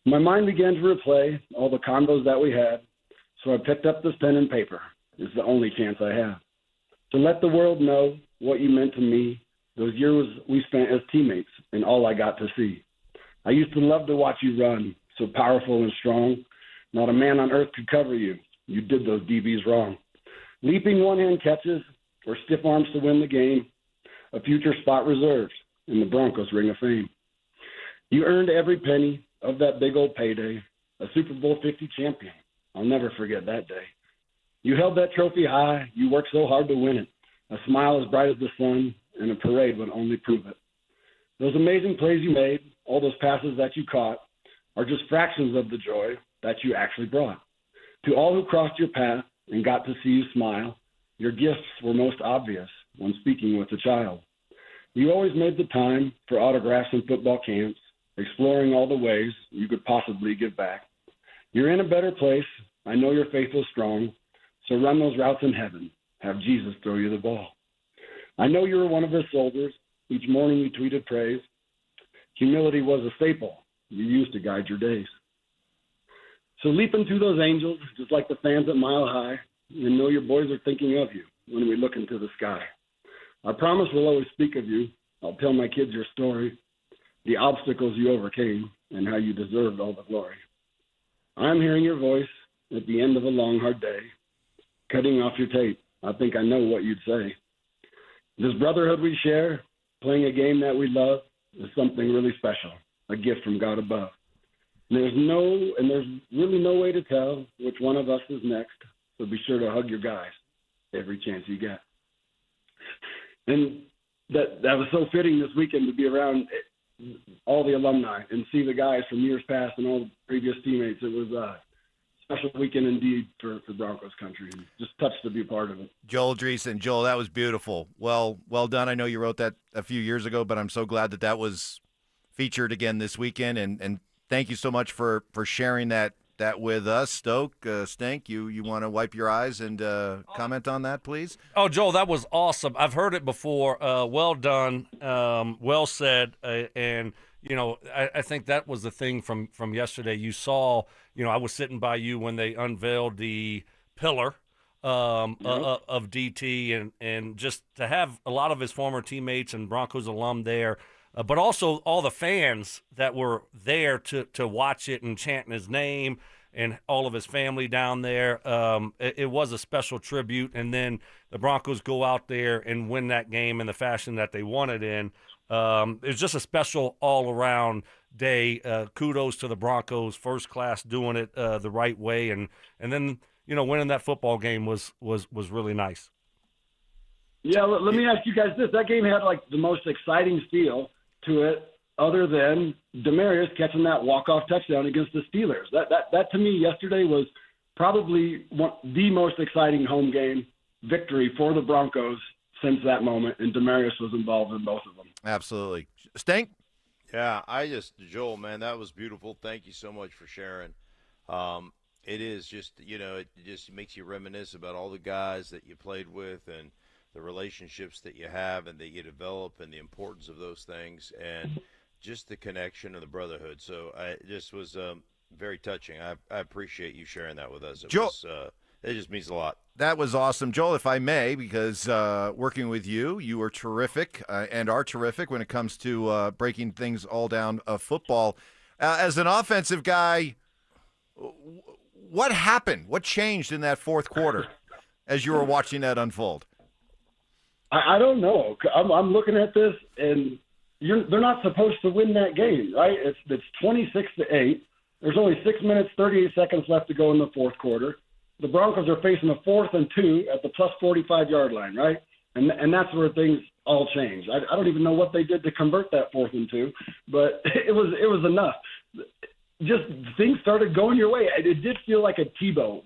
My mind began to replay all the convos that we had, so I picked up this pen and paper. It's the only chance I have. To let the world know what you meant to me, those years we spent as teammates, and all I got to see. I used to love to watch you run, so powerful and strong. Not a man on earth could cover you. You did those DBs wrong. Leaping one-hand catches or stiff arms to win the game, a future spot reserved in the Broncos Ring of Fame. You earned every penny of that big old payday, a Super Bowl 50 champion. I'll never forget that day. You held that trophy high. You worked so hard to win it. A smile as bright as the sun, and a parade would only prove it. Those amazing plays you made, all those passes that you caught, are just fractions of the joy that you actually brought. To all who crossed your path and got to see you smile, your gifts were most obvious when speaking with a child. You always made the time for autographs and football camps, exploring all the ways you could possibly give back. You're in a better place. I know your faith was strong, so run those routes in heaven. Have Jesus throw you the ball. I know you were one of his soldiers. Each morning you tweeted praise. Humility was a staple you used to guide your days. So leap into those angels, just like the fans at Mile High, and know your boys are thinking of you when we look into the sky. I promise we'll always speak of you. I'll tell my kids your story, the obstacles you overcame, and how you deserved all the glory. I'm hearing your voice at the end of a long, hard day, cutting off your tape. I think I know what you'd say. This brotherhood we share, playing a game that we love, is something really special, a gift from God above. There's really no way to tell which one of us is next, so be sure to hug your guys every chance you get. And that was so fitting this weekend to be around all the alumni and see the guys from years past and all the previous teammates. It was a special weekend indeed for Broncos country, and just touched to be a part of it. Joel Dreesen. Joel, that was beautiful. Well done. I know you wrote that a few years ago, but I'm so glad that was featured again this weekend, and thank you so much for sharing that with us. Stink, you want to wipe your eyes and comment on that, please? Oh, Joel, that was awesome. I've heard it before. Well done. Well said. And, I think that was the thing from yesterday. You saw, I was sitting by you when they unveiled the pillar of DT, and just to have a lot of his former teammates and Broncos alum there, but also all the fans that were there to watch it and chanting his name, and all of his family down there. It was a special tribute. And then the Broncos go out there and win that game in the fashion that they won it in. It was just a special all-around day. Kudos to the Broncos, first class, doing it the right way. And then, winning that football game was really nice. Yeah, let me ask you guys this. That game had, the most exciting feel to it, other than Demaryius catching that walk-off touchdown against the Steelers. That to me yesterday was probably the most exciting home game victory for the Broncos since that moment, and Demaryius was involved in both of them. Absolutely. Stink? Yeah, Joel, man, that was beautiful. Thank you so much for sharing. It is just, it just makes you reminisce about all the guys that you played with and the relationships that you have and that you develop, and the importance of those things, and just the connection and the brotherhood. So it just was very touching. I appreciate you sharing that with us. It just means a lot. That was awesome. Joel, if I may, because working with you were terrific and are terrific when it comes to breaking things all down of football. As an offensive guy, what happened? What changed in that fourth quarter as you were watching that unfold? I don't know. I'm looking at this, and they're not supposed to win that game, right? It's 26-8. There's only 6 minutes, 38 seconds left to go in the fourth quarter. The Broncos are facing a 4th and 2 at the plus 45-yard line, right? And that's where things all changed. I don't even know what they did to convert that 4th and 2, but it was enough. Just things started going your way. It did feel like a Tebow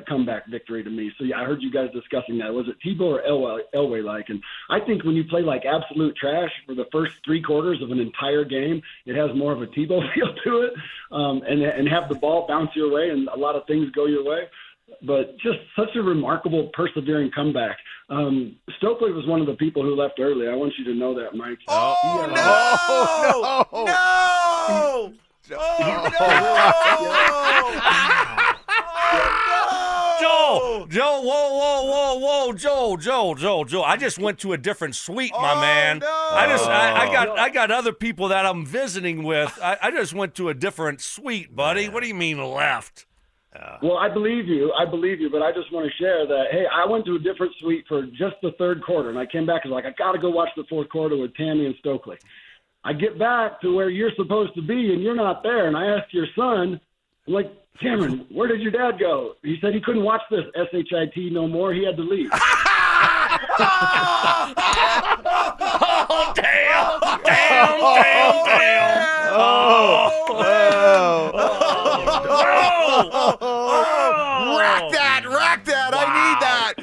comeback victory to me. So, yeah, I heard you guys discussing that. Was it Tebow or Elway-like? And I think when you play like absolute trash for the first 3 quarters of an entire game, it has more of a Tebow feel to it, and have the ball bounce your way and a lot of things go your way. But just such a remarkable, persevering comeback. Stokely was one of the people who left early. I want you to know that, Mike. No! Joe, whoa, Joe. I just went to a different suite, my man. No. I got other people that I'm visiting with. I just went to a different suite, buddy. What do you mean left? Well, I believe you, but I just want to share that, hey, I went to a different suite for just the third quarter, and I came back and was like, I got to go watch the fourth quarter with Tammy and Stokley. I get back to where you're supposed to be, and you're not there, and I asked your son, I'm like, Cameron, where did your dad go? He said he couldn't watch this SHIT no more. He had to leave. Oh, damn. Rack that. Wow. I need that.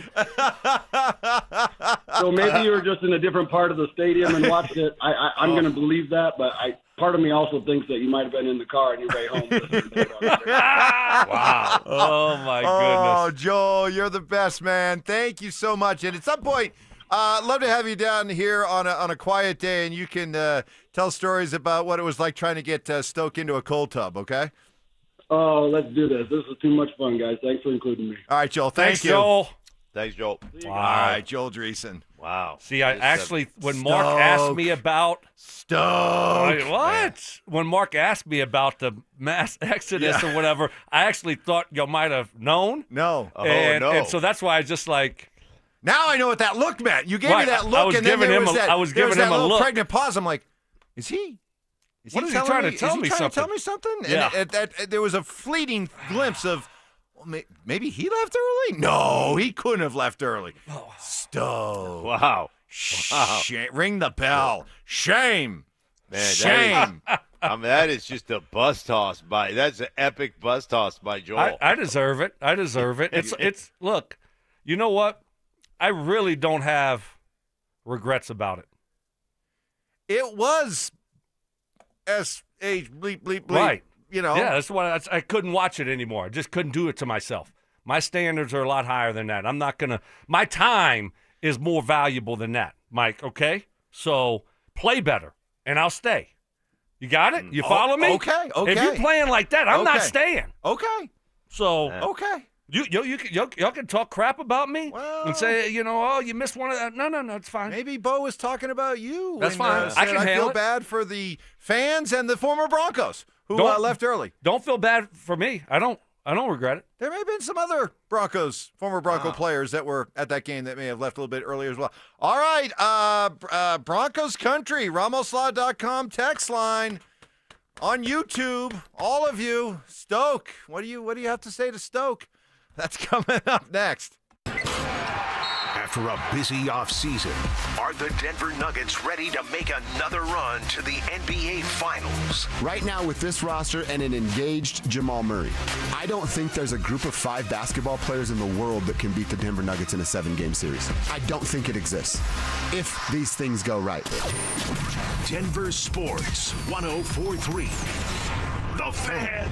So maybe you were just in a different part of the stadium and watched it. I'm going to believe that, but part of me also thinks that you might have been in the car on your way home. Wow. Oh, my goodness. Oh, Joel, you're the best, man. Thank you so much. And at some point, I'd love to have you down here on a quiet day, and you can tell stories about what it was like trying to get Stoke into a cold tub, okay? Oh, let's do this. This is too much fun, guys. Thanks for including me. All right, Joel. Thank you. Joel. Thanks, Joel. All right, Joel Dreesen. Wow. See, I actually, when Mark asked me about Stoke. When Mark asked me about the mass exodus or whatever, I actually thought you might have known. No. And so that's why I just like. Now I know what that look meant. You gave me that look, I was and then giving there him was that, I was there giving was him that a little look. pregnant pause. I'm like, is he trying to tell me something? Tell me something? Yeah. And there was a fleeting glimpse of, well, maybe he left early? No, he couldn't have left early. Stoke. Wow. Ring the bell. Shame. Man, Shame. That is just a bus toss by. That's an epic bus toss by Joel. I deserve it. I deserve it. It's look, you know what? I really don't have regrets about it. It was S-H bleep, bleep, bleep. Right. You know. Yeah, that's why I couldn't watch it anymore. I just couldn't do it to myself. My standards are a lot higher than that. I'm not going to – my time is more valuable than that, Mike, okay? So play better, and I'll stay. You got it? You follow me? Okay. If you're playing like that, I'm not staying. Okay. So okay. Y'all can talk crap about me and say, you missed one of that. No, it's fine. Maybe Bo was talking about you. That's fine. I can I handle feel it. bad for the fans and the former Broncos who left early. Don't feel bad for me. I don't regret it. There may have been some other former Bronco players that were at that game that may have left a little bit earlier as well. All right, Broncos Country, Ramoslaw.com text line on YouTube. All of you, Stoke. What do you have to say to Stoke? That's coming up next. After a busy offseason, are the Denver Nuggets ready to make another run to the NBA Finals? Right now, with this roster and an engaged Jamal Murray, I don't think there's a group of 5 basketball players in the world that can beat the Denver Nuggets in a 7-game series. I don't think it exists, if these things go right. Denver Sports 104.3. The Fan.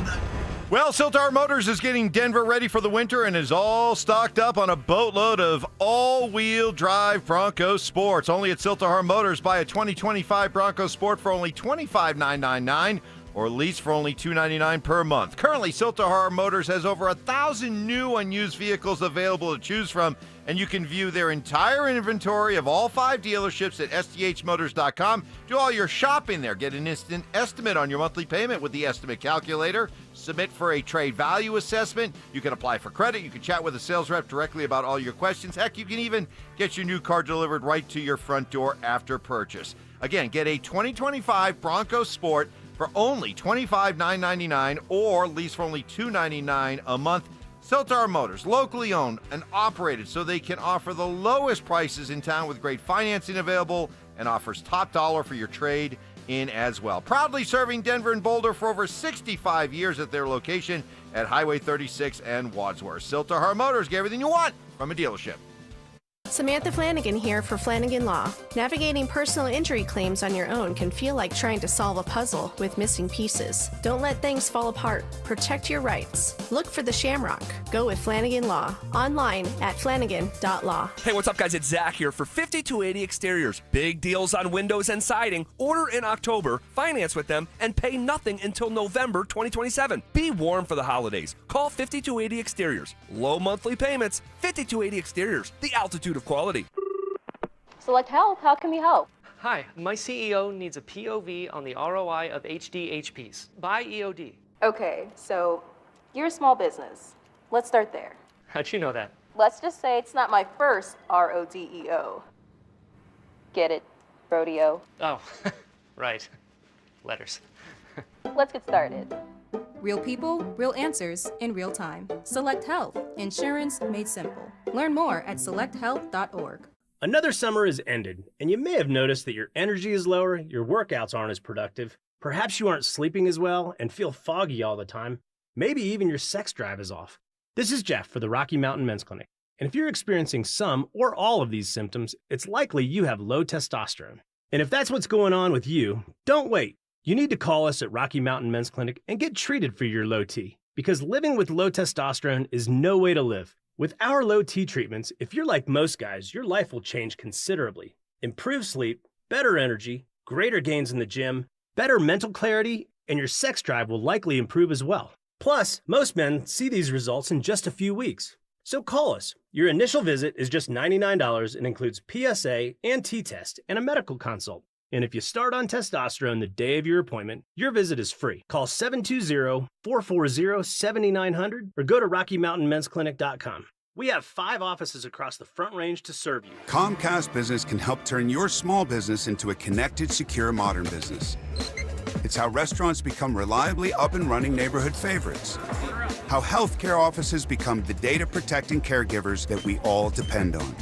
Well, Siltar Motors is getting Denver ready for the winter and is all stocked up on a boatload of all-wheel drive Bronco Sports. Only at Siltar Motors, buy a 2025 Bronco Sport for only $25,999 or lease for only $299 per month. Currently, Siltar Motors has over 1,000 new unused vehicles available to choose from, and you can view their entire inventory of all 5 dealerships at sthmotors.com. Do all your shopping there. Get an instant estimate on your monthly payment with the estimate calculator. Submit for a trade value assessment. You can apply for credit. You can chat with a sales rep directly about all your questions. Heck, you can even get your new car delivered right to your front door after purchase. Again, get a 2025 Bronco Sport for only $25,999 or lease for only $299 a month. Siltar Motors, locally owned and operated so they can offer the lowest prices in town with great financing available and offers top dollar for your trade in as well. Proudly serving Denver and Boulder for over 65 years at their location at Highway 36 and Wadsworth. Siltar Motors, get everything you want from a dealership. Samantha Flanagan here for Flanagan Law. Navigating personal injury claims on your own can feel like trying to solve a puzzle with missing pieces. Don't let things fall apart. Protect your rights. Look for the Shamrock. Go with Flanagan Law. Online at flanagan.law. Hey, what's up, guys? It's Zach here for 5280 Exteriors. Big deals on windows and siding. Order in October, finance with them, and pay nothing until November 2027. Be warm for the holidays. Call 5280 Exteriors. Low monthly payments. 5280 Exteriors. The altitude of quality. Select Health, how can we help? Hi, my CEO needs a POV on the ROI of HDHPs. Buy EOD. Okay, so you're a small business. Let's start there. How'd you know that? Let's just say it's not my first RODEO. Get it? Rodeo. Oh, right. Letters. Let's get started. Real people, real answers in real time. Select Health. Insurance made simple. Learn more at selecthealth.org. Another summer is ended, and you may have noticed that your energy is lower, your workouts aren't as productive, perhaps you aren't sleeping as well and feel foggy all the time, maybe even your sex drive is off. This is Jeff for the Rocky Mountain Men's Clinic, and if you're experiencing some or all of these symptoms, it's likely you have low testosterone. And if that's what's going on with you, don't wait. You need to call us at Rocky Mountain Men's Clinic and get treated for your low T, because living with low testosterone is no way to live. With our low T treatments, if you're like most guys, your life will change considerably. Improved sleep, better energy, greater gains in the gym, better mental clarity, and your sex drive will likely improve as well. Plus, most men see these results in just a few weeks. So call us. Your initial visit is just $99 and includes PSA and T-test and a medical consult. And if you start on testosterone the day of your appointment, your visit is free. Call 720-440-7900 or go to RockyMountainMen'sClinic.com. We have 5 offices across the Front Range to serve you. Comcast Business can help turn your small business into a connected, secure, modern business. It's how restaurants become reliably up and running neighborhood favorites. How healthcare offices become the data-protecting caregivers that we all depend on.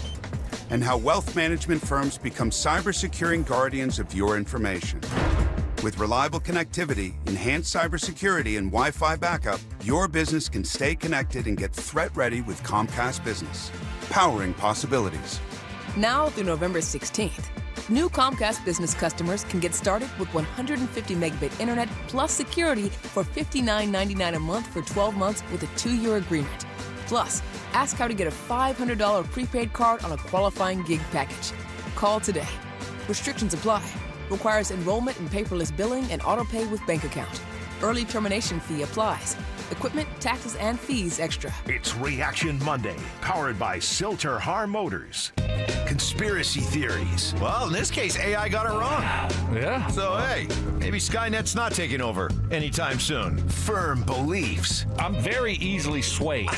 And how wealth management firms become cyber-securing guardians of your information. With reliable connectivity, enhanced cybersecurity, and Wi-Fi backup, your business can stay connected and get threat-ready with Comcast Business. Powering possibilities. Now through November 16th, new Comcast Business customers can get started with 150 megabit internet plus security for $59.99 a month for 12 months with a 2-year agreement. Plus, ask how to get a $500 prepaid card on a qualifying gig package. Call today. Restrictions apply. Requires enrollment in paperless billing and auto pay with bank account. Early termination fee applies. Equipment, taxes, and fees extra. It's Reaction Monday, powered by Silter Har Motors. Conspiracy theories. Well, in this case, AI got it wrong. Yeah. So, hey, maybe Skynet's not taking over anytime soon. Firm beliefs. I'm very easily swayed.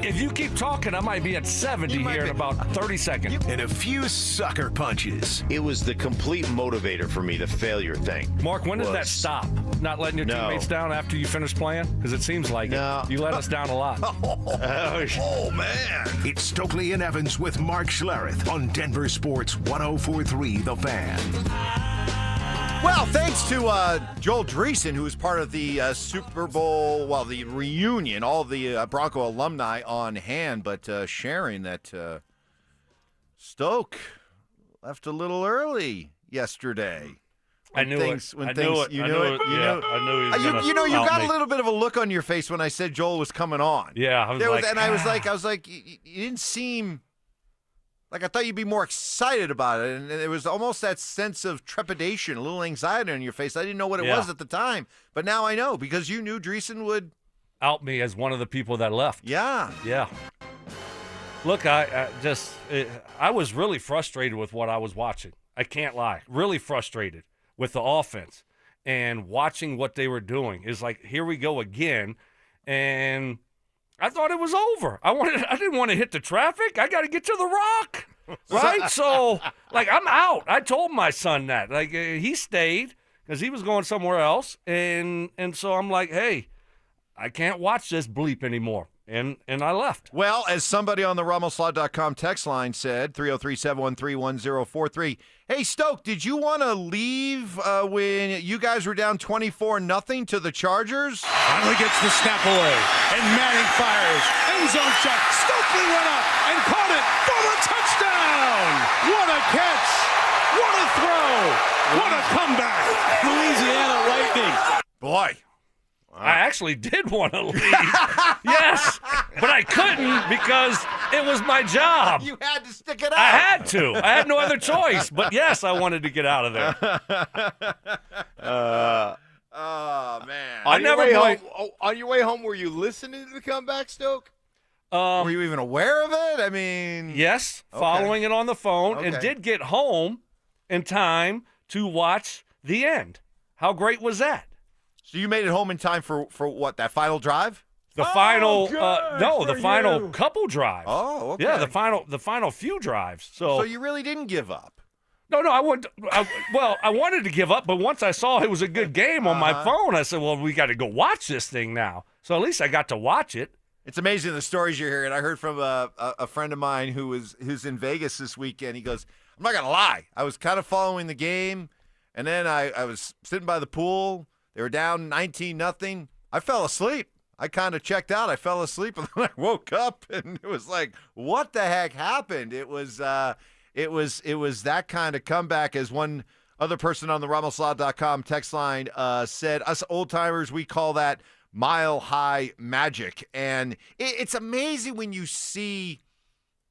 If you keep talking, I might be at 70 here in about 30 seconds. And a few sucker punches. It was the complete motivator for me, the failure thing. Mark, when did that stop? Not letting your teammates down after you finish playing? Because it seems like it. You let us down a lot. Oh, man. It's Stokley and Evans with Mark Schlereth on Denver Sports 104.3 The Fan. Well, thanks to Joel Dreesen, who was part of the Super Bowl, the reunion, all the Bronco alumni on hand, but sharing that Stoke left a little early yesterday. I knew it. I knew it. You knew it. You got a little bit of a look on your face when I said Joel was coming on. Yeah, I was like, you didn't seem like, I thought you'd be more excited about it, and there was almost that sense of trepidation, a little anxiety on your face. I didn't know what it was at the time, but now I know because you knew Dreesen would out me as one of the people that left. Yeah. Look, I was really frustrated with what I was watching. I can't lie, really frustrated with the offense and watching what they were doing. It's like, here we go again, and I thought it was over. I didn't want to hit the traffic. I got to get to the Rock, right? So, I'm out. I told my son that. He stayed because he was going somewhere else, and so I'm like, hey, I can't watch this bleep anymore. And I left. Well, as somebody on the RamosLaw.com text line said, 303-713-1043, hey, Stoke, did you want to leave when you guys were down 24-0 to the Chargers? Finally gets the snap away, and Manning fires. End zone shot. Stokley went up and caught it for the touchdown. What a catch. What a throw. What a comeback. Louisiana Lightning. Boy. I actually did want to leave. Yes, but I couldn't because it was my job. You had to stick it out. I had to. I had no other choice. But yes, I wanted to get out of there. Oh, man. On your way home, were you listening to the comeback, Stoke? Were you even aware of it? I mean, yes, following it on the phone, and did get home in time to watch the end. How great was that? So you made it home in time for what, that final drive? The final couple drives. Oh, okay. Yeah, the final few drives. So you really didn't give up? No, I wanted to give up, but once I saw it was a good game on my phone, I said, well, we got to go watch this thing now. So at least I got to watch it. It's amazing the stories you're hearing. I heard from a friend of mine who's in Vegas this weekend. He goes, I'm not going to lie. I was kind of following the game, and then I was sitting by the pool. They were down 19-0. I fell asleep. I kind of checked out. I fell asleep, and then I woke up, and it was like, what the heck happened? It was that kind of comeback, as one other person on the RamosLaw.com text line said. Us old-timers, we call that mile-high magic. And it's amazing when you see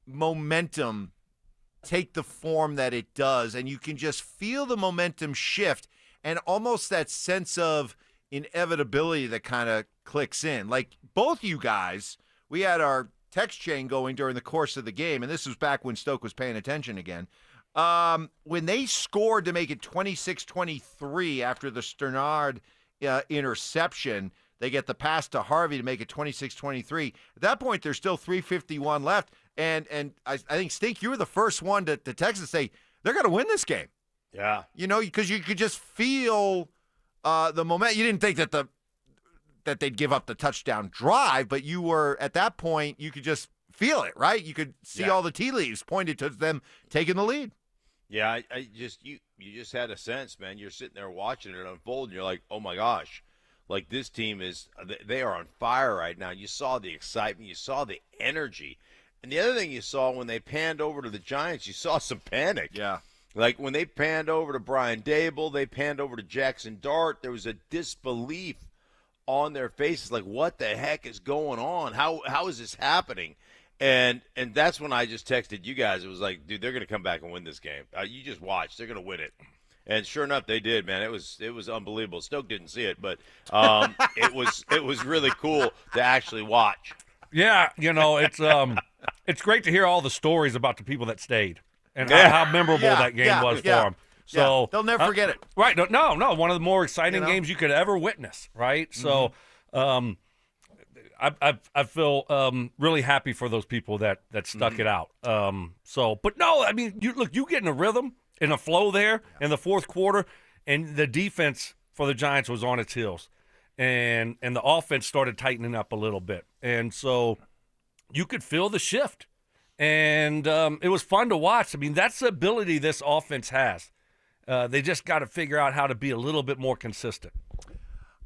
momentum take the form that it does, and you can just feel the momentum shift. And almost that sense of inevitability that kind of clicks in. Like both you guys, we had our text chain going during the course of the game, and this was back when Stoke was paying attention again. When they scored to make it 26-23 after the Sternard interception, they get the pass to Harvey to make it 26-23. At that point, there's still 3:51 left, and I think, Stink, you were the first one to text and say, they're going to win this game. Yeah. You know, because you could just feel the momentum. You didn't think that they'd give up the touchdown drive, but you were, at that point, you could just feel it, right? You could see all the tea leaves pointed to them taking the lead. Yeah, I just you just had a sense, man. You're sitting there watching it unfold, and you're like, oh my gosh, like this team they are on fire right now. You saw the excitement, you saw the energy, and the other thing you saw when they panned over to the Giants, you saw some panic. Yeah, like when they panned over to Brian Dable, they panned over to Jackson Dart. There was a disbelief on their faces, like what the heck is going on? How is this happening? And that's when I just texted you guys. It was like, dude, they're going to come back and win this game. You just watch. They're going to win it. And sure enough, they did, man. It was unbelievable. Stoke didn't see it, but it was really cool to actually watch. Yeah, you know, it's great to hear all the stories about the people that stayed and how memorable that game was for them. So they'll never forget it. Right? No, one of the more exciting games you could ever witness. Right? So, I feel really happy for those people that stuck it out. But no, I mean, you get in a rhythm, in a flow there in the fourth quarter, and the defense for the Giants was on its heels, and the offense started tightening up a little bit, and so you could feel the shift, and it was fun to watch. I mean, that's the ability this offense has. They just got to figure out how to be a little bit more consistent.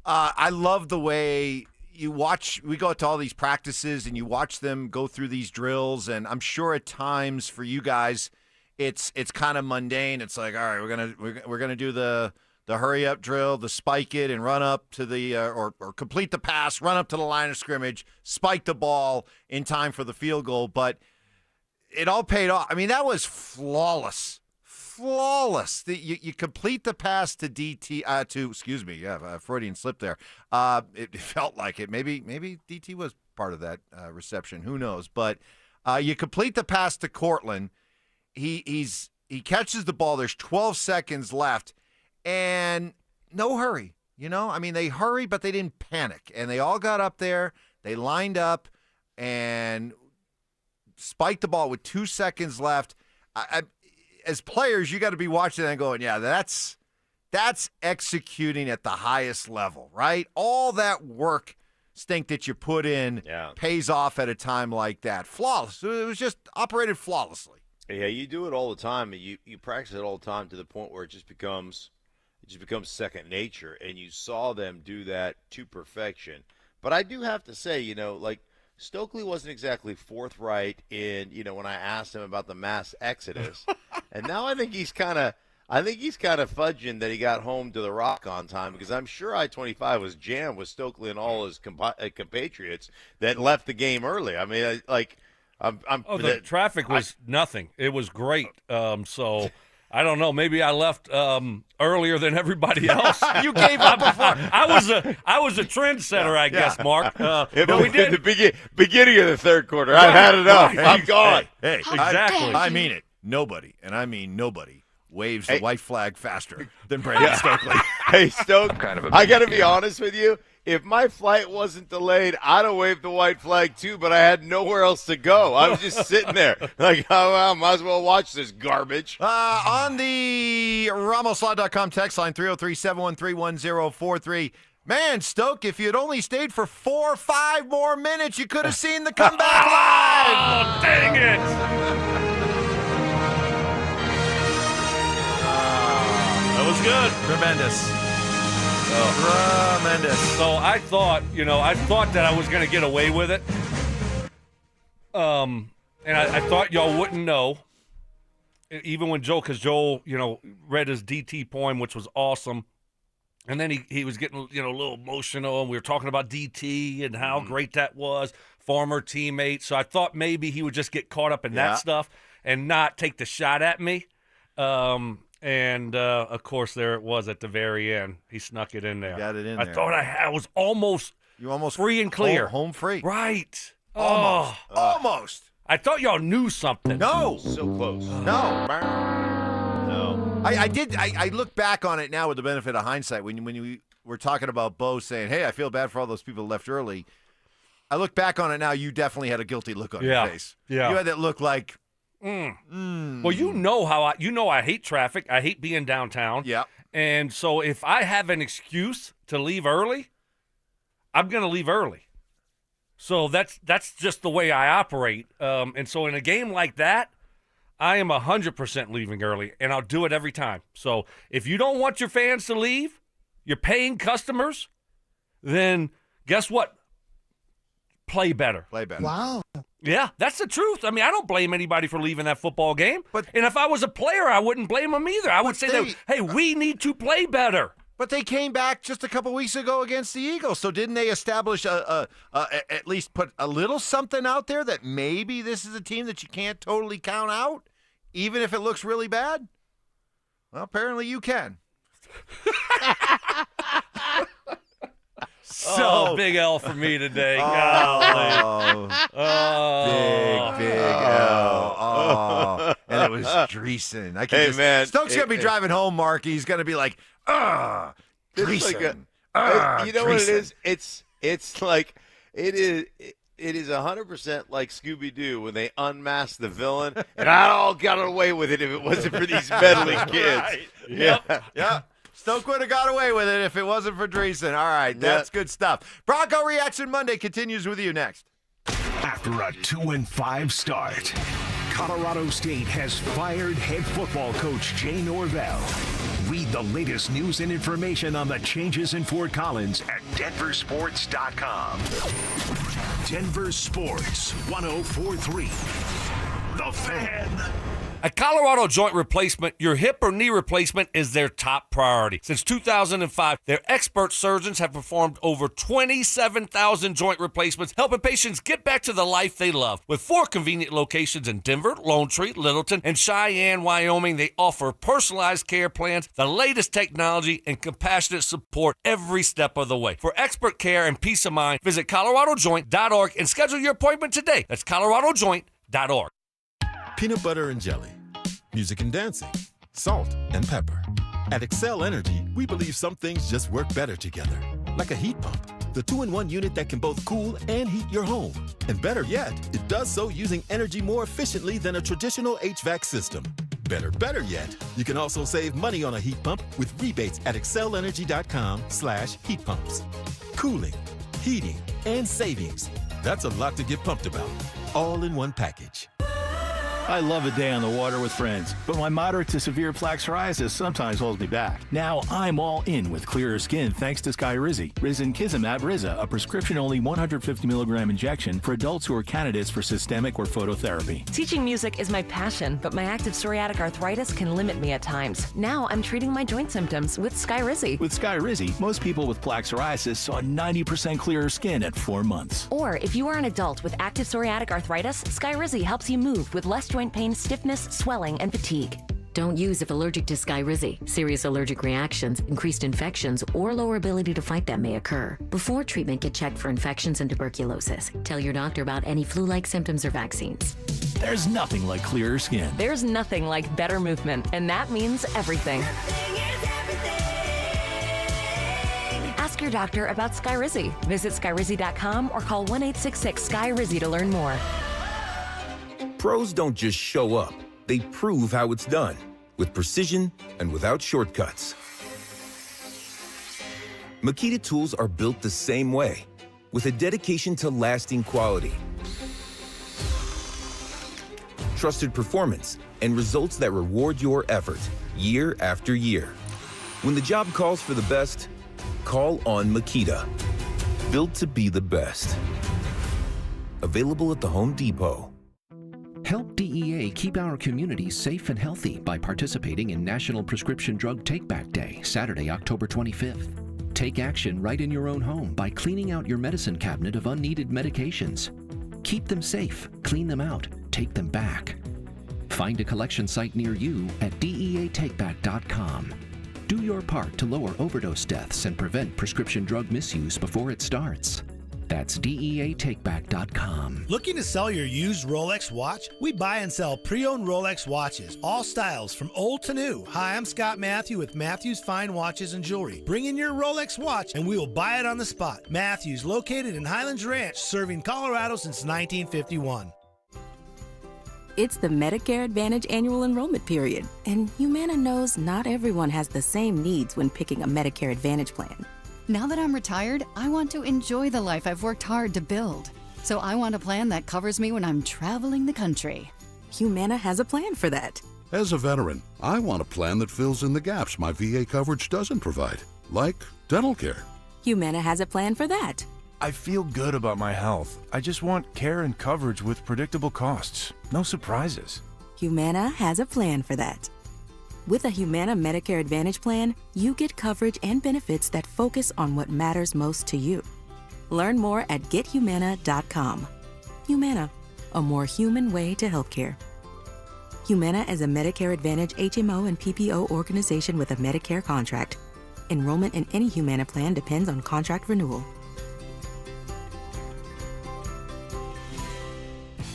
I love the way you watch. We go to all these practices and you watch them go through these drills, and I'm sure at times for you guys, it's kind of mundane. It's like, all right, we're gonna do the hurry up drill, the spike it and run up to the or complete the pass, run up to the line of scrimmage, spike the ball in time for the field goal. But it all paid off. I mean, that was flawless. You complete the pass to DT Freudian slip there. It felt like it. Maybe DT was part of that reception. Who knows? But you complete the pass to Cortland. He catches the ball. There's 12 seconds left, and no hurry. You know, I mean, they hurried, but they didn't panic, and they all got up there. They lined up and spiked the ball with 2 seconds left. As players, you got to be watching that and going, yeah, that's executing at the highest level, right? All that work, Stink, that you put in pays off at a time like that. Flawless. It was just operated flawlessly. Yeah, you do it all the time, and you practice it all the time to the point where it just becomes second nature, and you saw them do that to perfection. But I do have to say, you know, like, Stokley wasn't exactly forthright in, you know, when I asked him about the mass exodus. And now I think he's kind of fudging that he got home to the Rock on time, because I'm sure I-25 was jammed with Stokley and all his compatriots that left the game early. I mean, the traffic was nothing. It was great. So I don't know. Maybe I left earlier than everybody else. You gave up before. I was a trendsetter, I guess, Mark. But we did the beginning of the third quarter. I've had enough. I'm gone. Hey, exactly. I mean it. Nobody, and I mean nobody, waves the white flag faster than Brandon Stokley. Hey, Stoke, I got to be honest with you. If my flight wasn't delayed, I'd have waved the white flag too, but I had nowhere else to go. I was just sitting there like, oh, well, might as well watch this garbage. On the RamosLaw.com text line, 303-713-1043. Man, Stoke, if you'd only stayed for 4 or 5 more minutes, you could have seen the comeback live. Oh, dang it. That was good. Tremendous. Tremendous. So I thought that I was going to get away with it. And I thought y'all wouldn't know. Even when Joel, read his DT poem, which was awesome. And then he was getting, a little emotional, and we were talking about DT and how great that was, former teammate. So I thought maybe he would just get caught up in that stuff and not take the shot at me. And And, of course, there it was at the very end. He snuck it in there. Got it in I there. thought I was almost free and clear. Home free. Right. Almost. Oh. Almost. I thought y'all knew something. No. So close. No. No. I look back on it now with the benefit of hindsight. When we were talking about Bo saying, hey, I feel bad for all those people who left early. I look back on it now, you definitely had a guilty look on your face. Yeah. You had that look like, Well, you know I hate traffic. I hate being downtown. Yeah. And so if I have an excuse to leave early, I'm going to leave early. So that's just the way I operate. And so in a game like that, I am 100% leaving early, and I'll do it every time. So if you don't want your fans to leave, you're paying customers, then guess what? Play better. Play better. Wow. Yeah, that's the truth. I mean, I don't blame anybody for leaving that football game. And if I was a player, I wouldn't blame them either. I would say that, hey, we need to play better. But they came back just a couple weeks ago against the Eagles. So didn't they establish at least put a little something out there that maybe this is a team that you can't totally count out, even if it looks really bad? Well, apparently you can. So big L for me today. Big L. Oh. And it was Dreesen. Stokes going to be driving home, Mark. He's going to be like, Dreesen. You know what it is? It's like it is 100% like Scooby-Doo when they unmask the villain, and I all got away with it if it wasn't for these meddling kids. Right. Yeah. Stoke would have got away with it if it wasn't for Dreesen. All right, that's good stuff. Bronco Reaction Monday continues with you next. After a 2-5 start, Colorado State has fired head football coach Jay Norvell. Read the latest news and information on the changes in Fort Collins at DenverSports.com. Denver Sports 104.3. The Fan. At Colorado Joint Replacement, your hip or knee replacement is their top priority. Since 2005, their expert surgeons have performed over 27,000 joint replacements, helping patients get back to the life they love. With 4 convenient locations in Denver, Lone Tree, Littleton, and Cheyenne, Wyoming, they offer personalized care plans, the latest technology, and compassionate support every step of the way. For expert care and peace of mind, visit coloradojoint.org and schedule your appointment today. That's coloradojoint.org. Peanut butter and jelly, music and dancing, salt and pepper. At Excel Energy, we believe some things just work better together. Like a heat pump, the 2-in-1 unit that can both cool and heat your home. And better yet, it does so using energy more efficiently than a traditional HVAC system. Better yet, you can also save money on a heat pump with rebates at excelenergy.com/heat pumps. Cooling, heating, and savings. That's a lot to get pumped about. All in one package. I love a day on the water with friends, but my moderate to severe plaque psoriasis sometimes holds me back. Now I'm all in with clearer skin thanks to Skyrizi. Risankizumab Riza, a prescription-only 150 milligram injection for adults who are candidates for systemic or phototherapy. Teaching music is my passion, but my active psoriatic arthritis can limit me at times. Now I'm treating my joint symptoms with Skyrizi. With Skyrizi, most people with plaque psoriasis saw 90% clearer skin at 4 months. Or if you are an adult with active psoriatic arthritis, Skyrizi helps you move with less joint pain, stiffness, swelling, and fatigue. Don't use if allergic to Skyrizi. Serious allergic reactions, increased infections, or lower ability to fight them may occur. Before treatment, get checked for infections and tuberculosis. Tell your doctor about any flu-like symptoms or vaccines. There's nothing like clearer skin. There's nothing like better movement, and that means everything. Ask your doctor about Skyrizi. Visit Skyrizi.com or call 1-866-SKY-RIZZI to learn more. Pros don't just show up. They prove how it's done, with precision and without shortcuts. Makita tools are built the same way, with a dedication to lasting quality, trusted performance, and results that reward your effort year after year. When the job calls for the best, call on Makita. Built to be the best. Available at the Home Depot. Help DEA keep our communities safe and healthy by participating in National Prescription Drug Take-Back Day, Saturday, October 25th. Take action right in your own home by cleaning out your medicine cabinet of unneeded medications. Keep them safe, clean them out, take them back. Find a collection site near you at DEATakeback.com. Do your part to lower overdose deaths and prevent prescription drug misuse before it starts. That's DEATakeback.com. Looking to sell your used Rolex watch? We buy and sell pre-owned Rolex watches, all styles from old to new. Hi, I'm Scott Matthew with Matthews Fine Watches and Jewelry. Bring in your Rolex watch and we will buy it on the spot. Matthews, located in Highlands Ranch, serving Colorado since 1951. It's the Medicare Advantage annual enrollment period, and Humana knows not everyone has the same needs when picking a Medicare Advantage plan. Now that I'm retired, I want to enjoy the life I've worked hard to build. So I want a plan that covers me when I'm traveling the country. Humana has a plan for that. As a veteran, I want a plan that fills in the gaps my VA coverage doesn't provide, like dental care. Humana has a plan for that. I feel good about my health. I just want care and coverage with predictable costs. No surprises. Humana has a plan for that. With a Humana Medicare Advantage plan, you get coverage and benefits that focus on what matters most to you. Learn more at gethumana.com. Humana, a more human way to healthcare. Humana is a Medicare Advantage HMO and PPO organization with a Medicare contract. Enrollment in any Humana plan depends on contract renewal.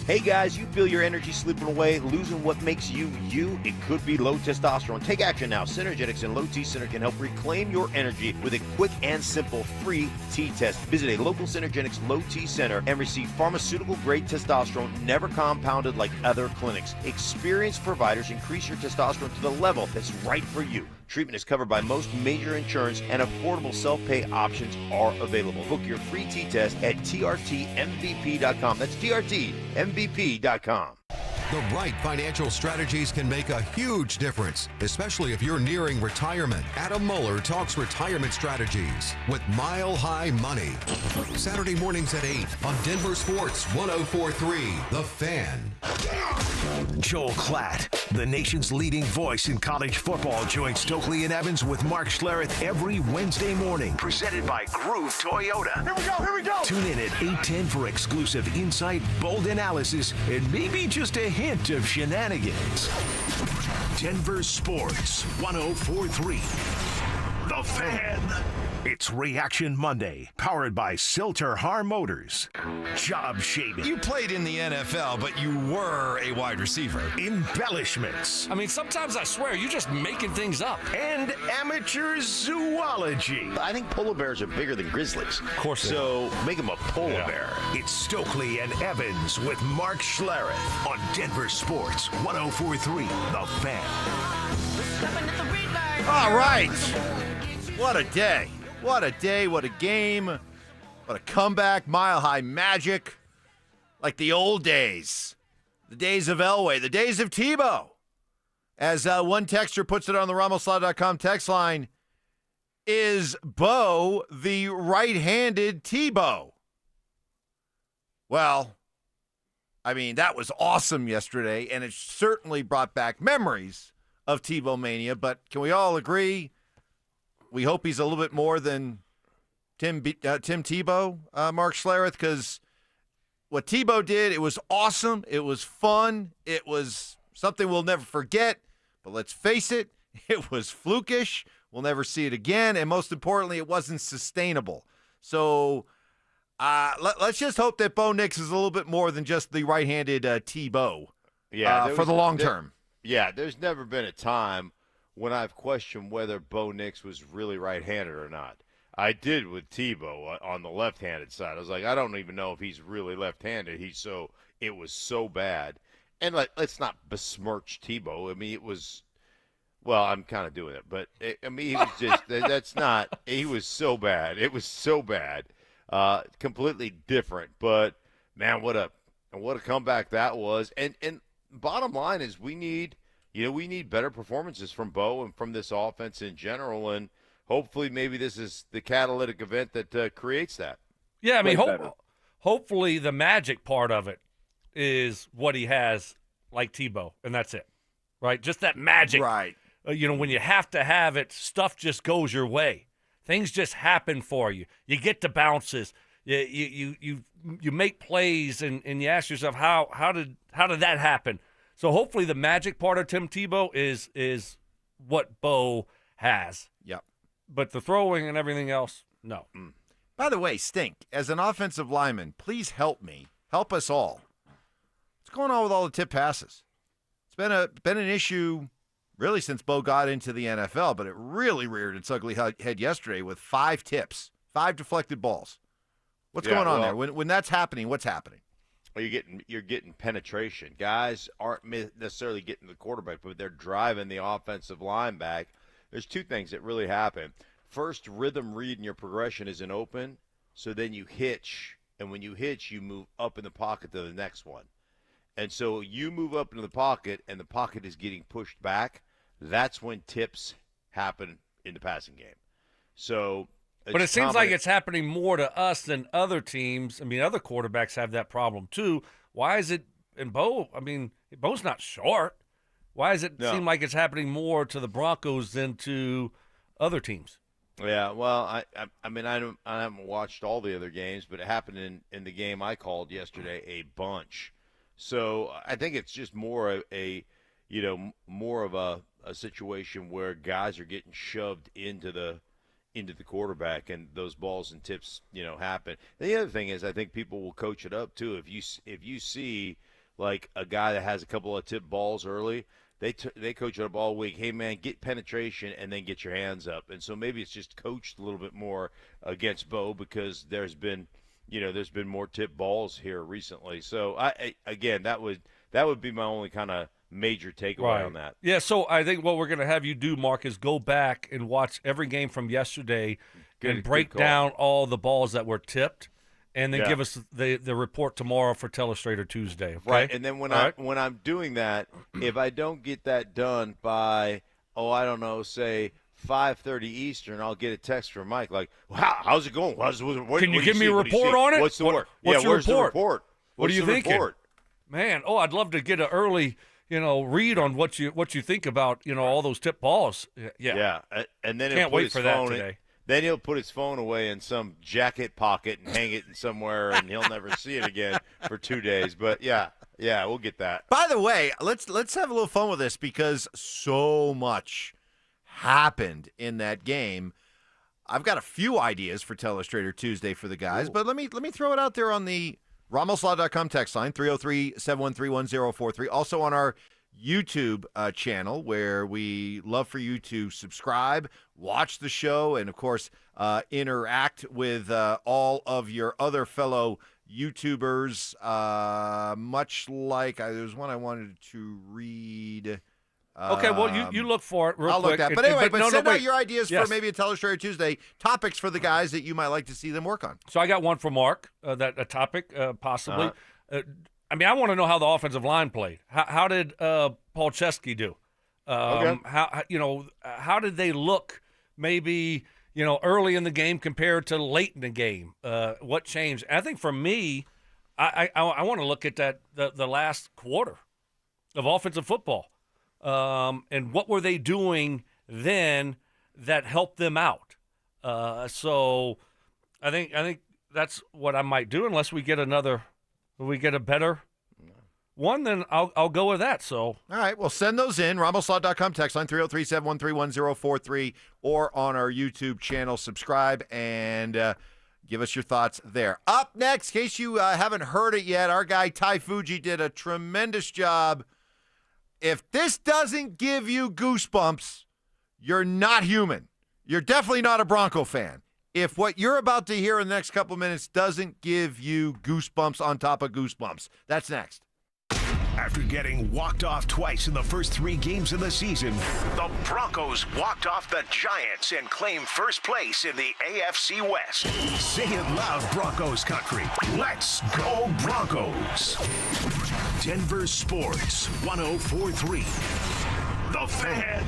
Hey guys, you feel your energy slipping away, losing what makes you you? It could be low testosterone. Take action now. Synergetics and Low T Center can help reclaim your energy with a quick and simple free T-test. Visit a local Synergetics Low T Center and receive pharmaceutical-grade testosterone never compounded like other clinics. Experienced providers increase your testosterone to the level that's right for you. Treatment is covered by most major insurance and affordable self-pay options are available. Book your free T-test at trtmvp.com. That's trtmvp.com. The right financial strategies can make a huge difference, especially if you're nearing retirement. Adam Mueller talks retirement strategies with Mile High Money. Saturday mornings at 8 on Denver Sports 104.3 The Fan. Joel Klatt, the nation's leading voice in college football, joins Stokley and Evans with Mark Schlereth every Wednesday morning. Presented by Groove Toyota. Here we go. Tune in at 8:10 for exclusive insight, bold analysis, and maybe just a hint of shenanigans. Denver Sports 104.3 The Fan. It's Reaction Monday, powered by Silter-Har Motors. Job shaving. You played in the NFL, but you were a wide receiver. Embellishments. I mean, sometimes I swear, you're just making things up. And amateur zoology. I think polar bears are bigger than grizzlies. Of course. So make them a polar bear. It's Stokley and Evans with Mark Schlereth on Denver Sports 104.3 The Fan. All right. What a day. What a day. What a game. What a comeback. Mile High magic. Like the old days. The days of Elway. The days of Tebow. As one texter puts it on the RamosLaw.com text line, is Bo the right-handed Tebow? Well, I mean, that was awesome yesterday, and it certainly brought back memories of Tebow mania, but can we all agree we hope he's a little bit more than Tim Tebow, Mark Schlereth, because what Tebow did, it was awesome, it was fun, it was something we'll never forget, but let's face it, it was flukish, we'll never see it again, and most importantly, it wasn't sustainable. So let's just hope that Bo Nix is a little bit more than just the right-handed Tebow for the long term. Yeah, there's never been a time when I've questioned whether Bo Nix was really right-handed or not. I did with Tebow on the left-handed side. I was like, I don't even know if he's really left-handed. It was so bad. And let's not besmirch Tebow. I mean, it was, well, I'm kind of doing it, but he was just, he was so bad. It was so bad. Completely different. But man, what a comeback that was. And bottom line is we need better performances from Bo and from this offense in general, and hopefully maybe this is the catalytic event that creates that. Yeah, I mean, hopefully the magic part of it is what he has like Tebow, and that's it, right? Just that magic. Right. When you have to have it, stuff just goes your way. Things just happen for you. You get the bounces. You make plays, and you ask yourself, how did that happen? So hopefully the magic part of Tim Tebow is what Bo has. Yep. But the throwing and everything else, no. By the way, Stink, as an offensive lineman, please help me. Help us all. What's going on with all the tip passes? It's been an issue really since Bo got into the NFL, but it really reared its ugly head yesterday with 5 tips, 5 deflected balls. What's going on there? When that's happening, what's happening? Well, you're getting penetration. Guys aren't necessarily getting the quarterback, but they're driving the offensive line back. There's 2 things that really happen. First, rhythm read in your progression isn't open, so then you hitch, and when you hitch, you move up in the pocket to the next one. And so you move up into the pocket, and the pocket is getting pushed back. That's when tips happen in the passing game. So, but it seems like it's happening more to us than other teams. I mean, other quarterbacks have that problem too. Why is it? And Bo, I mean, Bo's not short. Why does it seem like it's happening more to the Broncos than to other teams? Yeah, well, I mean, I haven't watched all the other games, but it happened in the game I called yesterday a bunch. So I think it's just more of a situation where guys are getting shoved into the quarterback, and those balls and tips, happen. The other thing is, I think people will coach it up too. If you see like a guy that has a couple of tip balls early, they coach it up all week. Hey man, get penetration and then get your hands up. And so maybe it's just coached a little bit more against Bo because there's been more tip balls here recently. So that would be my only kind of major takeaway on that. Yeah, so I think what we're going to have you do, Mark, is go back and watch every game from yesterday and break down all the balls that were tipped, and then give us the report tomorrow for Telestrator Tuesday. Okay? Right, and then when I'm doing that, if I don't get that done by say 5:30 Eastern, I'll get a text from Mike like, well, how's it going? Can you give me a report on it? What's the word? What's your where's report? The report? What are you thinking? Report? Man, I'd love to get an early, read on what you think about, all those tip balls. Yeah. And then can't wait for that today. Then he'll put his phone away in some jacket pocket and hang it in somewhere, and he'll never see it again for 2 days. But yeah, we'll get that. By the way, let's have a little fun with this because so much happened in that game. I've got a few ideas for Telestrator Tuesday for the guys, but let me throw it out there on the RamosLaw.com text line, 303-713-1043. Also on our YouTube channel, where we love for you to subscribe, watch the show, and, of course, interact with all of your other fellow YouTubers, much like there's one I wanted to read. Okay, well, you look for it real I'll quick. I'll look at it. But send out your ideas for Yes. maybe a Telestrator Tuesday, topics for the guys that you might like to see them work on. So I got one for Mark, a topic possibly. I want to know how the offensive line played. How did Paul Chesky do? How did they look maybe, early in the game compared to late in the game? What changed? I think for me, I want to look at the last quarter of offensive football. And what were they doing then that helped them out? So I think that's what I might do unless we get a better one, then I'll go with that. So all right, well, send those in. RamosLaw.com text line 303-713-1043 or on our YouTube channel. Subscribe and give us your thoughts there. Up next, in case you haven't heard it yet, our guy Ty Fuji did a tremendous job. If this doesn't give you goosebumps, you're not human. You're definitely not a Bronco fan. If what you're about to hear in the next couple minutes doesn't give you goosebumps on top of goosebumps, that's next. After getting walked off twice in the first 3 games of the season, the Broncos walked off the Giants and claimed first place in the AFC West. Say it loud, Broncos country. Let's go Broncos. Denver Sports 104.3. The Fan.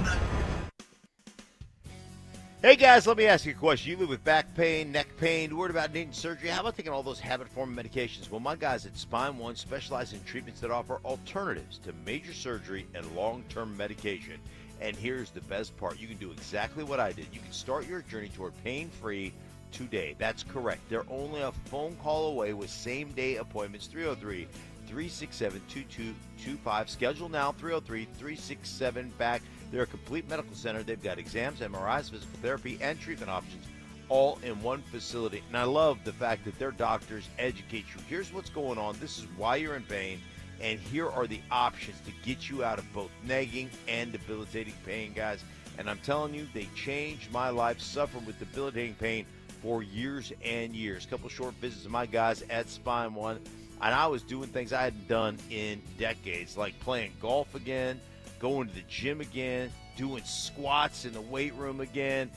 Hey guys, let me ask you a question. You live with back pain, neck pain, worried about needing surgery? How about taking all those habit-forming medications? Well, my guys at Spine One specialize in treatments that offer alternatives to major surgery and long-term medication. And here's the best part. You can do exactly what I did. You can start your journey toward pain-free today. That's correct. They're only a phone call away with same-day appointments, 303 303-367-2225. Schedule now, 303-367-BACK. They're a complete medical center. They've got exams, MRIs, physical therapy, and treatment options all in one facility. And I love the fact that their doctors educate you. Here's what's going on. This is why you're in pain. And here are the options to get you out of both nagging and debilitating pain, guys. And I'm telling you, they changed my life, suffering with debilitating pain for years and years. A couple short visits of my guys at Spine One, and I was doing things I hadn't done in decades, like playing golf again, going to the gym again, doing squats in the weight room again,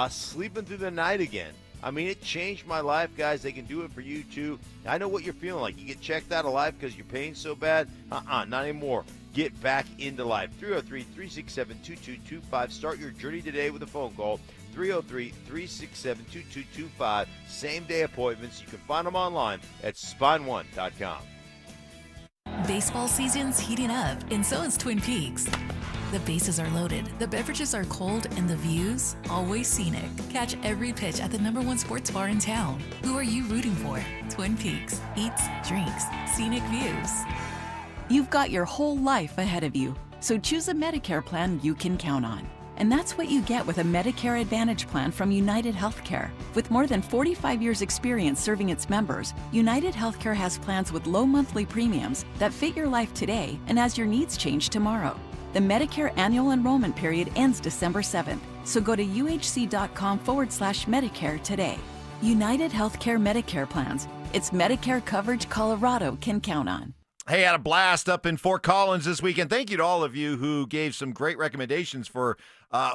sleeping through the night again. I mean, it changed my life, guys. They can do it for you, too. I know what you're feeling like. You get checked out of life because your pain's so bad. Not anymore. Get back into life. 303-367-2225. Start your journey today with a phone call. 303-367-2225. Same-day appointments. You can find them online at spineone.com. Baseball season's heating up, and so is Twin Peaks. The bases are loaded, the beverages are cold, and the views always scenic. Catch every pitch at the #1 sports bar in town. Who are you rooting for? Twin Peaks. Eats, drinks, scenic views. You've got your whole life ahead of you, so choose a Medicare plan you can count on. And that's what you get with a Medicare Advantage plan from United Healthcare. With more than 45 years' experience serving its members, United Healthcare has plans with low monthly premiums that fit your life today and as your needs change tomorrow. The Medicare annual enrollment period ends December 7th, so go to uhc.com/Medicare today. United Healthcare Medicare plans. It's Medicare coverage Colorado can count on. Hey, had a blast up in Fort Collins this weekend. Thank you to all of you who gave some great recommendations for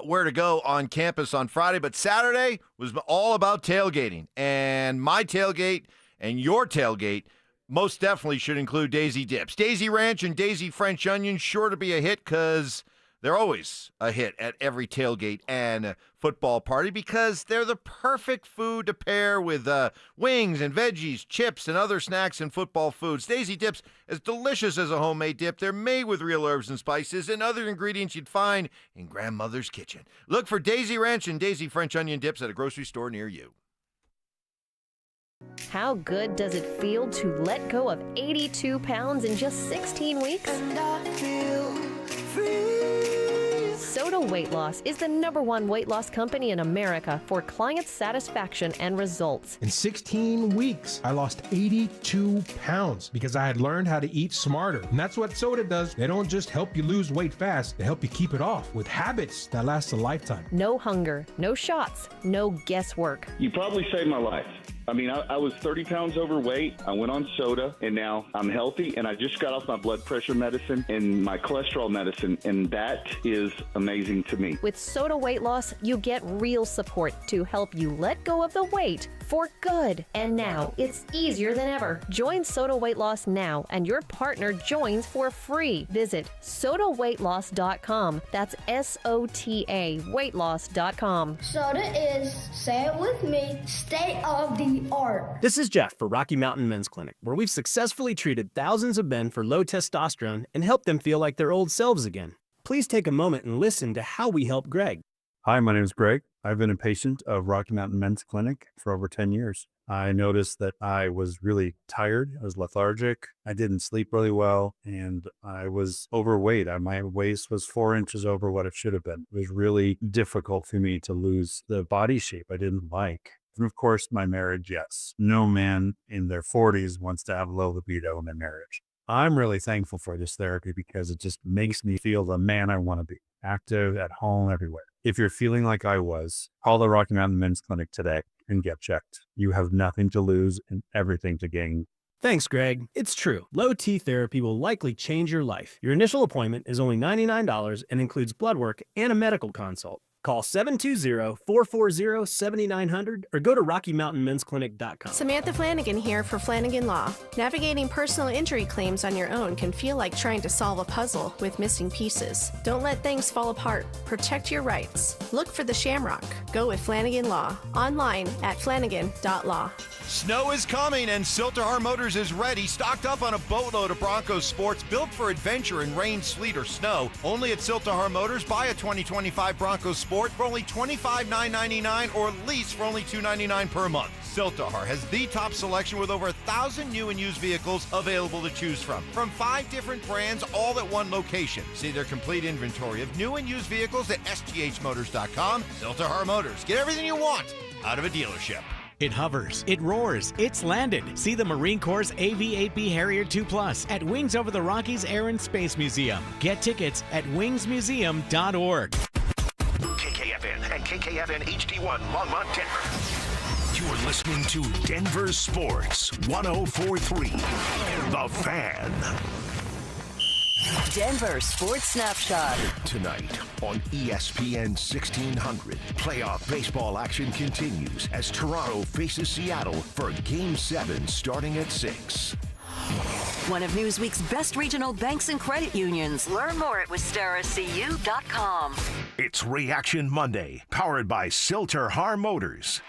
where to go on campus on Friday. But Saturday was all about tailgating. And my tailgate and your tailgate most definitely should include Daisy Dips. Daisy Ranch and Daisy French Onion, sure to be a hit because they're always a hit at every tailgate and football party because they're the perfect food to pair with wings and veggies, chips, and other snacks and football foods. Daisy Dips, as delicious as a homemade dip, they're made with real herbs and spices and other ingredients you'd find in grandmother's kitchen. Look for Daisy Ranch and Daisy French Onion Dips at a grocery store near you. How good does it feel to let go of 82 pounds in just 16 weeks? And I feel free. Soda Weight Loss is the #1 weight loss company in America for client satisfaction and results. In 16 weeks, I lost 82 pounds because I had learned how to eat smarter. And that's what soda does. They don't just help you lose weight fast, they help you keep it off with habits that last a lifetime. No hunger, no shots, no guesswork. You probably saved my life. I mean, I was 30 pounds overweight. I went on soda, and now I'm healthy, and I just got off my blood pressure medicine and my cholesterol medicine, and that is amazing to me. With Soda Weight Loss, you get real support to help you let go of the weight for good. And now, it's easier than ever. Join Soda Weight Loss now, and your partner joins for free. Visit sodaweightloss.com. That's SOTA weightloss.com. Soda is, say it with me, state of the art. This is Jeff for Rocky Mountain Men's Clinic, where we've successfully treated thousands of men for low testosterone and helped them feel like their old selves again. Please take a moment and listen to how we help Greg. Hi, my name is Greg. I've been a patient of Rocky Mountain Men's Clinic for over 10 years. I noticed that I was really tired. I was lethargic. I didn't sleep really well, and I was overweight. My waist was 4 inches over what it should have been. It was really difficult for me to lose the body shape I didn't like. And of course, my marriage, yes. No man in their 40s wants to have low libido in their marriage. I'm really thankful for this therapy because it just makes me feel the man I want to be, active, at home, everywhere. If you're feeling like I was, call the Rocky Mountain Men's Clinic today and get checked. You have nothing to lose and everything to gain. Thanks, Greg. It's true. Low T therapy will likely change your life. Your initial appointment is only $99 and includes blood work and a medical consult. Call 720-440-7900 or go to RockyMountainMen'sClinic.com. Samantha Flanagan here for Flanagan Law. Navigating personal injury claims on your own can feel like trying to solve a puzzle with missing pieces. Don't let things fall apart. Protect your rights. Look for the Shamrock. Go with Flanagan Law. Online at flanagan.law. Snow is coming and Silterhar Motors is ready, stocked up on a boatload of Broncos sports built for adventure in rain, sleet, or snow. Only at Silterhar Motors, buy a 2025 Broncos sport Sport for only $25,999 or lease for only $299 per month. Siltahar has the top selection with over 1,000 new and used vehicles available to choose from 5 different brands, all at one location. See their complete inventory of new and used vehicles at sthmotors.com. Siltahar Motors. Get everything you want out of a dealership. It hovers, it roars, it's landed. See the Marine Corps' AV-8B Harrier II Plus at Wings Over the Rockies Air and Space Museum. Get tickets at wingsmuseum.org. KKFN and KKFN HD1 Longmont, Denver. You're listening to Denver Sports 104.3. The Fan. Denver Sports Snapshot. Tonight on ESPN 1600, playoff baseball action continues as Toronto faces Seattle for Game 7 starting at 6. One of Newsweek's best regional banks and credit unions. Learn more at wistaracu.com. It's Reaction Monday, powered by Siltahar Motors.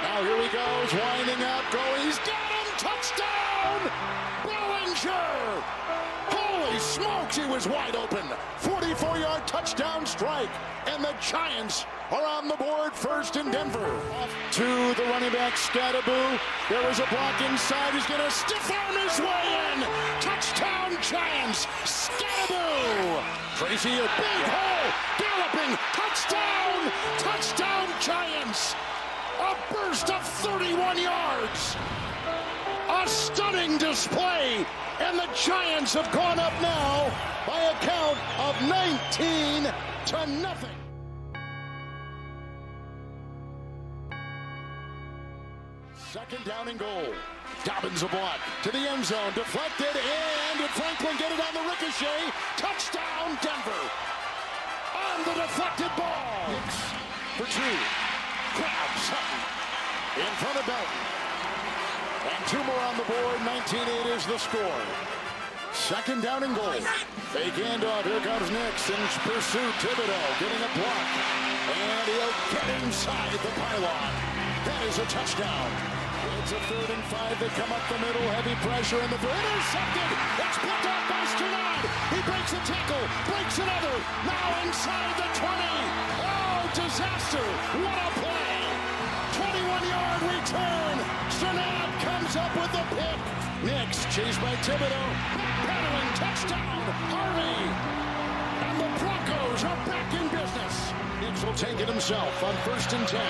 Now here he goes, winding up, going, he's got him, touchdown! Bellinger! Holy smokes, he was wide open. 44-yard touchdown strike, and the Giants are on the board first in Denver. Off to the running back, Scadaboo. There was a block inside. He's going to stiff arm his way in. Touchdown, Giants. Scadaboo. Tracy, a big hole. Galloping. Touchdown. Touchdown, Giants. A burst of 31 yards. A stunning display. And the Giants have gone up now by a count of 19-0. Second down and goal. Dobbins a block to the end zone. Deflected, and did Franklin get it on the ricochet? Touchdown, Denver. On the deflected ball. Hicks for 2. Grabs Sutton in front of Belton. And 2 more on the board. 19-8 is the score. Second down and goal. Fake handoff. Here comes Nix in pursuit. Thibodeau getting a block. And he'll get inside the pylon. That is a touchdown. It's a 3rd and 5. They come up the middle. Heavy pressure in the intercepted. It's picked off by Stannard. He breaks a tackle. Breaks another. Now inside the 20. Oh, disaster. What a play. 21-yard return. Stannard comes up with the pick. Nix chased by Thibodeau. Battling touchdown. Harvey. And the Broncos are back in business. Nix will take it himself on 1st and 10.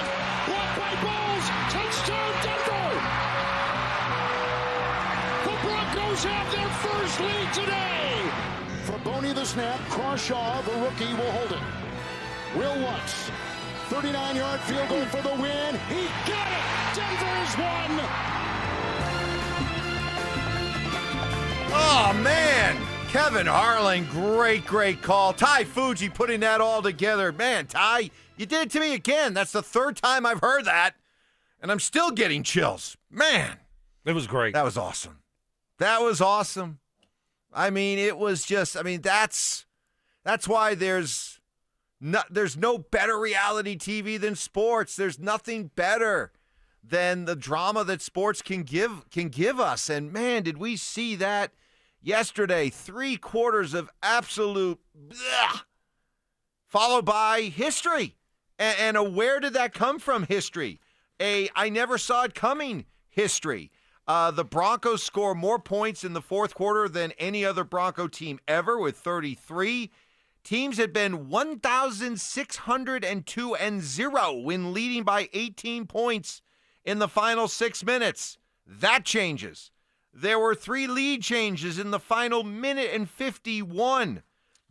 Blocked by Bowles. Touchdown, Denver. The Broncos have their first lead today. For Boney the snap. Crawshaw, the rookie, will hold it. Will Lutz. 39-yard field goal for the win. He got it. Denver's won. Oh, man. Kevin Harlan, great call. Ty Fuji putting that all together. Man, Ty, you did it to me again. That's the 3rd time I've heard that, and I'm still getting chills. Man. It was great. That was awesome. That was awesome. I mean, it was just, I mean, that's why there's no better reality TV than sports. There's nothing better than the drama that sports can give us. And man, did we see that yesterday. 3 quarters of absolute bleh, followed by history. And where did that come from? History. I never saw it coming history. The Broncos score more points in the 4th quarter than any other Bronco team ever with 33. Teams had been 1,602-0 when leading by 18 points in the final 6 minutes. That changes. There were 3 lead changes in the final minute and 51.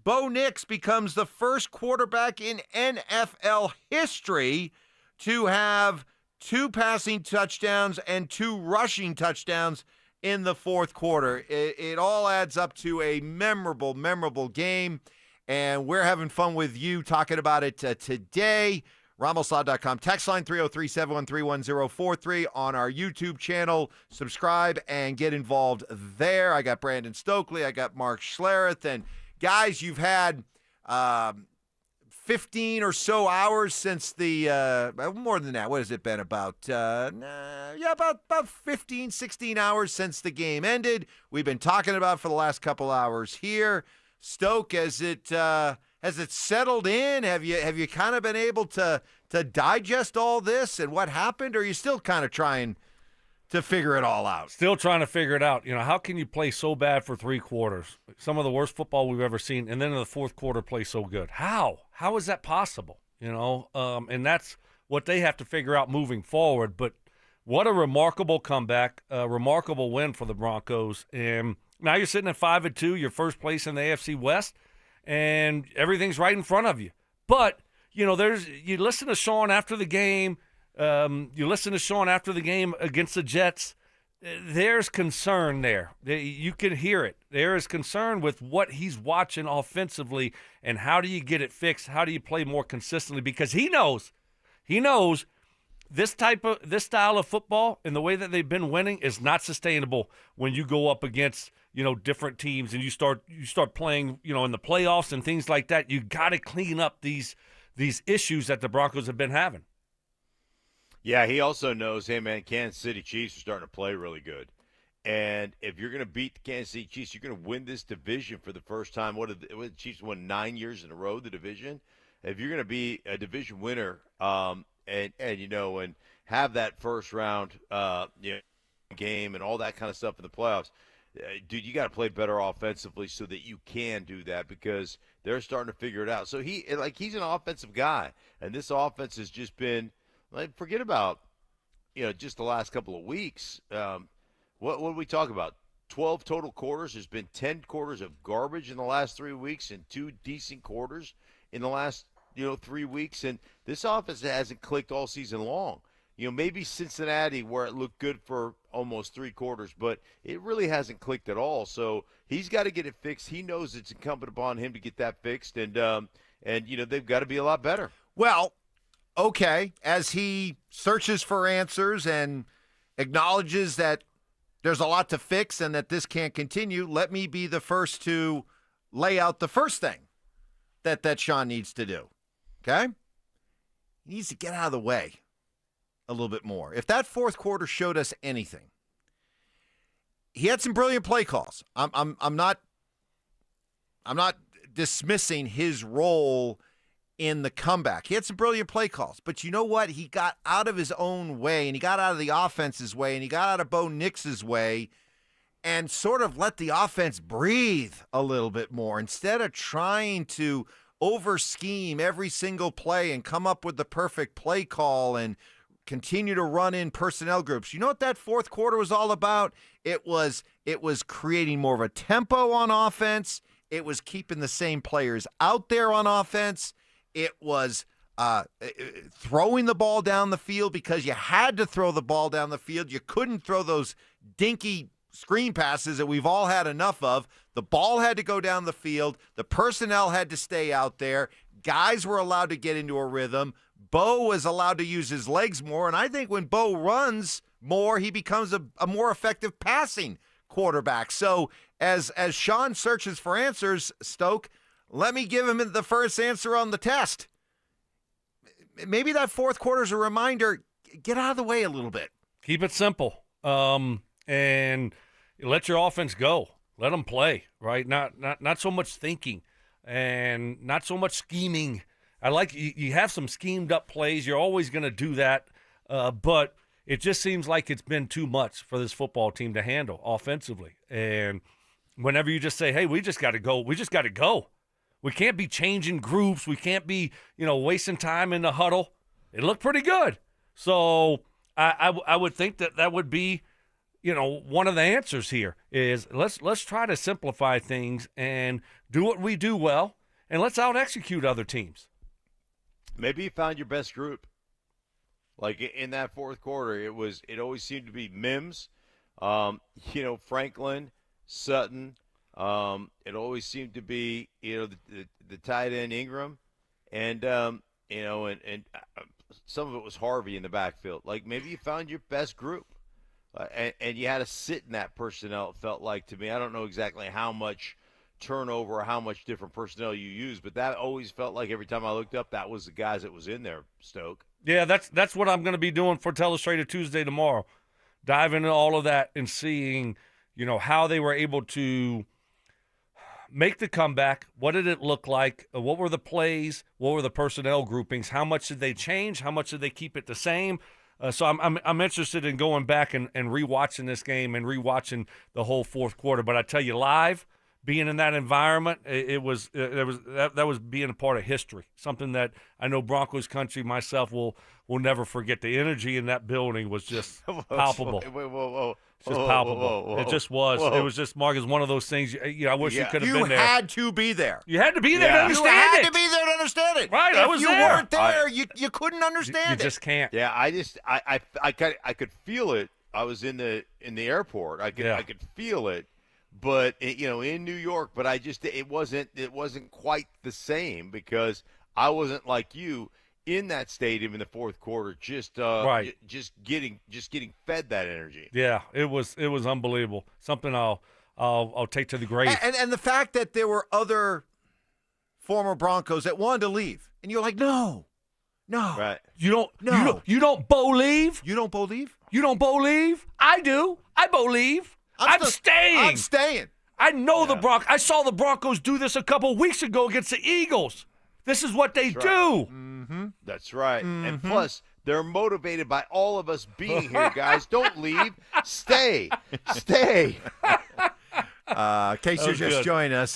Bo Nix becomes the first quarterback in NFL history to have 2 passing touchdowns and 2 rushing touchdowns in the 4th quarter. It all adds up to a memorable game. And we're having fun with you talking about it today. RamosLaw.com. Text line 303-713-1043 on our YouTube channel. Subscribe and get involved there. I got Brandon Stokley. I got Mark Schlereth. And guys, you've had 15 or so hours since the, more than that. What has it been? About 15, 16 hours since the game ended. We've been talking about for the last couple hours here. Stoke, as it Has it settled in? Have you kind of been able to digest all this and what happened, or are you still kind of trying to figure it all out? Still trying to figure it out. How can you play so bad for 3 quarters? Some of the worst football we've ever seen, and then in the fourth quarter play so good. How? How is that possible? And that's what they have to figure out moving forward. But what a remarkable comeback, a remarkable win for the Broncos. And now you're sitting at 5-2, your first place in the AFC West, and everything's right in front of you. But, you listen to Sean after the game. Against the Jets. There's concern there. You can hear it. There is concern with what he's watching offensively, and how do you get it fixed? How do you play more consistently? Because he knows this style of football and the way that they've been winning is not sustainable when you go up against different teams and you start playing in the playoffs and things like that. You got to clean up these issues that the Broncos have been having. Yeah, he also knows, hey, man, Kansas City Chiefs are starting to play really good. And if you're going to beat the Kansas City Chiefs, you're going to win this division for the first time. What did the Chiefs won 9 years in a row, the division? If you're going to be a division winner and have that first round game and all that kind of stuff in the playoffs, dude, you got to play better offensively so that you can do that, because they're starting to figure it out. So he's an offensive guy, and this offense has just been – forget about, just the last couple of weeks. What did we talk about? 12 total quarters. There's been 10 quarters of garbage in the last 3 weeks and 2 decent quarters in the last, 3 weeks. And this offense hasn't clicked all season long. Maybe Cincinnati, where it looked good for almost 3 quarters, but it really hasn't clicked at all. So he's got to get it fixed. He knows it's incumbent upon him to get that fixed. And they've got to be a lot better. Well, okay, as he searches for answers and acknowledges that there's a lot to fix and that this can't continue, let me be the first to lay out the first thing that Sean needs to do, okay? He needs to get out of the way a little bit more. If that fourth quarter showed us anything, he had some brilliant play calls. I'm not dismissing his role in the comeback. He had some brilliant play calls, but you know what? He got out of his own way, and he got out of the offense's way, and he got out of Bo Nix's way, and sort of let the offense breathe a little bit more instead of trying to over-scheme every single play and come up with the perfect play call and continue to run in personnel groups. You know what that fourth quarter was all about? It was creating more of a tempo on offense. It was keeping the same players out there on offense. It was throwing the ball down the field because you had to throw the ball down the field. You couldn't throw those dinky screen passes that we've all had enough of. The ball had to go down the field. The personnel had to stay out there. Guys were allowed to get into a rhythm. Bo was allowed to use his legs more. And I think when Bo runs more, he becomes a more effective passing quarterback. So as Sean searches for answers, Stoke, let me give him the first answer on the test. Maybe that fourth quarter is a reminder, get out of the way a little bit. Keep it simple, and let your offense go. Let them play, right? Not so much thinking and not so much scheming. I like you have some schemed up plays. You're always going to do that, but it just seems like it's been too much for this football team to handle offensively. And whenever you just say, hey, we just got to go. We can't be changing groups. We can't be, wasting time in the huddle. It looked pretty good. So I would think that would be, one of the answers here is let's try to simplify things and do what we do well, and let's out-execute other teams. Maybe you found your best group. Like in that fourth quarter, it always seemed to be Mims, Franklin, Sutton. It always seemed to be, the tight end Ingram, and some of it was Harvey in the backfield. Like maybe you found your best group, and you had to sit in that personnel. It felt like to me. I don't know exactly how much turnover or how much different personnel you use, but that always felt like every time I looked up, that was the guys that was in there. Stoke. Yeah, that's what I'm going to be doing for Telestrated Tuesday tomorrow. Dive into all of that and seeing, how they were able to make the comeback. What did it look like? What were the plays? What were the personnel groupings? How much did they change? How much did they keep it the same? So I'm interested in going back and rewatching this game and rewatching the whole fourth quarter. But I tell you, live, being in that environment, that was being a part of history. Something that I know Broncos country, myself, will never forget. The energy in that building was just palpable. Whoa. Just palpable. It just was. Whoa. It was just, Mark, is one of those things. I wish you could have been there. You had to be there. You had to be there to understand it. You it. had to be there to understand it. Right, if I was you there. weren't there, you couldn't understand it. You just can't. Yeah, I could feel it. I was in the airport. I could feel it. But in New York, but it wasn't quite the same because I wasn't like you in that stadium in the fourth quarter, just getting fed that energy. Yeah, it was unbelievable. Something I'll take to the grave. And the fact that there were other former Broncos that wanted to leave, and you're like, no, right? You don't believe? You don't believe? You don't believe? I do. I believe. I'm staying. I'm staying. I know the Broncos. I saw the Broncos do this a couple weeks ago against the Eagles. This is what they do. Mm-hmm. That's right. Mm-hmm. And plus, they're motivated by all of us being here, guys. Don't leave. Stay. Stay. In case you're just joining us,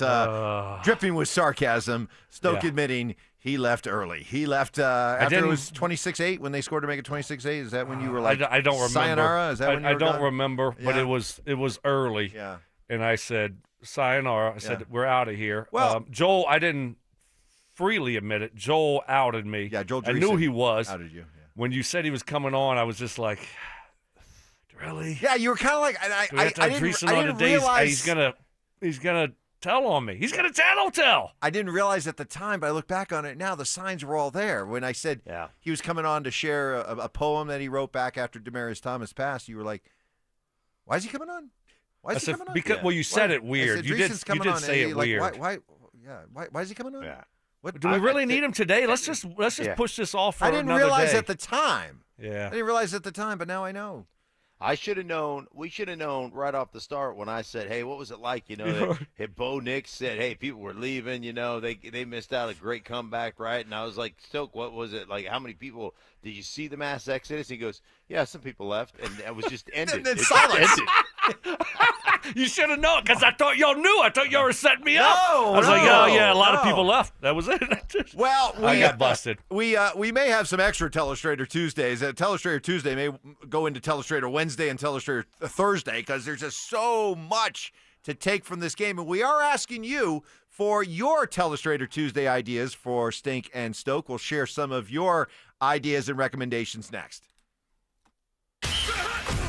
dripping with sarcasm, Stoke admitting he left early. He left after it was 26-8 when they scored to make it 26-8. Is that when you were like, I don't remember. Sayonara? Is that when you were I don't done? remember, but it was early. Yeah. And I said, sayonara. I said, we're out of here. Well, Joel, I didn't freely admit it. Joel outed me. Yeah, Joel I knew he was. Outed you. Yeah. When you said he was coming on, I was just like, really? Yeah, you were kind of like, I didn't realize he's gonna tell on me. He's gonna tell. I didn't realize at the time, but I look back on it now. The signs were all there when I said he was coming on to share a poem that he wrote back after Demaryius Thomas passed. You were like, "Why is he coming on? Why is he coming on?" Because you said it weird. You did say it weird. Why is he coming on? Yeah. Do we really need him today? Let's just push this off for another day. I didn't realize at the time. Yeah. I didn't realize at the time, but now I know. I should have known. We should have known right off the start when I said, "Hey, what was it like?" Bo Nix said, "Hey, people were leaving. They missed out a great comeback, right?" And I was like, "Stoke, what was it like? How many people did you see the mass exodus?" He goes, "Yeah, some people left," and it was just ended. And then silence. You should have known because I thought y'all knew. I thought y'all were setting me up. I was like, oh yeah, a lot of people left. That was it. Well, I got busted. We may have some extra Telestrator Tuesdays. Telestrator Tuesday may go into Telestrator Wednesday and Telestrator Thursday because there's just so much to take from this game, and we are asking you for your Telestrator Tuesday ideas for Stink and Stoke. We'll share some of your ideas and recommendations next.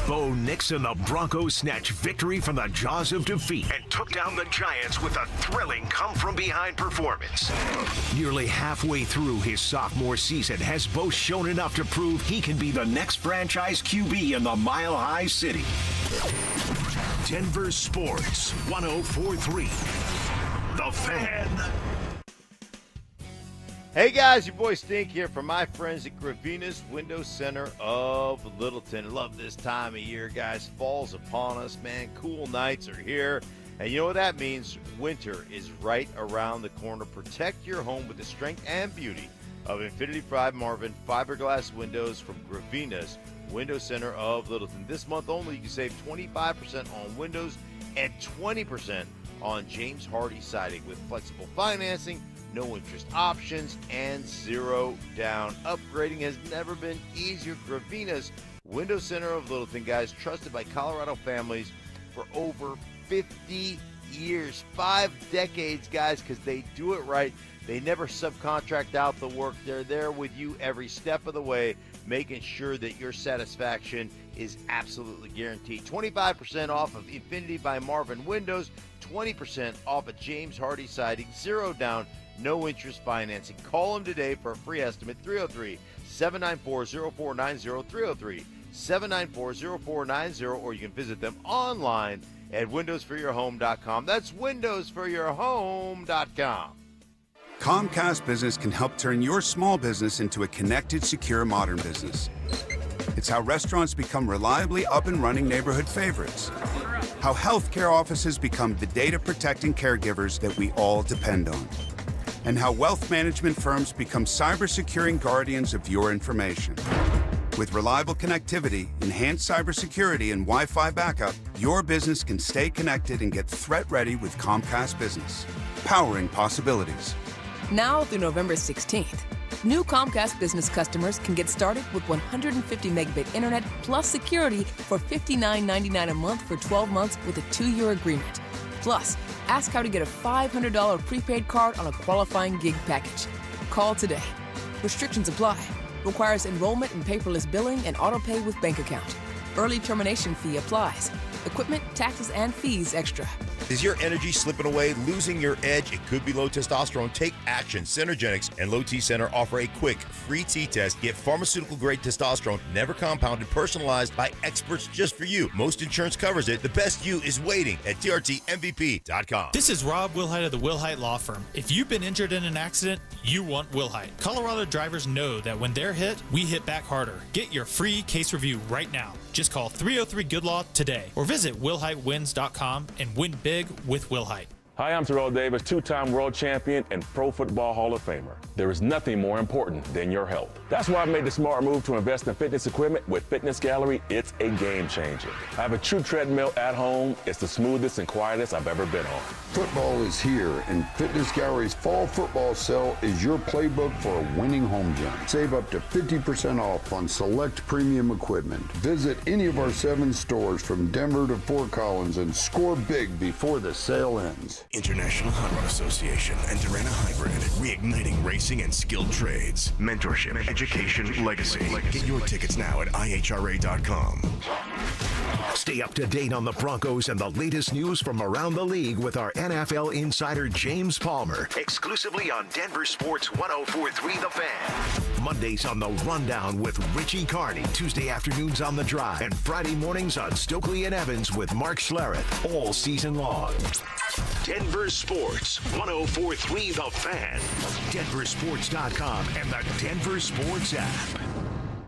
Bo Nix and the Broncos snatched victory from the jaws of defeat and took down the Giants with a thrilling come-from-behind performance. Nearly halfway through his sophomore season, has Bo shown enough to prove he can be the next franchise QB in the Mile High City. Denver Sports 104.3. The Fan. Hey guys, your boy Stink here from my friends at Gravina's Window Center of Littleton. Love this time of year, guys. Fall's upon us, man. Cool nights are here. And you know what that means? Winter is right around the corner. Protect your home with the strength and beauty of Infinity 5 Marvin fiberglass windows from Gravina's Window Center of Littleton. This month only, you can save 25% on windows and 20% on James Hardy siding with flexible financing, no interest options, and 0 down. Upgrading has never been easier. Gravina's Window Center of Littleton, guys, trusted by Colorado families for over 50 years. 5 decades, guys, because they do it right. They never subcontract out the work. They're there with you every step of the way, making sure that your satisfaction is absolutely guaranteed. 25% off of Infinity by Marvin windows, 20% off of James Hardy siding, 0 down, no interest financing. Call them today for a free estimate, 303-794-0490, 303-794-0490, or you can visit them online at windowsforyourhome.com. That's windowsforyourhome.com. Comcast Business can help turn your small business into a connected, secure, modern business. It's how restaurants become reliably up and running neighborhood favorites. How healthcare offices become the data-protecting caregivers that we all depend on. And how wealth management firms become cyber-securing guardians of your information. With reliable connectivity, enhanced cybersecurity, and Wi-Fi backup, your business can stay connected and get threat-ready with Comcast Business. Powering possibilities. Now through November 16th, new Comcast Business customers can get started with 150 megabit internet plus security for $59.99 a month for 12 months with a 2-year agreement. Plus, ask how to get a $500 prepaid card on a qualifying gig package. Call today. Restrictions apply. Requires enrollment in paperless billing and autopay with bank account. Early termination fee applies. Equipment, taxes, and fees extra. Is your energy slipping away, losing your edge? It could be low testosterone. Take action. Synergenics and Low T Center offer a quick, free T-test. Get pharmaceutical-grade testosterone, never compounded, personalized by experts just for you. Most insurance covers it. The best you is waiting at trtmvp.com. This is Rob Wilhite of the Wilhite Law Firm. If you've been injured in an accident, you want Wilhite. Colorado drivers know that when they're hit, we hit back harder. Get your free case review right now. Just call 303-GOOD-LAW today or visit WilhiteWins.com and win big with Wilhite. Hi, I'm Terrell Davis, 2-time world champion and Pro Football Hall of Famer. There is nothing more important than your health. That's why I made the smart move to invest in fitness equipment with Fitness Gallery. It's a game changer. I have a true treadmill at home. It's the smoothest and quietest I've ever been on. Football is here, and Fitness Gallery's fall football sale is your playbook for a winning home gym. Save up to 50% off on select premium equipment. Visit any of our 7 stores from Denver to Fort Collins and score big before the sale ends. International Hot Rod Association and Durana Hybrid, reigniting racing and skilled trades. Mentorship, education, legacy. Get your tickets now at ihra.com. Stay up to date on the Broncos and the latest news from around the league with our NFL insider James Palmer, exclusively on Denver Sports 104.3 The Fan. Mondays on The Rundown with Richie Carney, Tuesday afternoons on The Drive, and Friday mornings on Stokley and Evans with Mark Schlereth, all season long. Denver Sports 104.3 The Fan, DenverSports.com, and the Denver Sports app.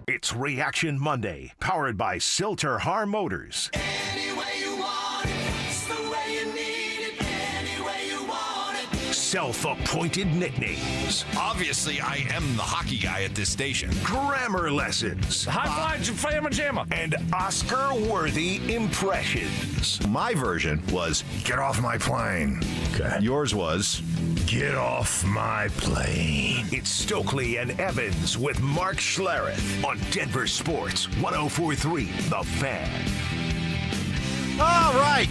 It's Reaction Monday, powered by Silter Har Motors. Any way you want it, it's the way you need it. Any way you want it. Self-appointed nicknames. Obviously, I am the hockey guy at this station. Grammar lessons. High five, Flamma Jamma. And Oscar-worthy impressions. My version was, get off my plane. Okay. Yours was, get off my plane. It's Stokley and Evans with Mark Schlereth on Denver Sports 104.3 The Fan. All right.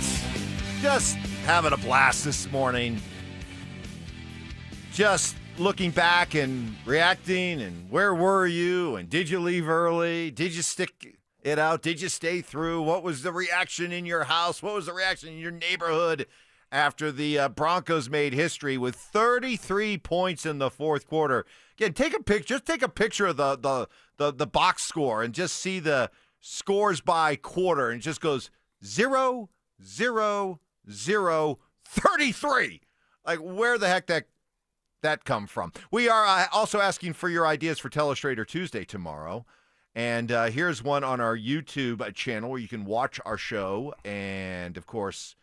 Just having a blast this morning. Just looking back and reacting and where were you and did you leave early? Did you stick it out? Did you stay through? What was the reaction in your house? What was the reaction in your neighborhood after the Broncos made history with 33 points in the fourth quarter? Again, take a picture. Just take a picture of the box score and just see the scores by quarter, and it just goes 0, 0, 0, 33. Like, where the heck that come from? We are also asking for your ideas for Telestrator Tuesday tomorrow. And here's one on our YouTube channel where you can watch our show and, of course,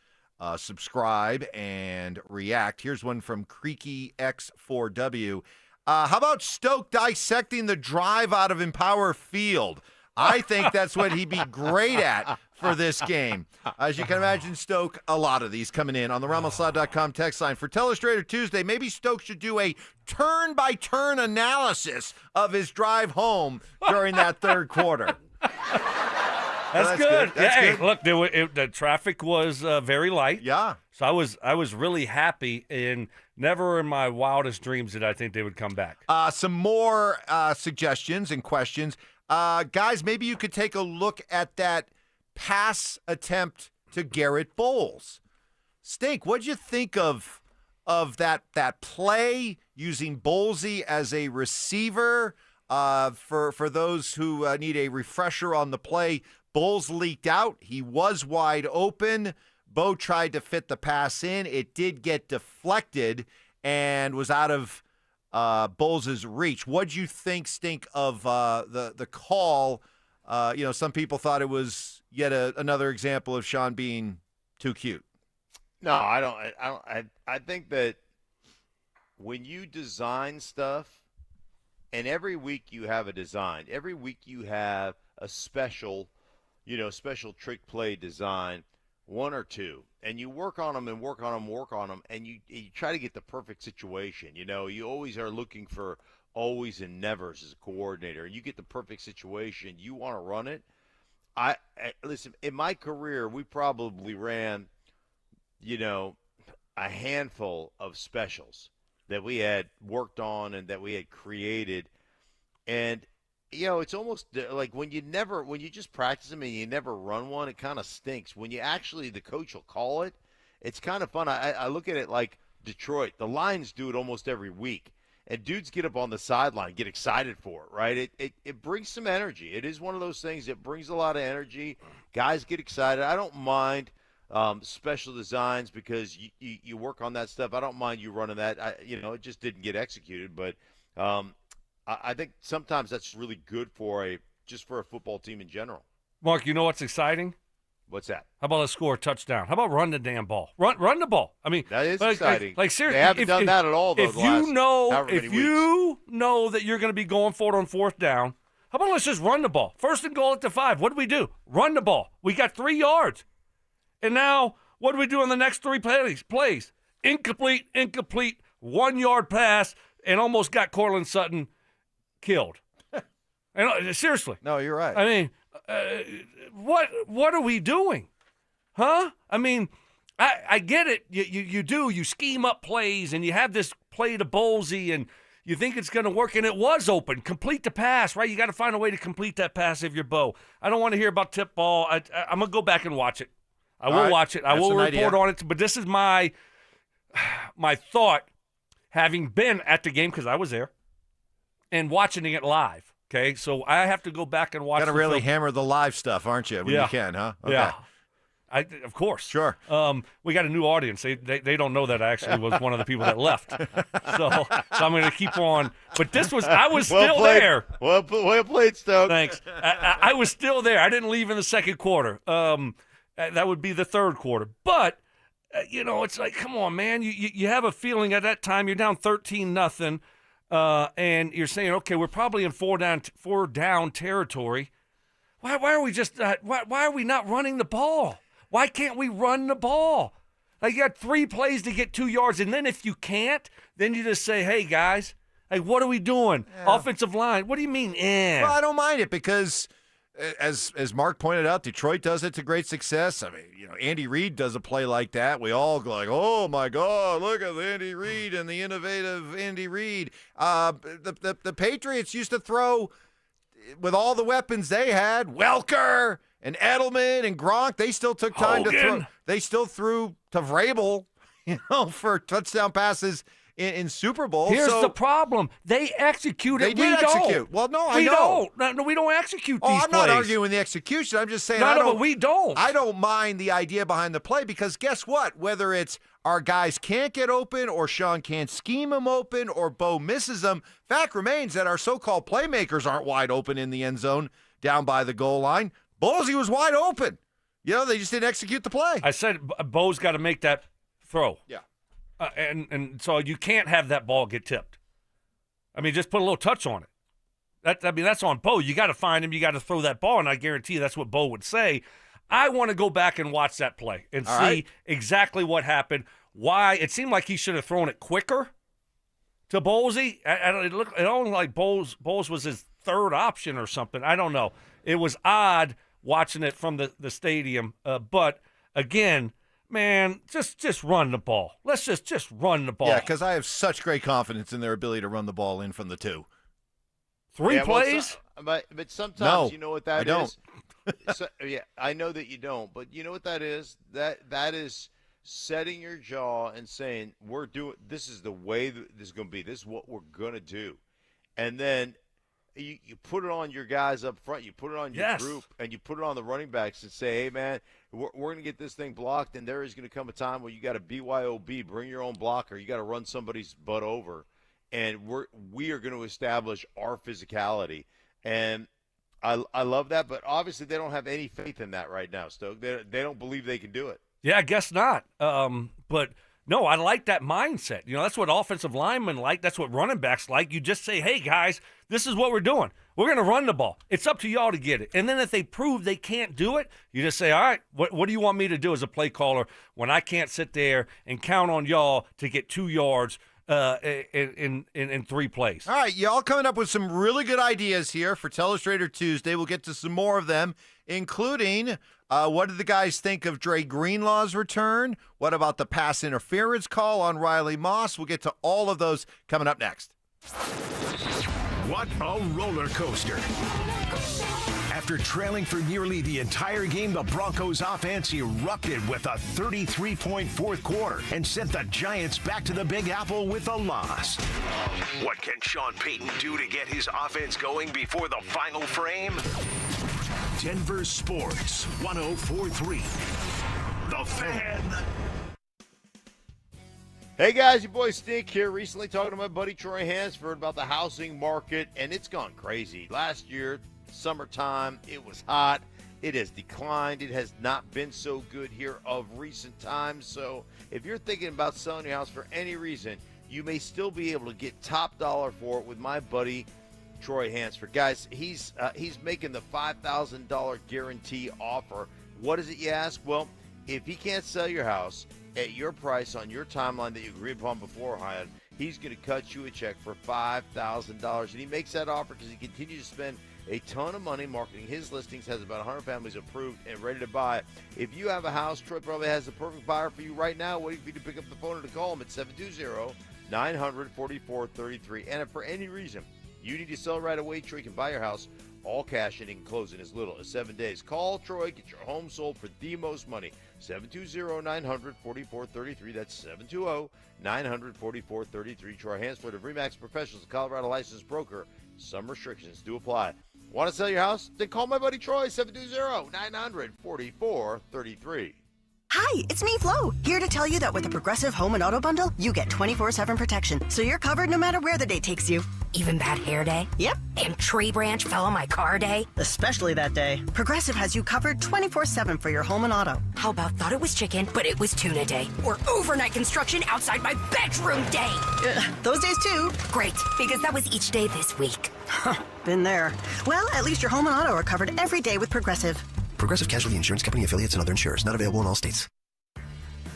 subscribe and react. Here's one from Creaky X4W. How about Stoke dissecting the drive out of Empower Field? I think that's what he'd be great at for this game. As you can imagine, Stoke, a lot of these coming in on the RamoSlot.com text line. For Telestrator Tuesday, maybe Stoke should do a turn-by-turn analysis of his drive home during that third quarter. That's good. That's Hey, good. look, the traffic was very light. Yeah. So I was really happy, and never in my wildest dreams did I think they would come back. Some more suggestions and questions. Guys, maybe you could take a look at that pass attempt to Garrett Bowles. Stink, what'd you think of that play using Bowlesy as a receiver? For those who need a refresher on the play, Bowles leaked out. He was wide open. Bo tried to fit the pass in. It did get deflected and was out of Bowles' reach. What'd you think, Stink, of the call? Some people thought it was yet another example of Sean being too cute? No, I don't. I think that when you design stuff, and every week you have a design, every week you have a special trick play design, one or two, and you work on them and work on them, and you try to get the perfect situation. You always are looking for always and nevers as a coordinator, and you get the perfect situation. You want to run it. Listen, in my career, we probably ran, a handful of specials that we had worked on and that we had created. And, it's almost like when you just practice them and you never run one, it kind of stinks. When you actually, the coach will call it, it's kind of fun. I look at it like Detroit. The Lions do it almost every week. And dudes get up on the sideline, get excited for it, right? It brings some energy. It is one of those things that brings a lot of energy. Guys get excited. I don't mind special designs because you work on that stuff. I don't mind you running that. It just didn't get executed. But I think sometimes that's really good for a football team in general. Mark, you know what's exciting? What's that? How about let's score a touchdown? How about run the damn ball? Run the ball. I mean, that is exciting. Like seriously, they haven't done that at all. If you know that you're going to be going for it on fourth down, how about let's just run the ball? First and goal at the 5. What do we do? Run the ball. We got 3 yards, and now what do we do on the next 3 plays? Incomplete, 1-yard pass, and almost got Cortland Sutton killed. And seriously, no, you're right. I mean. What are we doing? Huh? I mean, I get it. You scheme up plays and you have this play to Bolsey and you think it's going to work and it was open. Complete the pass, right? You got to find a way to complete that pass if you're Bo. I don't want to hear about tip ball. I'm going to go back and watch it. I will watch it. I will report on it. But this is my thought, having been at the game because I was there and watching it live. Okay, so I have to go back and watch. Got to really hammer the live stuff, aren't you? When you can, huh? Okay. Yeah, of course. Sure. We got a new audience. They don't know that I actually was one of the people that left. So I'm going to keep on. But I was still there. Well played, Stoke. Thanks. I was still there. I didn't leave in the second quarter. That would be the third quarter. But it's like, come on, man. You have a feeling at that time you're down 13-0. And you're saying, okay, we're probably in four down territory. Why are we just why are we not running the ball? Why can't we run the ball? Like, you got 3 plays to get 2 yards, and then if you can't, then you just say, hey guys, like, what are we doing? Yeah. Offensive line. What do you mean? Well, I don't mind it because as Mark pointed out, Detroit does it to great success. I mean, Andy Reid does a play like that. We all go like, oh, my God, look at Andy Reid and the innovative Andy Reid. The Patriots used to throw, with all the weapons they had, Welker and Edelman and Gronk, they still took time to throw. They still threw to Vrabel, for touchdown passes in Super Bowl. Here's the problem. They execute it. They did execute. Well, no, I know. No, we don't execute these plays. I'm not arguing the execution. I'm just saying but we don't. I don't mind the idea behind the play because guess what? Whether it's our guys can't get open or Sean can't scheme them open or Bo misses them, fact remains that our so-called playmakers aren't wide open in the end zone down by the goal line. Bolsey was wide open. They just didn't execute the play. I said Bo's got to make that throw. Yeah. And so you can't have that ball get tipped. I mean, just put a little touch on it. That's on Bo. You got to find him. You got to throw that ball, and I guarantee you that's what Bo would say. I want to go back and watch that play and see exactly what happened. Why it seemed like he should have thrown it quicker to Bolsey. It only like Bowles was his third option or something. I don't know. It was odd watching it from the stadium. But again, man, just run the ball. Let's just run the ball. Yeah, because I have such great confidence in their ability to run the ball in from the 2. 3 plays? But sometimes you know what that is? I don't. So, I know that you don't, but you know what that is? That is setting your jaw and saying, this is the way that this is going to be. This is what we're going to do. And then you put it on your guys up front. You put it on your group, and you put it on the running backs and say, hey, man, we're going to get this thing blocked, and there is going to come a time where you got to BYOB, bring your own blocker. You got to run somebody's butt over, and we are going to establish our physicality. And I love that, but obviously they don't have any faith in that right now, Stoke. They don't believe they can do it. Yeah, I guess not. But no, I like that mindset. That's what offensive linemen like. That's what running backs like. You just say, hey, guys, this is what we're doing. We're going to run the ball. It's up to y'all to get it. And then if they prove they can't do it, you just say, all right, what do you want me to do as a play caller when I can't sit there and count on y'all to get 2 yards in 3 plays? All right, y'all coming up with some really good ideas here for Telestrator Tuesday. We'll get to some more of them, including what did the guys think of Dre Greenlaw's return? What about the pass interference call on Riley Moss? We'll get to all of those coming up next. What a roller coaster. After trailing for nearly the entire game, the Broncos offense erupted with a 33-point fourth quarter and sent the Giants back to the Big Apple with a loss. What can Sean Payton do to get his offense going before the final frame? Denver Sports 104.3. The Fan. Hey guys, your boy Stink here. Recently talking to my buddy Troy Hansford about the housing market, and it's gone crazy. Last year, summertime, it was hot. It has declined. It has not been so good here of recent times. So if you're thinking about selling your house for any reason, you may still be able to get top dollar for it with my buddy Troy Hansford. Guys, he's making the $5,000 guarantee offer. What is it, you ask? Well, if he can't sell your house at your price on your timeline that you agreed upon beforehand, he's going to cut you a check for $5,000. And he makes that offer because he continues to spend a ton of money marketing his listings, has about 100 families approved and ready to buy. If you have a house, Troy probably has the perfect buyer for you right now, waiting for you to pick up the phone or to call him at 720-900-4433. And if for any reason you need to sell right away, Troy can buy your house all cash and he can close in as little as 7 days. Call Troy, get your home sold for the most money. 720-900-4433. That's 720-900-4433. Troy Hansford of Remax Professionals, a Colorado licensed broker. Some restrictions do apply. Want to sell your house? Then call my buddy Troy, 720-900-4433. Hi, it's me, Flo, here to tell you that with the Progressive Home and Auto Bundle, you get 24/7 protection, so you're covered no matter where the day takes you. Even bad hair day? Yep. And tree branch fell on my car day? Especially that day. Progressive has you covered 24/7 for your home and auto. How about thought it was chicken, but it was tuna day? Or overnight construction outside my bedroom day? Those days too. Great, because that was each day this week. Been there. Well, at least your home and auto are covered every day with Progressive. Progressive Casualty Insurance Company, affiliates, and other insurers. Not available in all states.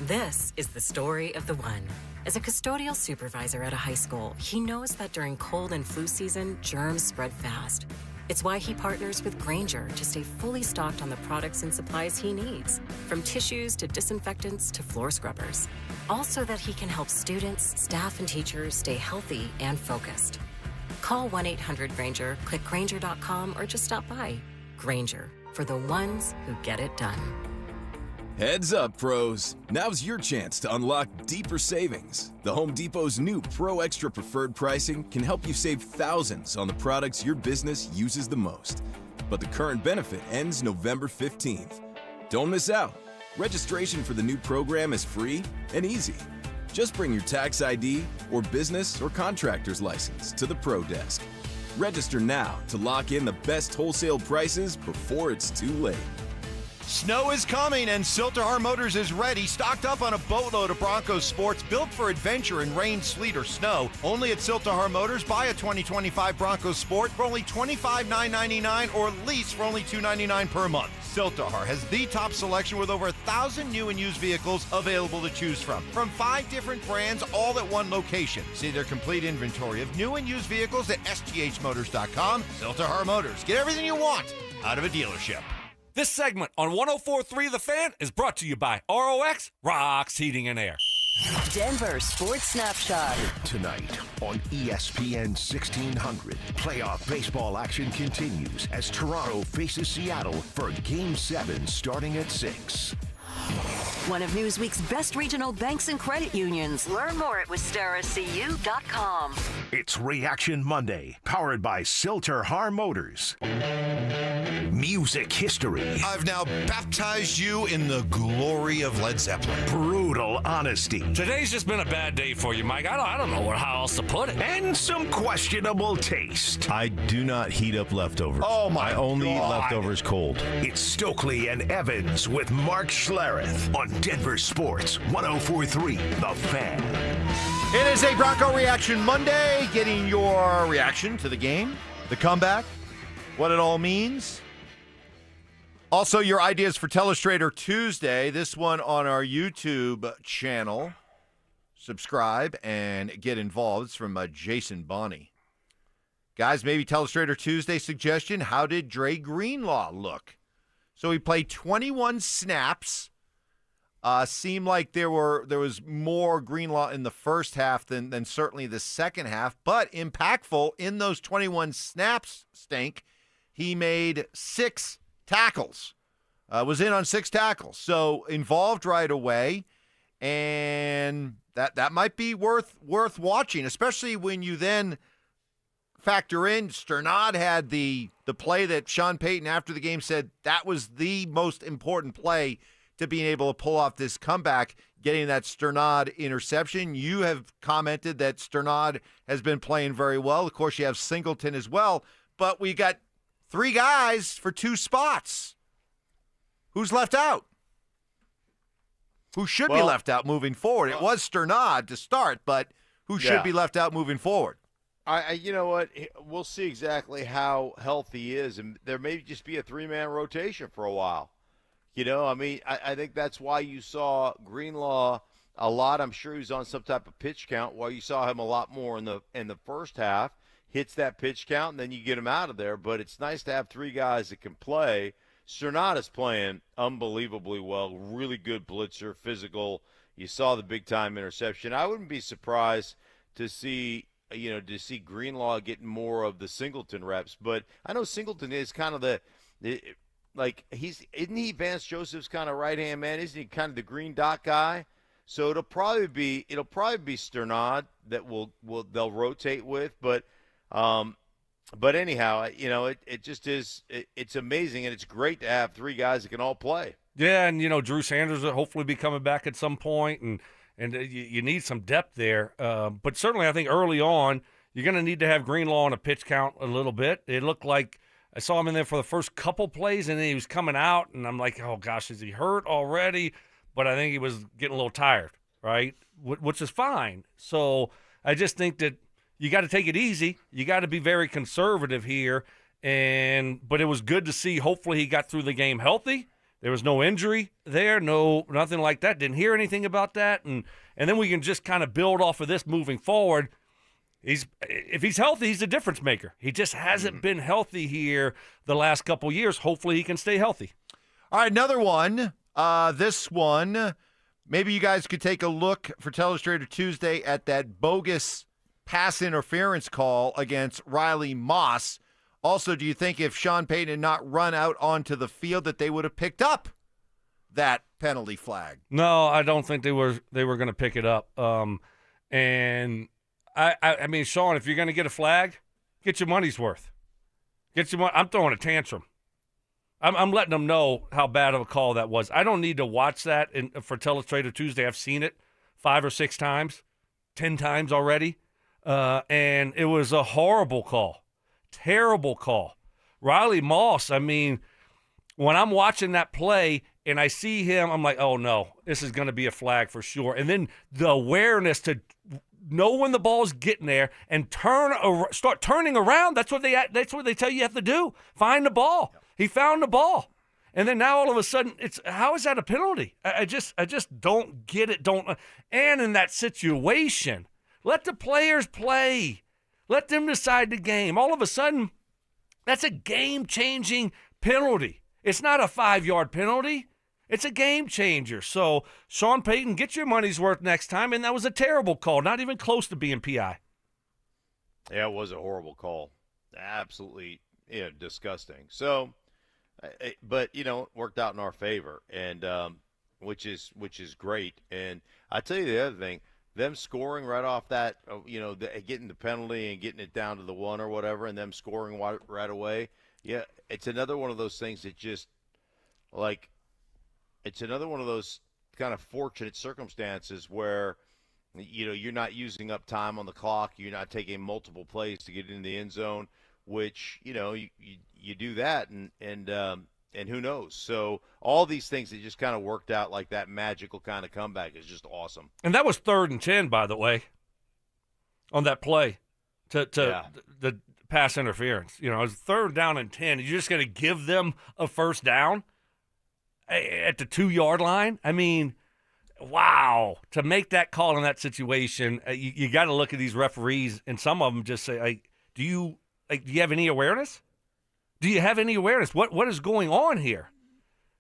This is the story of the one. As a custodial supervisor at a high school, he knows that during cold and flu season, germs spread fast. It's why he partners with Grainger to stay fully stocked on the products and supplies he needs, from tissues to disinfectants to floor scrubbers. Also that he can help students, staff, and teachers stay healthy and focused. Call 1-800-GRAINGER, click Grainger.com, or just stop by. Grainger, for the ones who get it done. Heads up, pros. Now's your chance to unlock deeper savings. The Home Depot's new Pro Extra Preferred pricing can help you save thousands on the products your business uses the most. But the current benefit ends November 15th. Don't miss out. Registration for the new program is free and easy. Just bring your tax ID or business or contractor's license to the Pro Desk. Register now to lock in the best wholesale prices before it's too late. Snow is coming, and Silterhar Motors is ready, stocked up on a boatload of Broncos sports built for adventure in rain, sleet, or snow. Only at Silterhar Motors, buy a 2025 Broncos Sport for only $25,999 or lease for only $299 per month. Silterhar has the top selection with over 1,000 new and used vehicles available to choose from 5 different brands, all at one location. See their complete inventory of new and used vehicles at sthmotors.com. Silterhar Motors. Get everything you want out of a dealership. This segment on 104.3 The Fan is brought to you by ROX, Rocks Heating and Air. Denver Sports Snapshot. Tonight on ESPN 1600, playoff baseball action continues as Toronto faces Seattle for Game 7 starting at 6. One of Newsweek's best regional banks and credit unions. Learn more at music history. I've now baptized you in the glory of Led Zeppelin. Brutal honesty. Today's just been a bad day for you, Mike. I don't know how else to put it. And some questionable taste. I do not heat up leftovers. Oh, my I only eat God. leftovers cold. It's Stokley and Evans with Mark Schlereth on Denver Sports 104.3 The Fan. It is a Bronco Reaction Monday, getting your reaction to the game, the comeback, what it all means. Also, your ideas for Telestrator Tuesday, this one on our YouTube channel. Subscribe and get involved. It's from Jason Bonney. Guys, maybe Telestrator Tuesday suggestion, how did Dre Greenlaw look? So he played 21 snaps. Seemed like there was more Greenlaw in the first half than certainly the second half, but impactful in those 21 snaps, Stink. He made 6 tackles, was in on 6 tackles, so involved right away, and that might be worth watching, especially when you then factor in Sternad had the play that Sean Payton after the game said that was the most important play to being able to pull off this comeback, getting that Sternad interception. You have commented that Sternad has been playing very well. Of course, you have Singleton as well, but we got 3 guys for 2 spots. Who's left out? Who should be left out moving forward? It was Sternad to start, but who should be left out moving forward? You know what? We'll see exactly how healthy he is, and there may just be a 3-man rotation for a while. You know, I mean, I think that's why you saw Greenlaw a lot. I'm sure he was on some type of pitch count. While you saw him a lot more in the first half, hits that pitch count, and then you get him out of there. But it's nice to have 3 guys that can play. Cernat is playing unbelievably well. Really good blitzer, physical. You saw the big-time interception. I wouldn't be surprised to see Greenlaw getting more of the Singleton reps. But I know Singleton is kind of isn't he Vance Joseph's kind of right-hand man? Isn't he kind of the green dot guy? So it'll probably be Sternad that they'll rotate with, but anyhow, you know, it just is it's amazing, and it's great to have 3 guys that can all play. Yeah, and Drew Sanders will hopefully be coming back at some point, and you need some depth there. But certainly, I think early on you're going to need to have Greenlaw on a pitch count a little bit. It looked like I saw him in there for the first couple plays, and then he was coming out, and I'm like, oh, gosh, is he hurt already? But I think he was getting a little tired, right, which is fine. So I just think that you got to take it easy. You got to be very conservative here. But it was good to see. Hopefully he got through the game healthy. There was no injury there, nothing like that. Didn't hear anything about that. And then we can just kind of build off of this moving forward. If he's healthy, he's a difference maker. He just hasn't been healthy here the last couple years. Hopefully he can stay healthy. All right, another one. This one, maybe you guys could take a look for Telestrator Tuesday at that bogus pass interference call against Riley Moss. Also, do you think if Sean Payton had not run out onto the field that they would have picked up that penalty flag? No, I don't think they were going to pick it up. And I mean, Sean, if you're going to get a flag, get your money's worth. I'm throwing a tantrum. I'm letting them know how bad of a call that was. I don't need to watch that for Telestrator Tuesday. I've seen it 5 or 6 times, 10 times already, and it was a horrible call, terrible call. Riley Moss, I mean, when I'm watching that play and I see him, I'm like, oh, no, this is going to be a flag for sure. And then the awareness to know when the ball's getting there and start turning around. That's what they tell you have to do. Find the ball. He found the ball. And then now all of a sudden, how is that a penalty? I just don't get it. And in that situation, let the players play. Let them decide the game. All of a sudden, that's a game-changing penalty. It's not a 5-yard penalty. It's a game changer. So, Sean Payton, get your money's worth next time. And that was a terrible call, not even close to being PI. Yeah, it was a horrible call. Absolutely disgusting. So, but, it worked out in our favor, and which is great. And I tell you the other thing, them scoring right off that, getting the penalty and getting it down to the 1 or whatever, and them scoring right away. Yeah, it's another one of those things that just, like, it's another one of those kind of fortunate circumstances where, you're not using up time on the clock. You're not taking multiple plays to get in the end zone, which, you do that, and who knows? So all these things that just kind of worked out like that magical kind of comeback is just awesome. And that was 3rd and 10, by the way, on that play to the pass interference. It was 3rd down and 10. You're just going to give them a first down at the 2-yard line? I mean, wow. To make that call in that situation, you got to look at these referees, and some of them just say, do you have any awareness? Do you have any awareness? What is going on here?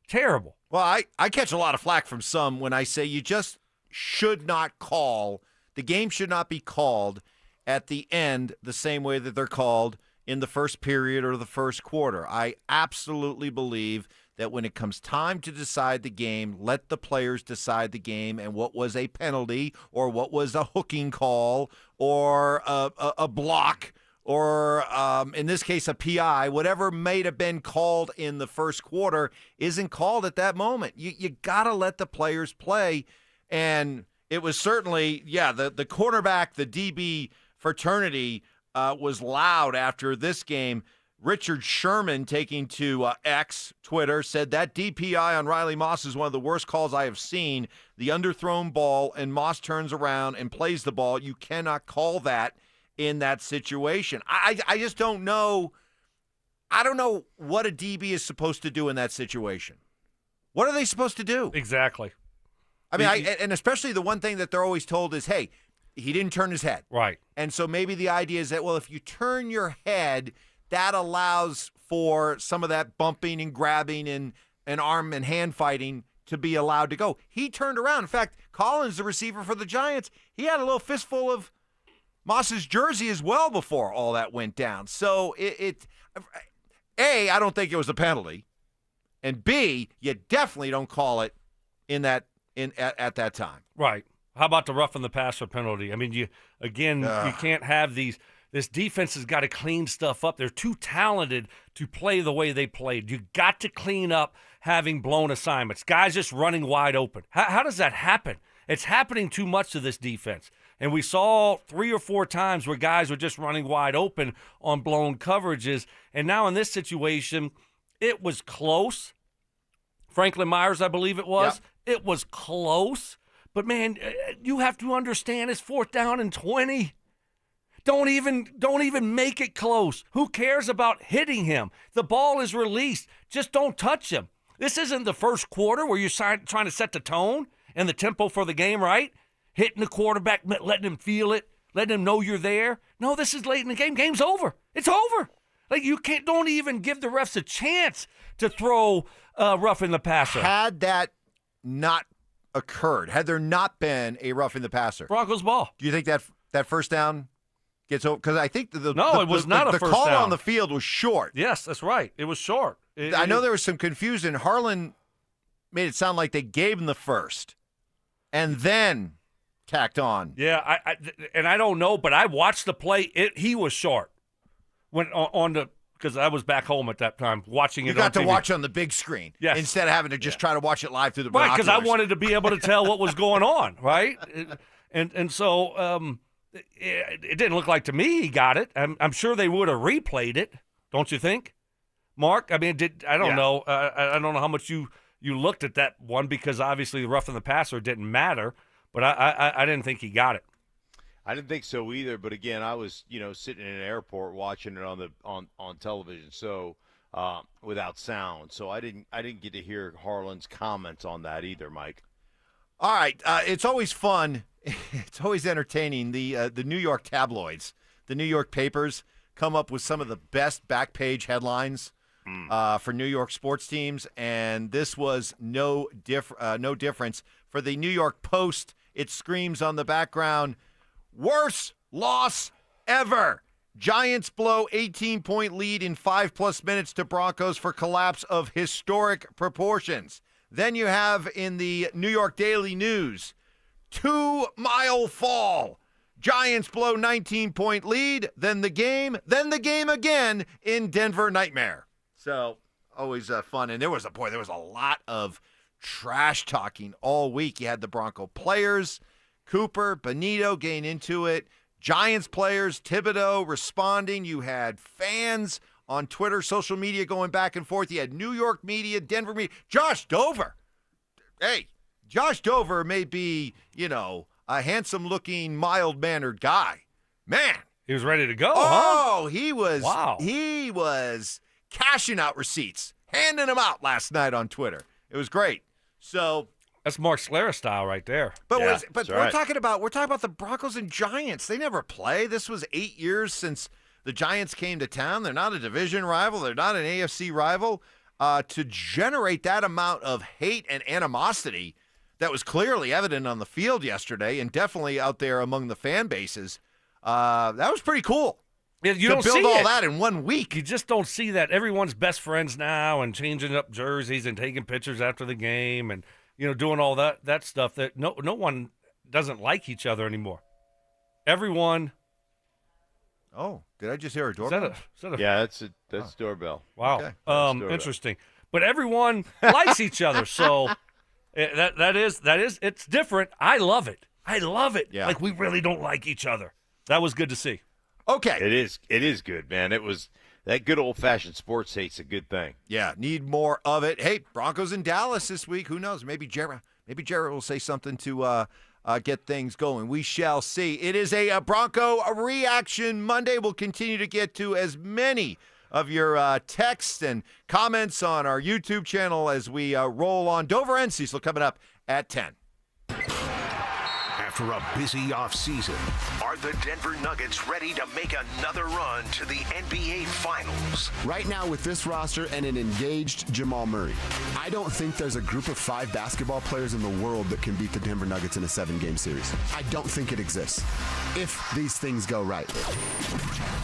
Terrible. Well, I catch a lot of flack from some when I say you just should not call. The game should not be called at the end the same way that they're called in the first period or the first quarter. I absolutely believe that when it comes time to decide the game, let the players decide the game and what was a penalty or what was a hooking call or a block or in this case a PI, whatever may have been called in the first quarter isn't called at that moment. You got to let the players play. And it was certainly, the quarterback, the DB fraternity was loud after this game. Richard Sherman, taking to X, Twitter, said that DPI on Riley Moss is one of the worst calls I have seen. The underthrown ball, and Moss turns around and plays the ball. You cannot call that in that situation. I just don't know. I don't know what a DB is supposed to do in that situation. What are they supposed to do? Exactly. I mean, and especially the one thing that they're always told is, hey, he didn't turn his head. Right. And so maybe the idea is that, well, if you turn your head, that allows for some of that bumping and grabbing and arm and hand fighting to be allowed to go. He turned around. In fact, Collins, the receiver for the Giants, he had a little fistful of Moss's jersey as well before all that went down. So A, I don't think it was a penalty. And B, you definitely don't call it at that time. Right. How about the roughing the passer penalty? I mean, you can't have these. This defense has got to clean stuff up. They're too talented to play the way they played. You got to clean up having blown assignments. Guys just running wide open. How does that happen? It's happening too much to this defense. And we saw 3 or 4 times where guys were just running wide open on blown coverages. And now in this situation, it was close. Franklin Myers, I believe it was. Yep. It was close. But, man, you have to understand it's 4th down and 20. Don't even make it close. Who cares about hitting him? The ball is released. Just don't touch him. This isn't the first quarter where you're trying to set the tone and the tempo for the game, right? Hitting the quarterback, letting him feel it, letting him know you're there. No, this is late in the game. Game's over. It's over. Like, don't even give the refs a chance to throw roughing the passer. Had that not occurred, had there not been a roughing the passer, Broncos ball. Do you think that first down gets over? Because I think it was not a first down. The call on the field was short. Yes, that's right. It was short. I know there was some confusion. Harlan made it sound like they gave him the first and then tacked on. Yeah, I don't know, but I watched the play. He was short because I was back home at that time watching it. You got to TV. watch on the big screen, yes, instead of having to just try to watch it live through the binoculars. Right, because I wanted to be able to tell what was going on, right? And so it didn't look like to me he got it. I'm sure they would have replayed it, don't you think, Mark? I mean, I don't know. I don't know how much you looked at that one because obviously the roughing the passer didn't matter, but I didn't think he got it. I didn't think so either. But again, I was sitting in an airport watching it on television, so without sound. So I didn't get to hear Harlan's comments on that either, Mike. All right, it's always fun. It's always entertaining. The New York tabloids, the New York papers, come up with some of the best back page headlines for New York sports teams, and this was no difference for the New York Post. It screams on the background, "Worst loss ever. Giants blow 18-point lead in 5+ minutes to Broncos for collapse of historic proportions." Then you have in the New York Daily News, 2-mile fall. Giants blow 19-point lead, then the game again in Denver Nightmare. So always fun. And there was a lot of trash talking all week. You had the Bronco players, Cooper, Benito getting into it, Giants players, Thibodeau responding. You had fans on Twitter, social media going back and forth. You had New York media, Denver media. Josh Dover. Hey, Josh Dover may be, a handsome-looking, mild-mannered guy. Man. He was ready to go, huh? He was. Wow. He was cashing out receipts, handing them out last night on Twitter. It was great. So that's Mark Schlereth style right there. But we're talking about the Broncos and Giants. They never play. This was 8 years since the Giants came to town. They're not a division rival. They're not an AFC rival. To generate that amount of hate and animosity that was clearly evident on the field yesterday and definitely out there among the fan bases, that was pretty cool. You to don't build see all it. that in 1 week. You just don't see that. Everyone's best friends now and changing up jerseys and taking pictures after the game and doing all that stuff that no one doesn't like each other anymore. Everyone. Oh, did I just hear a doorbell? Yeah, that's doorbell. Wow. Okay. Doorbell. Interesting. But everyone likes each other, so that is it's different. I love it. Yeah. Like we really don't like each other. That was good to see. Okay. It is good, man. It was that good old-fashioned sports hate's a good thing. Yeah, need more of it. Hey, Broncos in Dallas this week. Who knows? Maybe Jarrett will say something to get things going. We shall see. It is a Bronco Reaction Monday. We'll continue to get to as many of your texts and comments on our YouTube channel as we roll on. Dover and Cecil coming up at 10. After a busy offseason, are the Denver Nuggets ready to make another run to the NBA Finals? Right now, with this roster and an engaged Jamal Murray, I don't think there's a group of 5 basketball players in the world that can beat the Denver Nuggets in a 7-game series. I don't think it exists, if these things go right.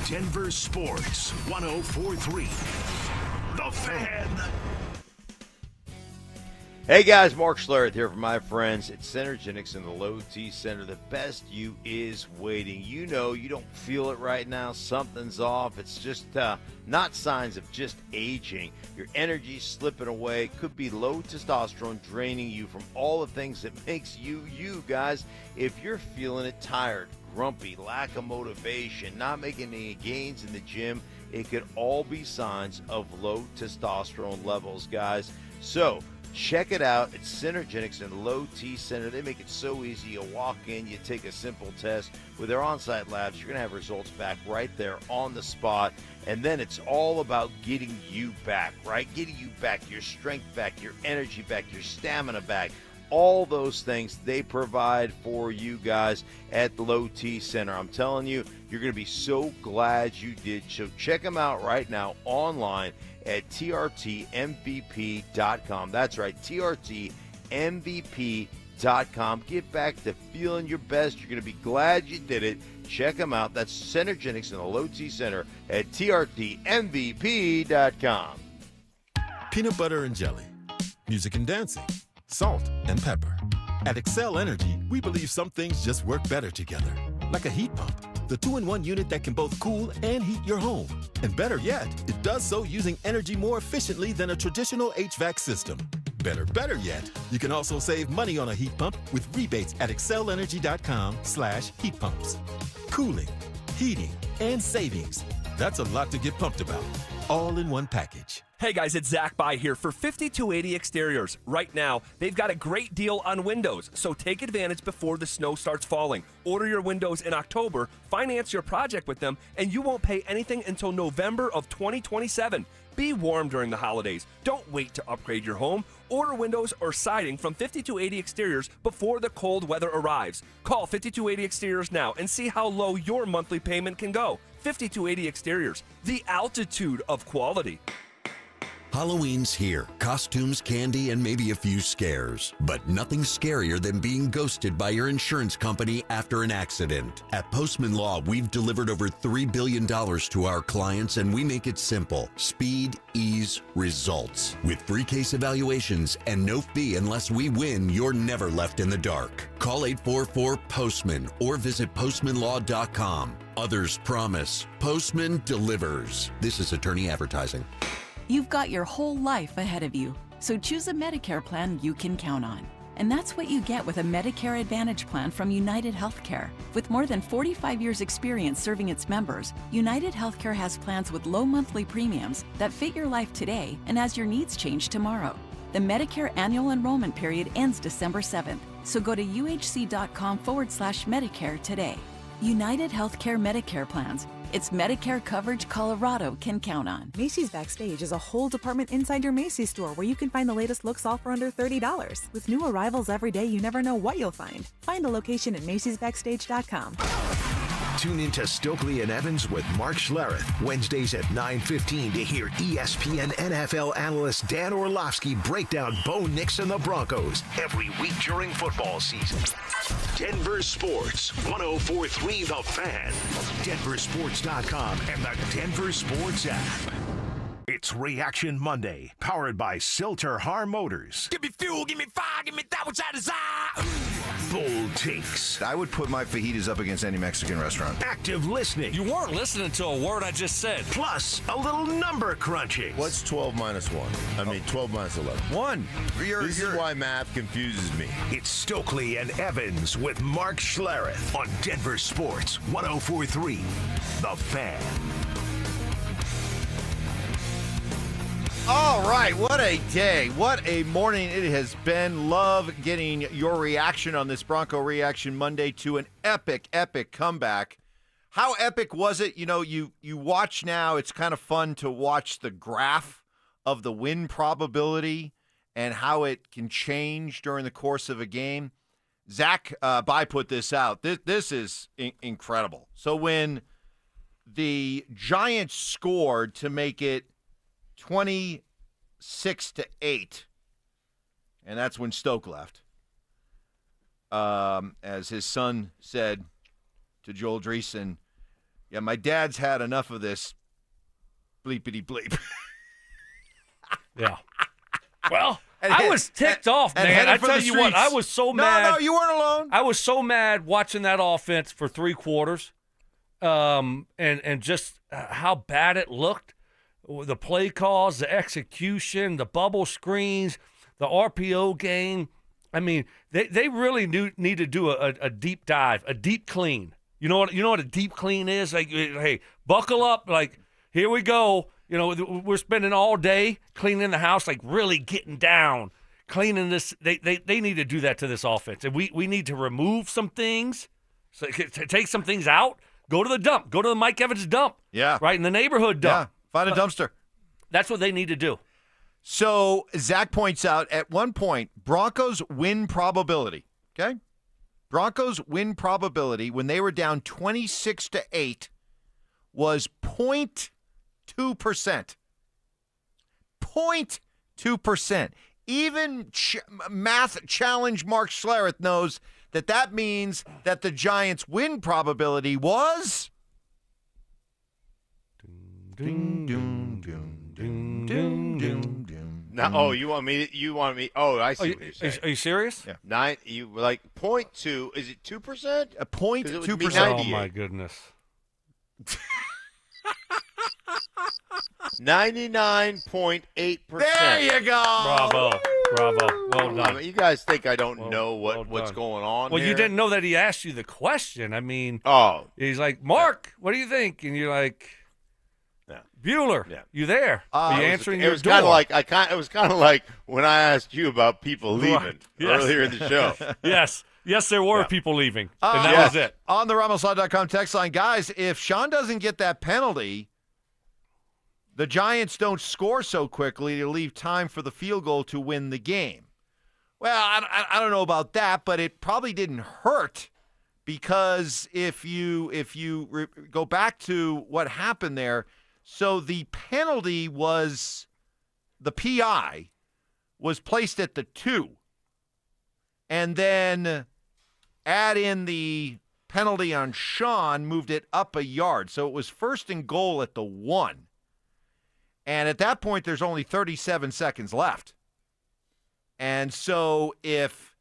Denver Sports 104.3. The Fan. Hey guys, Mark Schlereth here from my friends at Synergenics in the Low T Center. The best you is waiting. You don't feel it right now. Something's off. It's just not signs of just aging. Your energy's slipping away. Could be low testosterone draining you from all the things that makes you guys. If you're feeling it, tired, grumpy, lack of motivation, not making any gains in the gym, it could all be signs of low testosterone levels, guys. So check it out at Synergenics and Low T Center. They make it so easy. You walk in, you take a simple test. With their on-site labs, you're going to have results back right there on the spot. And then it's all about getting you back, right? Getting you back, your strength back, your energy back, your stamina back. All those things they provide for you guys at the Low T Center. I'm telling you, you're going to be so glad you did. So check them out right now online at trtmvp.com. That's right, trtmvp.com. Get back to feeling your best. You're going to be glad you did it. Check them out. That's Synergenics in the Low T Center at trtmvp.com. Peanut butter and jelly, music and dancing, salt and pepper. At Excel Energy, we believe some things just work better together. Like a heat pump, the 2-in-1 unit that can both cool and heat your home. And better yet, it does so using energy more efficiently than a traditional HVAC system. Better yet, you can also save money on a heat pump with rebates at excelenergy.com/heat pumps. Cooling, heating, and savings. That's a lot to get pumped about. All in one package. Hey guys, it's Zach By here for 5280 Exteriors. Right now, they've got a great deal on windows, so take advantage before the snow starts falling. Order your windows in October, finance your project with them, and you won't pay anything until November of 2027. Be warm during the holidays. Don't wait to upgrade your home. Order windows or siding from 5280 Exteriors before the cold weather arrives. Call 5280 Exteriors now and see how low your monthly payment can go. 5280 Exteriors, the altitude of quality. Halloween's here. Costumes, candy, and maybe a few scares. But nothing scarier than being ghosted by your insurance company after an accident. At Postman Law, we've delivered over $3 billion to our clients, and we make it simple. Speed, ease, results. With free case evaluations and no fee unless we win, you're never left in the dark. Call 844-POSTMAN or visit postmanlaw.com. Others promise. Postman delivers. This is attorney advertising. You've got your whole life ahead of you, so choose a Medicare plan you can count on. And that's what you get with a Medicare Advantage plan from United Healthcare. With more than 45 years' experience serving its members, United Healthcare has plans with low monthly premiums that fit your life today and as your needs change tomorrow. The Medicare annual enrollment period ends December 7th, so go to uhc.com/Medicare today. United Healthcare Medicare plans. It's Medicare coverage Colorado can count on. Macy's Backstage is a whole department inside your Macy's store where you can find the latest looks all for under $30. With new arrivals every day, you never know what you'll find. Find a location at macysbackstage.com. Tune into Stokley and Evans with Mark Schlereth, Wednesdays at 9:15 to hear ESPN NFL analyst Dan Orlovsky break down Bo Nix and the Broncos every week during football season. Denver Sports, 104.3 The Fan, DenverSports.com, and the Denver Sports app. It's Reaction Monday, powered by Silter-Har Motors. Give me fuel, give me fire, give me that which I desire. Bold takes. I would put my fajitas up against any Mexican restaurant. Active listening. You weren't listening to a word I just said. Plus, a little number crunching. What's 12 minus 1? 12 minus 11. 1. This is why math confuses me. It's Stokley and Evans with Mark Schlereth on Denver Sports 104.3 The Fan. All right, what a day. What a morning it has been. Love getting your reaction on this Bronco Reaction Monday to an epic, epic comeback. How epic was it? You know, you watch now, it's kind of fun to watch the graph of the win probability and how it can change during the course of a game. Zach By put this out. This is incredible. So when the Giants scored to make it 26-8, and that's when Stoke left. As his son said to Joel Dreesen, yeah, my dad's had enough of this bleepity bleep. Yeah. Well, I was ticked off, man. I tell you what, I was so mad. No, you weren't alone. I was so mad watching that offense for 3 quarters, and just how bad it looked. The play calls, the execution, the bubble screens, the RPO game. I mean, they really need to do a deep dive, a deep clean. You know what a deep clean is? Like, hey, buckle up. Like, here we go. You know, we're spending all day cleaning the house, like really getting down, cleaning this. They need to do that to this offense, and we need to remove some things, so take some things out. Go to the dump. Go to the Mike Evans dump. Yeah, right in the neighborhood dump. Yeah. Find a dumpster. That's what they need to do. So Zach points out at one point, Broncos win probability. Okay, Broncos win probability when they were down 26-8 was 0.2%. 0.2%. Even math challenge Mark Schlereth knows that means that the Giants win probability was. No, you want me? Oh, I see what you're saying. Are you serious? Yeah. 9. You were like 0.2. Is it 2%? A 0.2%. Oh my goodness. 99.8%. There you go. Bravo. Well done. You guys think I don't know what's going on? Well, here? you didn't know that he asked you the question. I mean, he's like, Mark, what do you think? And you're like, Bueller, you there? Are you answering your door? It was kind of like when I asked you about people leaving earlier in the show. Yes, there were people leaving, and that was it. On the RamosLaw.com text line, guys, if Sean doesn't get that penalty, the Giants don't score so quickly to leave time for the field goal to win the game. Well, I don't know about that, but it probably didn't hurt because if you go back to what happened there, so the penalty was the PI was placed at the 2, and then add in the penalty on Sean, moved it up a yard. So it was 1st and goal at the 1. And at that point, there's only 37 seconds left. And so if,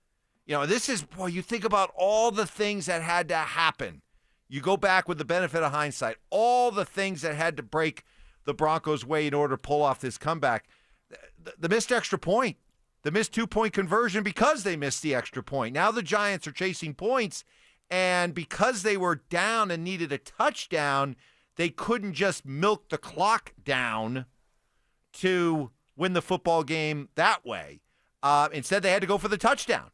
this is, boy, you think about all the things that had to happen. You go back with the benefit of hindsight, all the things that had to break the Broncos' way in order to pull off this comeback. The missed extra point, the missed 2-point conversion because they missed the extra point. Now the Giants are chasing points, and because they were down and needed a touchdown, they couldn't just milk the clock down to win the football game that way. Instead, they had to go for the touchdown,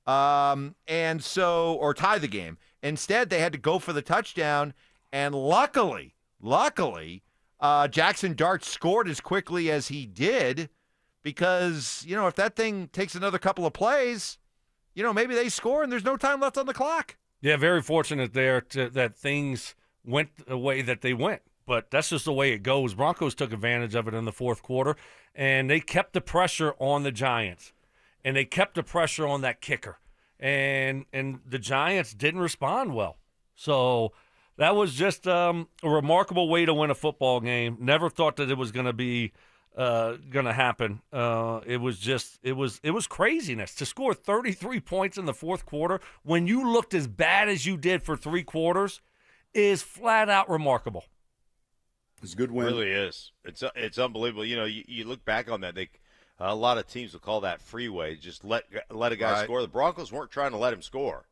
or tie the game. Instead, they had to go for the touchdown, and luckily, Jackson Dart scored as quickly as he did because, if that thing takes another couple of plays, maybe they score and there's no time left on the clock. Yeah, very fortunate there that things went the way that they went. But that's just the way it goes. Broncos took advantage of it in the fourth quarter, and they kept the pressure on the Giants, and they kept the pressure on that kicker. And the Giants didn't respond well. So that was just a remarkable way to win a football game. Never thought that it was going to be going to happen. It was craziness to score 33 points in the fourth quarter when you looked as bad as you did for 3 quarters is flat out remarkable. It's a good win. It really is. It's unbelievable. You look back on that. A lot of teams will call that freeway. Just let a guy score. The Broncos weren't trying to let him score.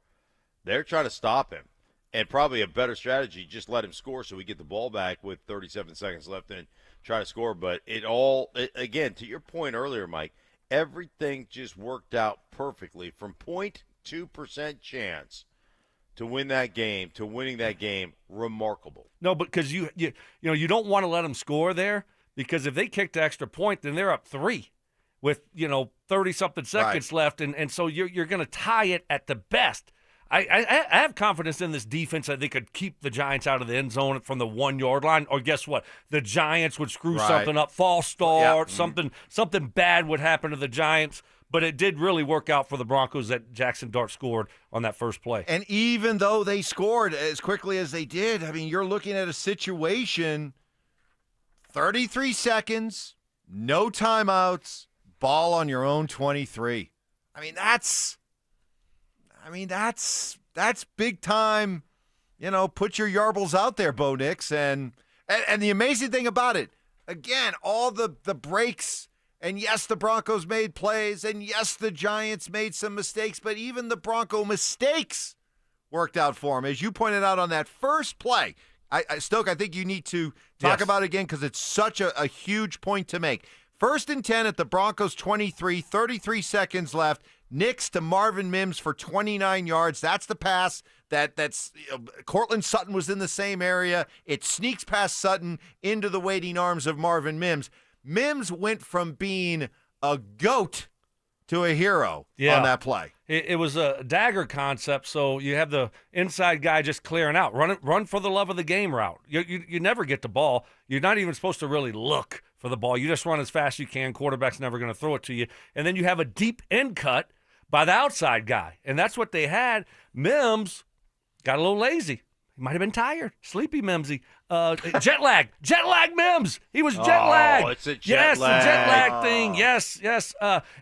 They're trying to stop him. And probably a better strategy, just let him score so we get the ball back with 37 seconds left and try to score. But again, to your point earlier, Mike, everything just worked out perfectly from 0.2% chance to win that game, to winning that game. Remarkable. No, because you don't want to let them score there, because if they kick the extra point, then they're up 3 with 30-something seconds left, and so you're going to tie it at the best. I have confidence in this defense that they could keep the Giants out of the end zone from the 1-yard line, or guess what? The Giants would screw something up, false start, something bad would happen to the Giants. But it did really work out for the Broncos that Jackson Dart scored on that first play. And even though they scored as quickly as they did, I mean, you're looking at a situation, 33 seconds, no timeouts, ball on your own 23. I mean, that's big time, put your yarbles out there, Bo Nix. And the amazing thing about it, again, all the breaks. And yes, the Broncos made plays, and yes, the Giants made some mistakes, but even the Bronco mistakes worked out for them. As you pointed out on that first play, Stoke, I think you need to talk about it again because it's such a huge point to make. 1st and 10 at the Broncos 23, 33 seconds left. Nix to Marvin Mims for 29 yards. That's the pass that's Cortland Sutton was in the same area. It sneaks past Sutton into the waiting arms of Marvin Mims. Mims went from being a goat to a hero on that play. It was a dagger concept, so you have the inside guy just clearing out. Run for the love of the game route. You never get the ball. You're not even supposed to really look for the ball. You just run as fast as you can. Quarterback's never going to throw it to you. And then you have a deep end cut by the outside guy, and that's what they had. Mims got a little lazy. He might have been tired. Sleepy Mimsy. Jet lag Mims. He was jet lagged. Oh, it's a jet lag. The jet lag thing. Yes.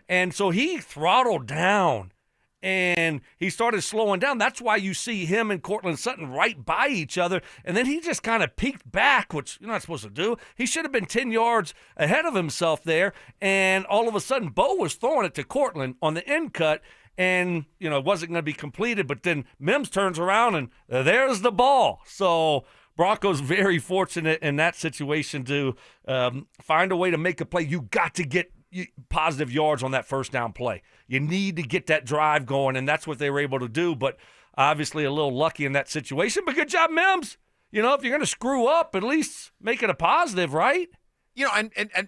And so he throttled down, and he started slowing down. That's why you see him and Cortland Sutton right by each other, and then he just kind of peeked back, which you're not supposed to do. He should have been 10 yards ahead of himself there, and all of a sudden Bo was throwing it to Cortland on the end cut, and, it wasn't going to be completed, but then Mims turns around, and there's the ball. So Broncos very fortunate in that situation to find a way to make a play. You got to get positive yards on that first down play. You need to get that drive going, and that's what they were able to do, but obviously a little lucky in that situation. But good job, Mims. If you're going to screw up, at least make it a positive, right? And I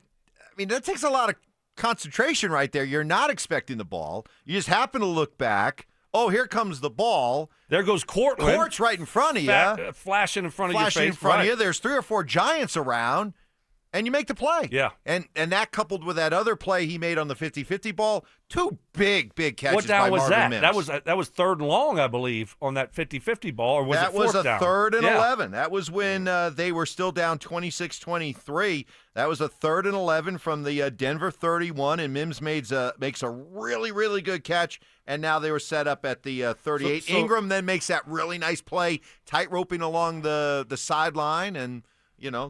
mean, that takes a lot of concentration right there. You're not expecting the ball. You just happen to look back. Oh, here comes the ball. There goes Cortland. Court's right in front of you. Flashing in front of your face. Flashing in front of you. There's 3 or 4 Giants around. and you make the play. Yeah. And that coupled with that other play he made on the 50-50 ball, two big catches What down by was Marvin that? Mims. That was 3rd and long, I believe, on that 50-50 ball, or was that it 4th was a down? 3rd and Yeah. 11. That was when they were still down 26-23. That was a 3rd and 11 from the Denver 31, and Mims makes a really, really good catch, and now they were set up at the 38. So- Ingram then makes that really nice play, tight roping along the sideline, and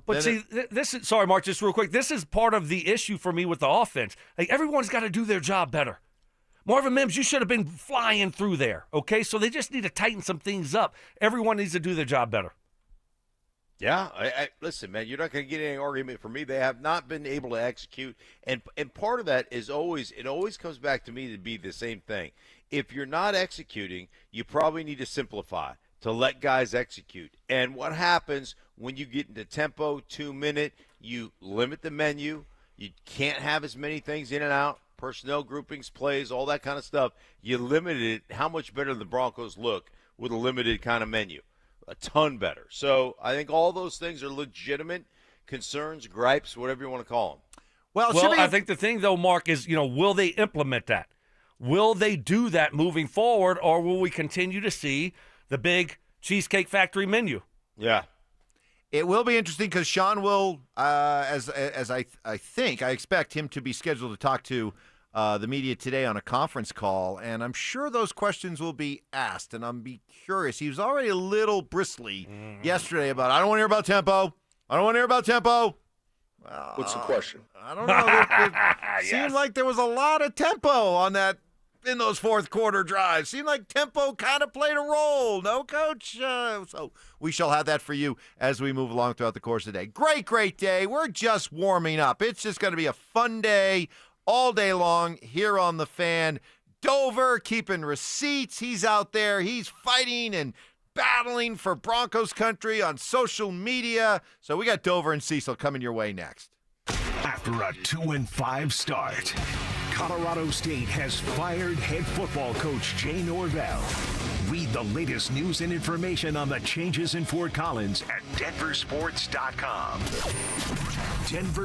But see, this is sorry, Mark, just real quick. This is part of the issue for me with the offense. Like, everyone's got to do their job better. Marvin Mims, you should have been flying through there. Okay, so they just need to tighten some things up. Everyone needs to do their job better. Yeah, I listen, man. You're not going to get any argument from me. They have not been able to execute, and part of that is always comes back to me to be the same thing. If you're not executing, you probably need to simplify to let guys execute. And what happens when you get into tempo, 2-minute, you limit the menu. You can't have as many things in and out, personnel groupings, plays, all that kind of stuff. You limited it. How much better the Broncos look with a limited kind of menu? A ton better. So I think all those things are legitimate concerns, gripes, whatever you want to call them. Well, I think the thing, though, Mark, is, will they implement that? Will they do that moving forward, or will we continue to see the big Cheesecake Factory menu? Yeah. It will be interesting because Sean will, as I expect him to be scheduled to talk to the media today on a conference call, and I'm sure those questions will be asked, and I'm be curious. He was already a little bristly yesterday about, I don't want to hear about tempo. I don't want to hear about tempo. What's the question? I don't know. It seemed like there was a lot of tempo in those fourth quarter drives. Seemed like tempo kind of played a role. No, Coach? So we shall have that for you as we move along throughout the course of the day. Great day. We're just warming up. It's just going to be a fun day all day long here on The Fan. Dover keeping receipts. He's out there. He's fighting and battling for Broncos country on social media. So we got Dover and Cecil coming your way next. After a 2-5 start, Colorado State has fired head football coach Jay Norvell. Read the latest news and information on the changes in Fort Collins at DenverSports.com. Denver